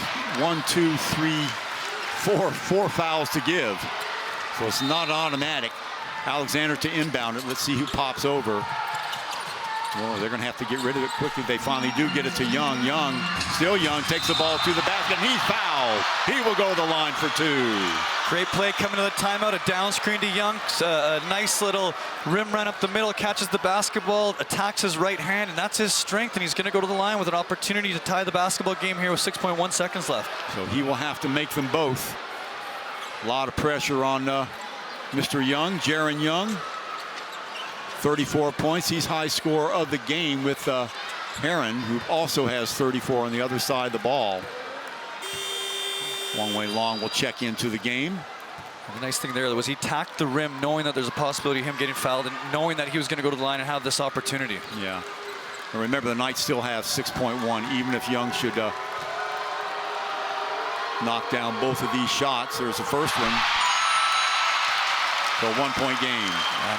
4 fouls to give. So it's not automatic. Alexander to inbound it. Let's see who pops over. Well, they're going to have to get rid of it quickly. They finally do get it to Young. Young, still Young, takes the ball to the basket, and he's fouled. He will go to the line for 2. Great play coming to the timeout, a down screen to Young. A nice little rim run up the middle, catches the basketball, attacks his right hand, and that's his strength, and he's going to go to the line with an opportunity to tie the basketball game here with 6.1 seconds left. So he will have to make them both. A lot of pressure on Mr. Young, Jaron Young. 34 points. He's high scorer of the game with Herring, who also has 34 on the other side of the ball. Wong Wei Long will check into the game. And the nice thing there was he tacked the rim knowing that there's a possibility of him getting fouled and knowing that he was going to go to the line and have this opportunity. Yeah. And remember, the Knights still have 6.1, even if Young should knock down both of these shots. There's the first one. So a 1-point game.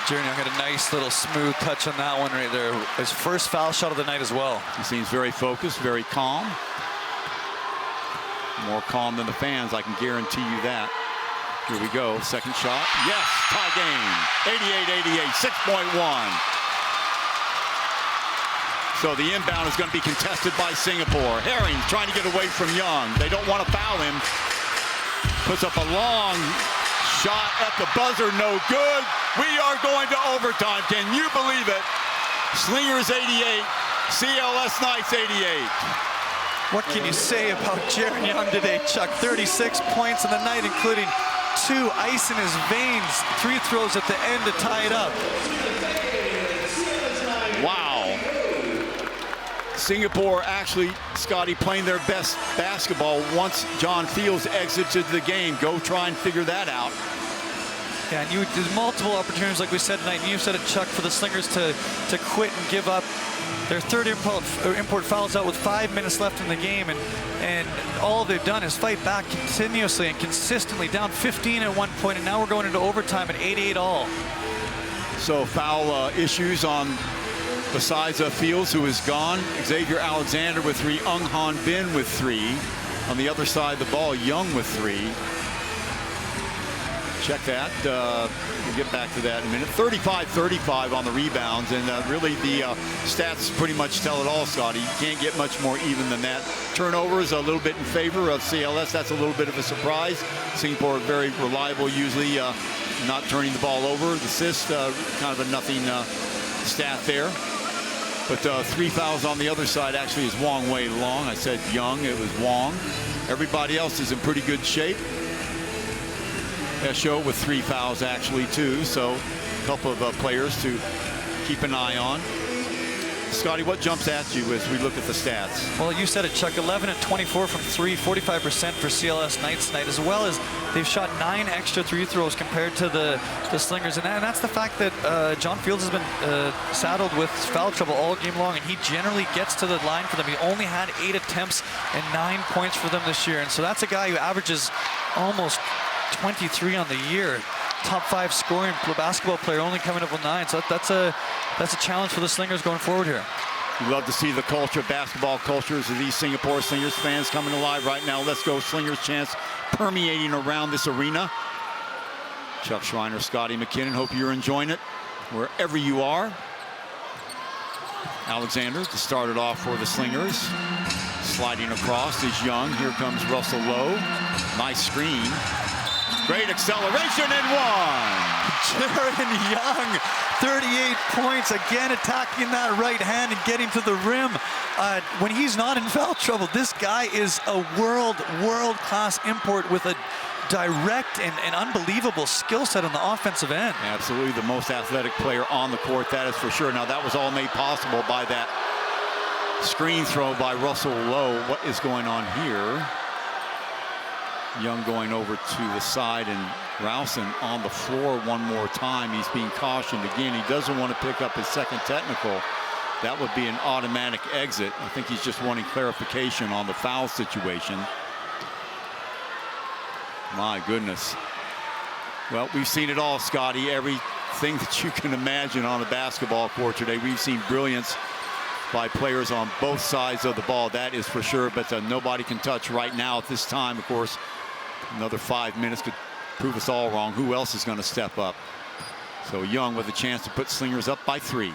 Jaron Young had a nice little smooth touch on that one right there. His first foul shot of the night as well. He seems very focused, very calm. More calm than the fans, I can guarantee you that. Here we go, second shot. Yes, tie game. 88-88, 6.1. So the inbound is going to be contested by Singapore. Herring trying to get away from Young. They don't want to foul him. Puts up a long shot at the buzzer, no good. We are going to overtime. Can you believe it? Slingers 88, CLS Knights 88. What can you say about Jaron Young today, Chuck? 36 points in the night, including 2 ice in his veins. 3 throws at the end to tie it up. Wow. Singapore actually, Scotty, playing their best basketball once John Fields exited the game. Go try and figure that out. Yeah, and there's multiple opportunities, like we said tonight, and you said it, Chuck, for the Slingers to quit and give up. Their third import fouls out with 5 minutes left in the game, and all they've done is fight back continuously and consistently, down 15 at one point, and now we're going into overtime at 88 all. So foul issues on the sides of Fields, who is gone. Xavier Alexander with 3, Ung Han Bin with 3. On the other side of the ball, Young with 3. Check that. We'll get back to that in a minute. 35-35 on the rebounds, and really the stats pretty much tell it all, Scotty. You can't get much more even than that. Turnovers a little bit in favor of CLS. That's a little bit of a surprise. Singapore very reliable, usually not turning the ball over. The assist, kind of a nothing stat there. But 3 fouls on the other side actually is Wong Wei Long. I said Young, it was Wong. Everybody else is in pretty good shape. Esho with 3 fouls actually too. So A couple of players to keep an eye on. Scotty, what jumps at you as we look at the stats? Well, you said it, Chuck. 11 and 24 from 3, 45% for CLS Knights tonight, as well as they've shot 9 extra free throws compared to the Slingers. And that's the fact that John Fields has been saddled with foul trouble all game long, and he generally gets to the line for them. He only had 8 attempts and 9 points for them this year. And so that's a guy who averages almost 23 on the year. Top 5 scoring basketball player, only coming up with 9. So that's a challenge for the Slingers going forward here. We love to see the culture, basketball cultures of these Singapore Slingers fans coming alive right now. Let's go Slingers chants permeating around this arena. Chuck Schreiner, Scotty McKinnon, hope you're enjoying it wherever you are. Alexander to start it off for the Slingers. Sliding across is Young. Here comes Russell Lowe. Nice screen. Great acceleration and one. Jaron Young, 38 points, again attacking that right hand and getting to the rim. When he's not in foul trouble, this guy is a world-class import with a direct and unbelievable skill set on the offensive end. Absolutely the most athletic player on the court, that is for sure. Now that was all made possible by that screen throw by Russell Lowe. What is going on here? Young going over to the side, and Rowson on the floor one more time. He's being cautioned again. He doesn't want to pick up his second technical. That would be an automatic exit. I think he's just wanting clarification on the foul situation. My goodness. Well, we've seen it all, Scotty. Everything that you can imagine on a basketball court today. We've seen brilliance by players on both sides of the ball, that is for sure, but nobody can touch right now at this time. Of course, another 5 minutes could prove us all wrong. Who else is going to step up? So Young with a chance to put Slingers up by 3.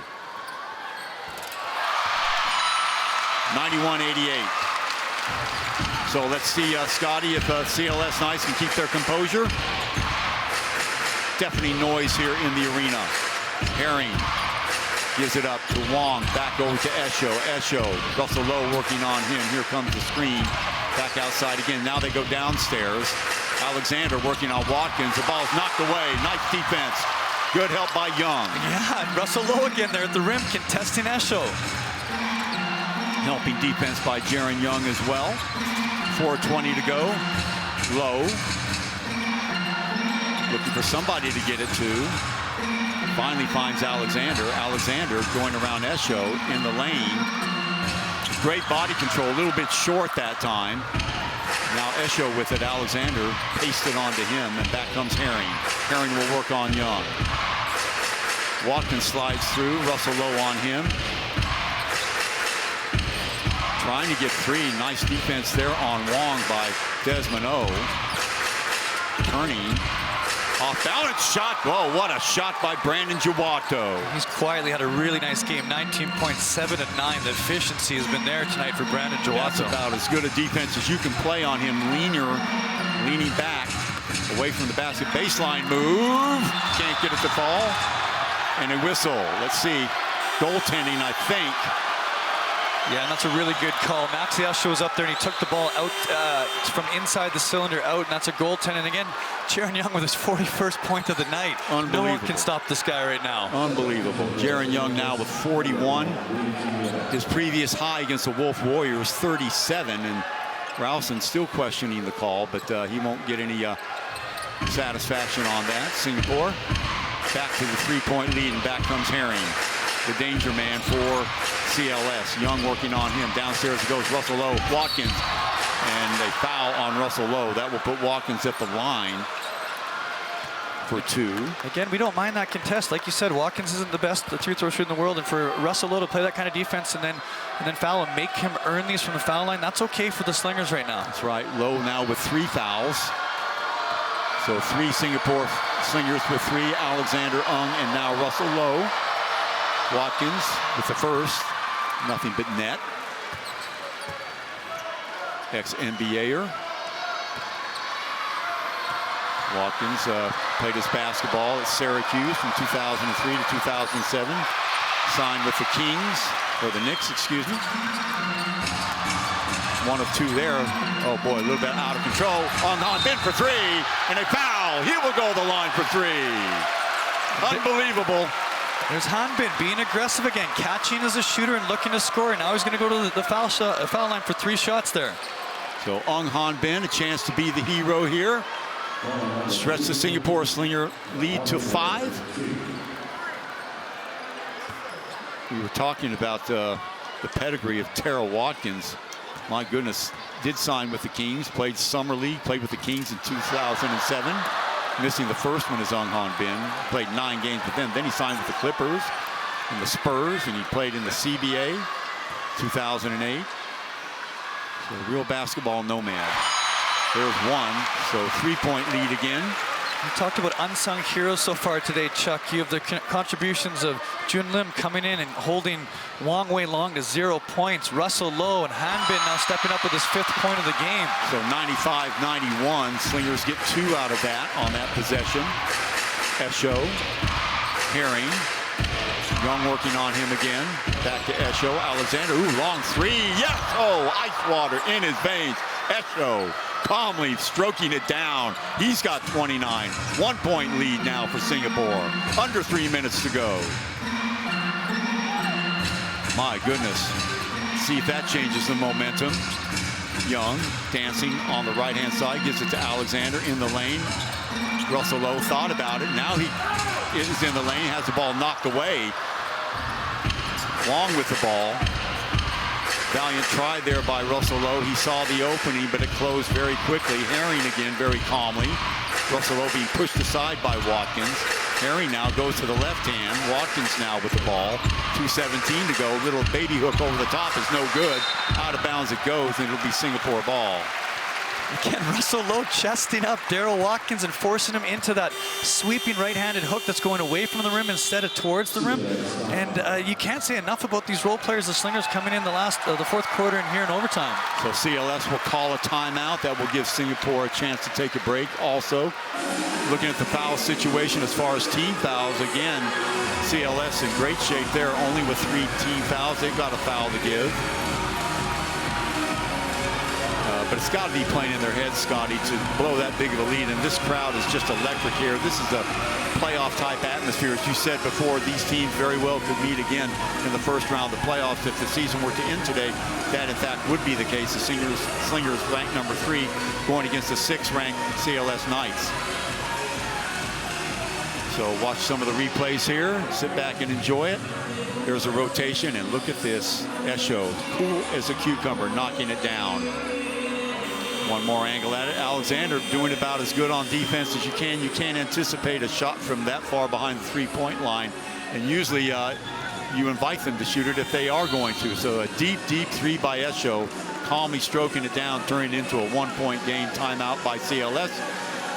91-88. So let's see, Scotty, if CLS Knights can keep their composure. Deafening noise here in the arena. Herring gives it up to Wong, back over to Esho. Russell Lowe working on him. Here comes the screen. Back outside again. Now they go downstairs. Alexander working on Watkins. The ball's knocked away. Nice defense. Good help by Young. Yeah, and Russell Lowe again there at the rim, contesting Esho. Helping defense by Jaron Young as well. 4:20 to go. Lowe looking for somebody to get it to. Finally finds Alexander. Alexander going around Esho in the lane. Great body control, a little bit short that time. Now Esho with it. Alexander pasted onto him, and back comes Herring. Herring will work on Young. Watkins slides through. Russell Lowe on him. Trying to get 3. Nice defense there on Wong by Desmond O. Turning. Off balance shot. Whoa, what a shot by Brandon Jawato. He's quietly had a really nice game. 19.7 and 9. The efficiency has been there tonight for Brandon Jawato. That's about as good a defense as you can play on him. Leaning back away from the basket. Baseline move. Can't get it to fall. And a whistle. Let's see. Goaltending, I think. Yeah, and that's a really good call. Maxi Esho was up there, and he took the ball out from inside the cylinder out, and that's a goaltending. And again, Jaron Young with his 41st point of the night. No one can stop this guy right now. Unbelievable. Jaron Young now with 41. His previous high against the Wolf Warriors, 37. And Rowson still questioning the call, but he won't get any satisfaction on that. Singapore back to the 3-point lead, and back comes Herring, the danger man for CLS. Young working on him. Downstairs goes Russell Lowe. Watkins. And a foul on Russell Lowe. That will put Watkins at the line for 2. Again, we don't mind that contest. Like you said, Watkins isn't the best free throw shooter in the world, and for Russell Lowe to play that kind of defense and then foul and make him earn these from the foul line, that's okay for the Slingers right now. That's right. Lowe now with 3 fouls. So 3 Singapore Slingers with 3. Alexander, Ung, and now Russell Lowe. Watkins with the first. Nothing but net. Ex-NBAer. Watkins played his basketball at Syracuse from 2003 to 2007. Signed with the Kings, or the Knicks, excuse me. 1 of 2 there. Oh boy, a little bit out of control. On Ben for 3, and a foul. He will go to the line for 3. Unbelievable. There's Hanbin being aggressive again, catching as a shooter and looking to score. And now he's going to go to the foul line for 3 shots there. So Hanbin, a chance to be the hero here. Stretch the Singapore Slinger lead to 5. We were talking about the pedigree of Terrell Watkins. My goodness, did sign with the Kings, played Summer League, played with the Kings in 2007. Missing the first one is Hanbin. Played 9 games with them. Then he signed with the Clippers and the Spurs, and he played in the CBA 2008. So a real basketball nomad. There's one, so 3-point lead again. We talked about unsung heroes so far today, Chuck. You have the contributions of Jun Lim coming in and holding Wong Wei Long to 0 points. Russell Lowe and Hanbin now stepping up with his 5th point of the game. So 95-91. Slingers get 2 out of that on that possession. Esho, Herring. Young working on him again. Back to Esho. Alexander, ooh, long 3. Yes! Oh, ice water in his veins. Esho calmly stroking it down. He's got 29. 1-point lead now for Singapore. Under 3 minutes to go. My goodness. See if that changes the momentum. Young dancing on the right-hand side. Gives it to Alexander in the lane. Russell Lowe thought about it. Now he is in the lane. Has the ball knocked away. Long with the ball. Valiant try there by Russell Lowe. He saw the opening, but it closed very quickly. Herring again very calmly. Russell Lowe being pushed aside by Watkins. Herring now goes to the left hand. Watkins now with the ball. 2:17 to go. Little baby hook over the top is no good. Out of bounds it goes, and it'll be Singapore ball. Again, Russell Lowe chesting up Daryl Watkins and forcing him into that sweeping right-handed hook that's going away from the rim instead of towards the rim. And you can't say enough about these role players, the Slingers, coming in the 4th quarter and here in overtime. So CLS will call a timeout. That will give Singapore a chance to take a break. Also, looking at the foul situation as far as team fouls, again, CLS in great shape there, only with 3 team fouls. They've got a foul to give. But it's got to be playing in their heads, Scotty, to blow that big of a lead. And this crowd is just electric here. This is a playoff-type atmosphere. As you said before, these teams very well could meet again in the first round of the playoffs. If the season were to end today, that, in fact, would be the case. The Slingers ranked number 3 going against the 6th-ranked CLS Knights. So watch some of the replays here. Sit back and enjoy it. There's a rotation, and look at this. Esho, cool as a cucumber, knocking it down. One more angle at it. Alexander doing about as good on defense as you can. You can't anticipate a shot from that far behind the 3-point line. And usually you invite them to shoot it if they are going to. So a deep, deep 3 by Esho. Calmly stroking it down, turning it into a 1-point game. Timeout by CLS.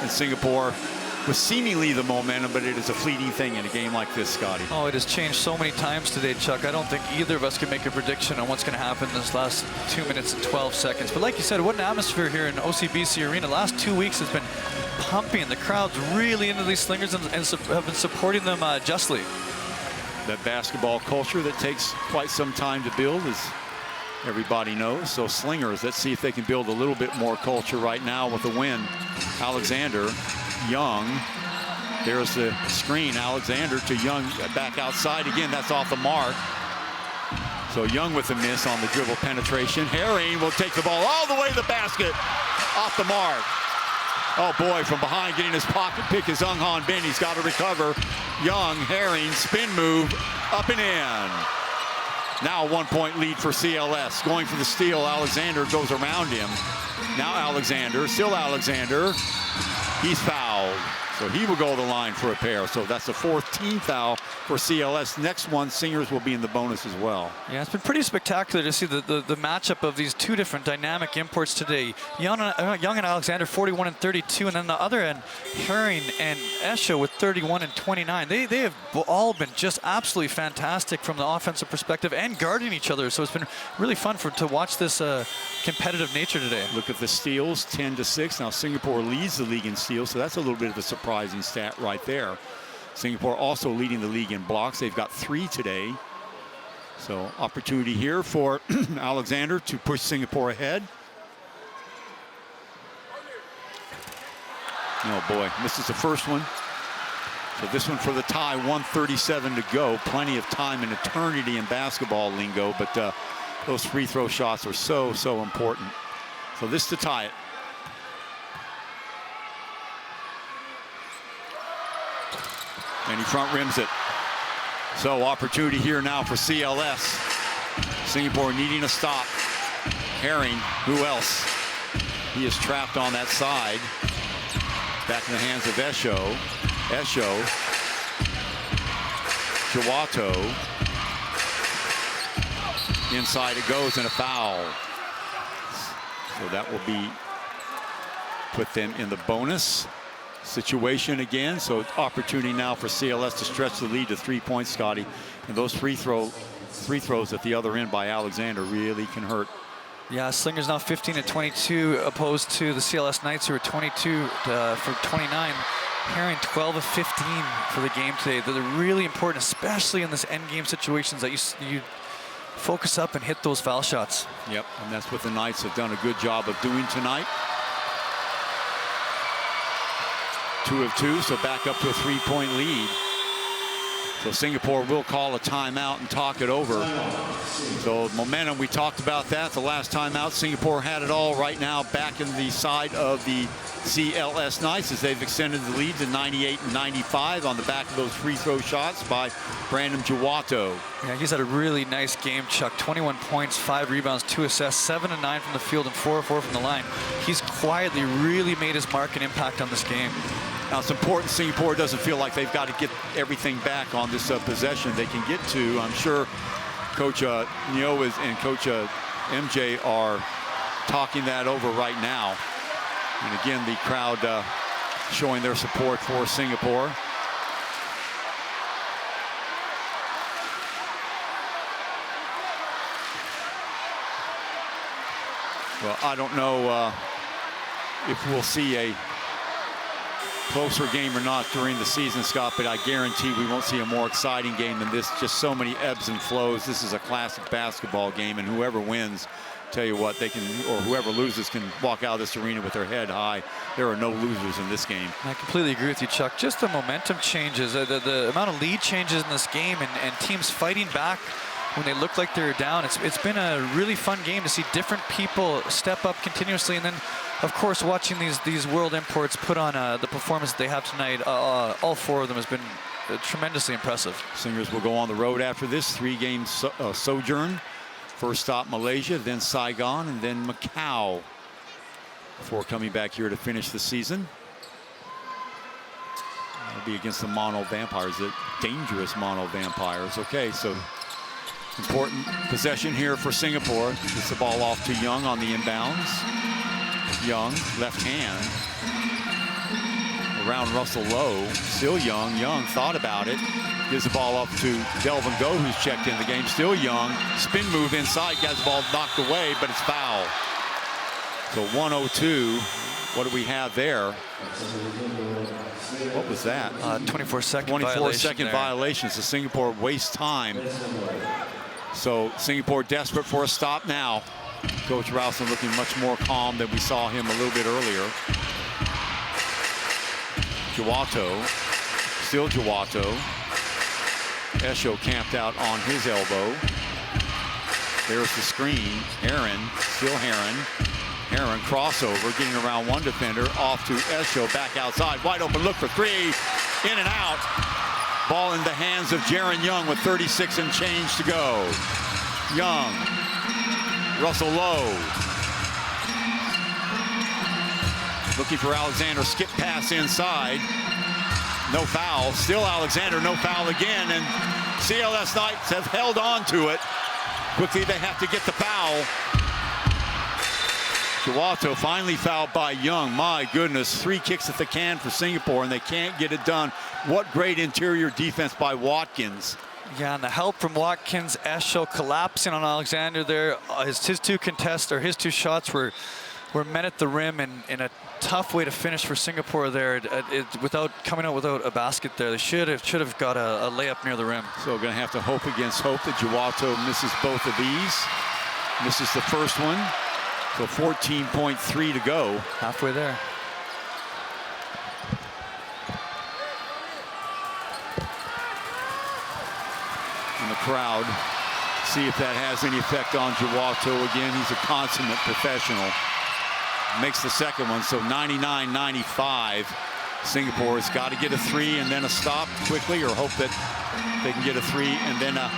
And Singapore with seemingly the momentum, but it is a fleeting thing in a game like this, Scotty. Oh, it has changed so many times today, Chuck. I don't think either of us can make a prediction on what's going to happen in this last 2 minutes and 12 seconds. But like you said, what an atmosphere here in OCBC Arena. Last 2 weeks has been pumping. The crowd's really into these Slingers and have been supporting them justly. That basketball culture that takes quite some time to build, as everybody knows. So Slingers, let's see if they can build a little bit more culture right now with a win. Alexander, Young, there's the screen. Alexander to Young, back outside again. That's off the mark. So Young with the miss on the dribble penetration. Herring will take the ball all the way to the basket. Off the mark. Oh boy, from behind getting his pocket pick is Hanbin. He's got to recover. Young, Herring, spin move, up and in. Now a 1-point lead for CLS. Going for the steal, Alexander goes around him. Now Alexander, still Alexander. He's fouled, so he will go to the line for a pair. So that's the 4th team foul for CLS. Next one, Singers will be in the bonus as well. Yeah, it's been pretty spectacular to see the matchup of these 2 different dynamic imports today. Young and Alexander, 41 and 32, and then the other end, Herring and Esho with 31 and 29. They have all been just absolutely fantastic from the offensive perspective and guarding each other. So it's been really fun to watch this competitive nature today. Look at the steals, 10-6. Now Singapore leads the league in steals, so that's a little bit of a surprising stat right there. Singapore also leading the league in blocks. They've got 3 today. So opportunity here for Alexander to push Singapore ahead. Oh boy, misses the first one. So this one for the tie, 1:37 to go. Plenty of time, an eternity in basketball lingo, but those free throw shots are so important. So this to tie it. And he front rims it. So opportunity here now for CLS. Singapore needing a stop. Herring, who else? He is trapped on that side. Back in the hands of Esho. Esho. Jawato. Inside it goes and a foul. So that will put them in the bonus situation again. So opportunity now for CLS to stretch the lead to 3 points, Scotty. And those free throws at the other end by Alexander really can hurt. Yeah, Slingers now 15-22 opposed to the CLS Knights, who are 22 for 29. Herring 12 of 15 for the game today. They're really important, especially in this end game situations, that you focus up and hit those foul shots. Yep, and that's what the Knights have done a good job of doing tonight. 2 of 2, so back up to a 3-point lead. So Singapore will call a timeout and talk it over. So momentum, we talked about that the last time out. Singapore had it all. Right now back in the side of the CLS Knights as they've extended the lead to 98-95 on the back of those free throw shots by Brandon Jawato. Yeah, he's had a really nice game, Chuck. 21 points, 5 rebounds, 2 assists, 7 of 9 from the field and 4 of 4 from the line. He's quietly really made his mark and impact on this game. Now it's important Singapore doesn't feel like they've got to get everything back on this possession they can get to. I'm sure Coach Neo and Coach MJ are talking that over right now. And again, the crowd showing their support for Singapore. Well, I don't know if we'll see a closer game or not during the season, Scott, but I guarantee we won't see a more exciting game than this. Just so many ebbs and flows. This is a classic basketball game, and whoever wins, tell you what, they can, or whoever loses can walk out of this arena with their head high. There are no losers in this game. I completely agree with you, Chuck. Just the momentum changes, the amount of lead changes in this game, and teams fighting back when they look like they're down. It's been a really fun game to see different people step up continuously, and then of course watching these world imports put on the performance that they have tonight. All 4 of them has been tremendously impressive. Singers will go on the road after this 3-game sojourn. First stop Malaysia, then Saigon, and then Macau before coming back here to finish the season. It'll be against the Mono Vampires, the dangerous Mono Vampires. Okay, so important possession here for Singapore. Gets the ball off to Young on the inbounds. Young, left hand. Around Russell Lowe. Still Young. Young thought about it. Gives the ball up to Delvin Go, who's checked in the game. Still Young. Spin move inside. Gets the ball knocked away, but it's foul. So 102. What do we have there? What was that? 24-second violation. So Singapore wastes time. So Singapore desperate for a stop now. Coach Rowson looking much more calm than we saw him a little bit earlier. Jawato, still Jawato. Esho camped out on his elbow. There's the screen. Aaron, still Heron. Heron crossover, getting around one defender, off to Esho, back outside. Wide open look for 3, in and out. Ball in the hands of Jaron Young with 36 and change to go. Young, Russell Lowe. Looking for Alexander, skip pass inside. No foul, still Alexander, no foul again, and CLS Knights have held on to it. Quickly they have to get the foul. Jawato finally fouled by Young. My goodness, 3 kicks at the can for Singapore, and they can't get it done. What great interior defense by Watkins. Yeah, and the help from Watkins. Esho collapsing on Alexander there. His 2 contests, or his 2 shots were met at the rim, and in a tough way to finish for Singapore there. Without coming out without a basket there. They should have got a layup near the rim. So going to have to hope against hope that Jawato misses both of these. Misses the first one. So 14.3 to go. Halfway there. crowd. See if that has any effect on Jawato again. He's a consummate professional. Makes the second one, so 99-95. Singapore's got to get a three and then a stop quickly, or hope that they can get a three and then a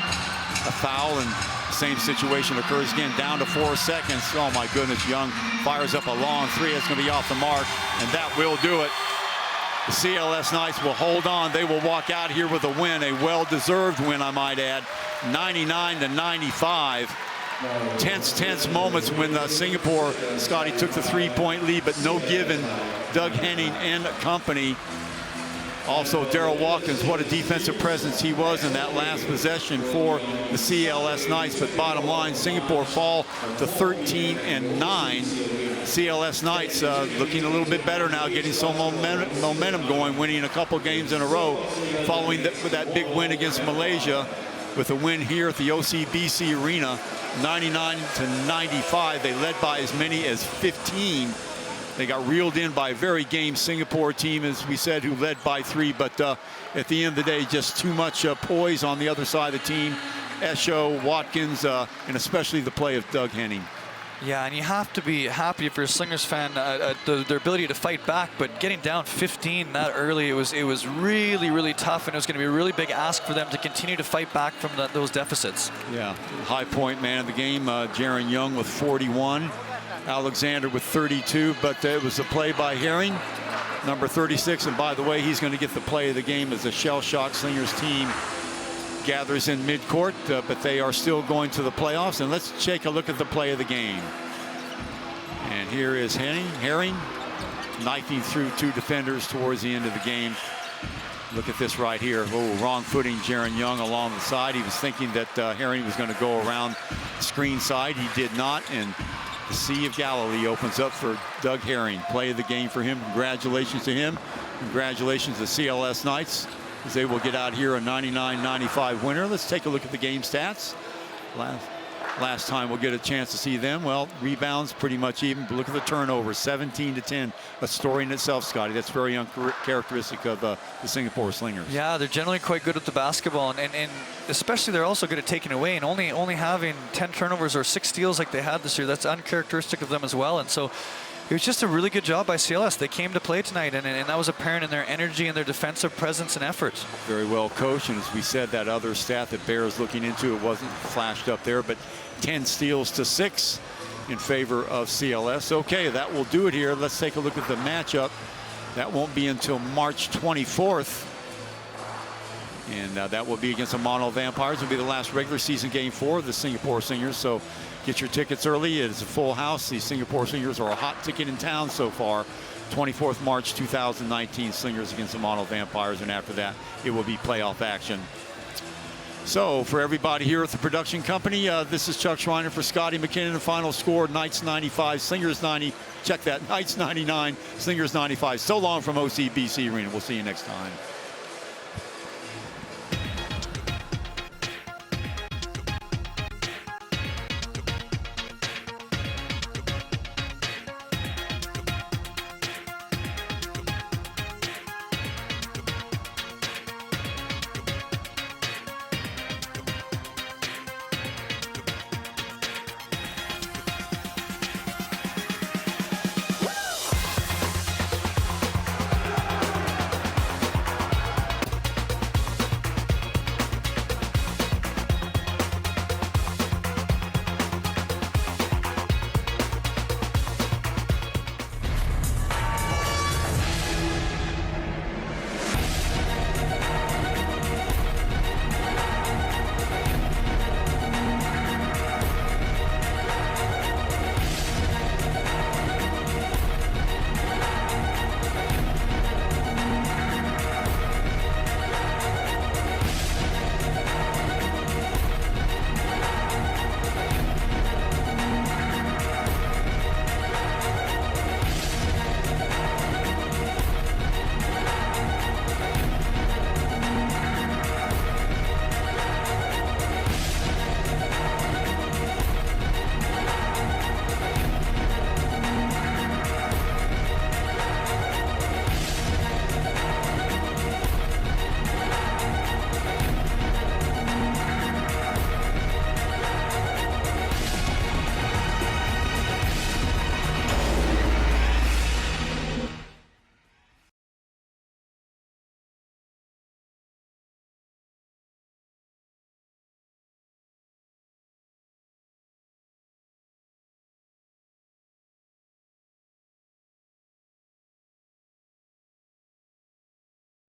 foul, and same situation occurs again, down to 4 seconds. Oh my goodness, Young fires up a long three. It's going to be off the mark, and that will do it. The CLS Knights will hold on. They will walk out here with a win, a well-deserved win, I might add, 99-95. Tense moments when Singapore, Scotty, took the three-point lead, but no given. Doug Henning and company. Also, Daryl Watkins, what a defensive presence he was in that last possession for the CLS Knights. But bottom line, Singapore fall to 13-9. CLS Knights looking a little bit better now, getting some momentum going, winning a couple games in a row, following that big win against Malaysia, with a win here at the OCBC Arena, 99-95. They led by as many as 15. They got reeled in by a very game Singapore team, as we said, who led by 3. But at the end of the day, just too much poise on the other side of the team. Esho, Watkins, and especially the play of Doug Henning. Yeah, and you have to be happy if you're a Slingers fan their ability to fight back. But getting down 15 that early, it was really tough, and it was going to be a really big ask for them to continue to fight back from those deficits. Yeah, high point man of the game, Jaron Young with 41. Alexander with 32, but it was a play by Herring, number 36. And by the way, he's going to get the play of the game as the shell-shocked Slingers team gathers in midcourt, but they are still going to the playoffs. And let's take a look at the play of the game. And here is Herring knifing through 2 defenders towards the end of the game. Look at this right here. Oh, wrong footing, Jaron Young along the side. He was thinking that Herring was going to go around the screen side. He did not, and the Sea of Galilee opens up for Doug Herring. Play of the game for him. Congratulations to him. Congratulations to CLS Knights, as they will get out here a 99-95 winner. Let's take a look at the game stats. Last time we'll get a chance to see them. Well, rebounds pretty much even, but look at the turnovers, 17-10. A story in itself, Scotty. That's very uncharacteristic of the Singapore Slingers. Yeah, they're generally quite good at the basketball, and especially they're also good at taking away, and only having 10 turnovers or 6 steals like they had this year. That's uncharacteristic of them as well. And so it was just a really good job by CLS. They came to play tonight, and that was apparent in their energy and their defensive presence and effort. Very well coached, and as we said, that other stat that Bears looking into, it wasn't flashed up there, but 10 steals to 6 in favor of CLS. Okay, that will do it here. Let's take a look at the matchup. That won't be until March 24th. And that will be against the Mono Vampires. It'll be the last regular season game for the Singapore Slingers. So get your tickets early. It is a full house. The Singapore Slingers are a hot ticket in town so far. 24th March 2019, Slingers against the Mono Vampires. And after that, it will be playoff action. So for everybody here at the production company, this is Chuck Schreiner for Scotty McKinnon. The final score, Knights 95, Slingers 90. Check that, Knights 99, Slingers 95. So long from OCBC Arena. We'll see you next time.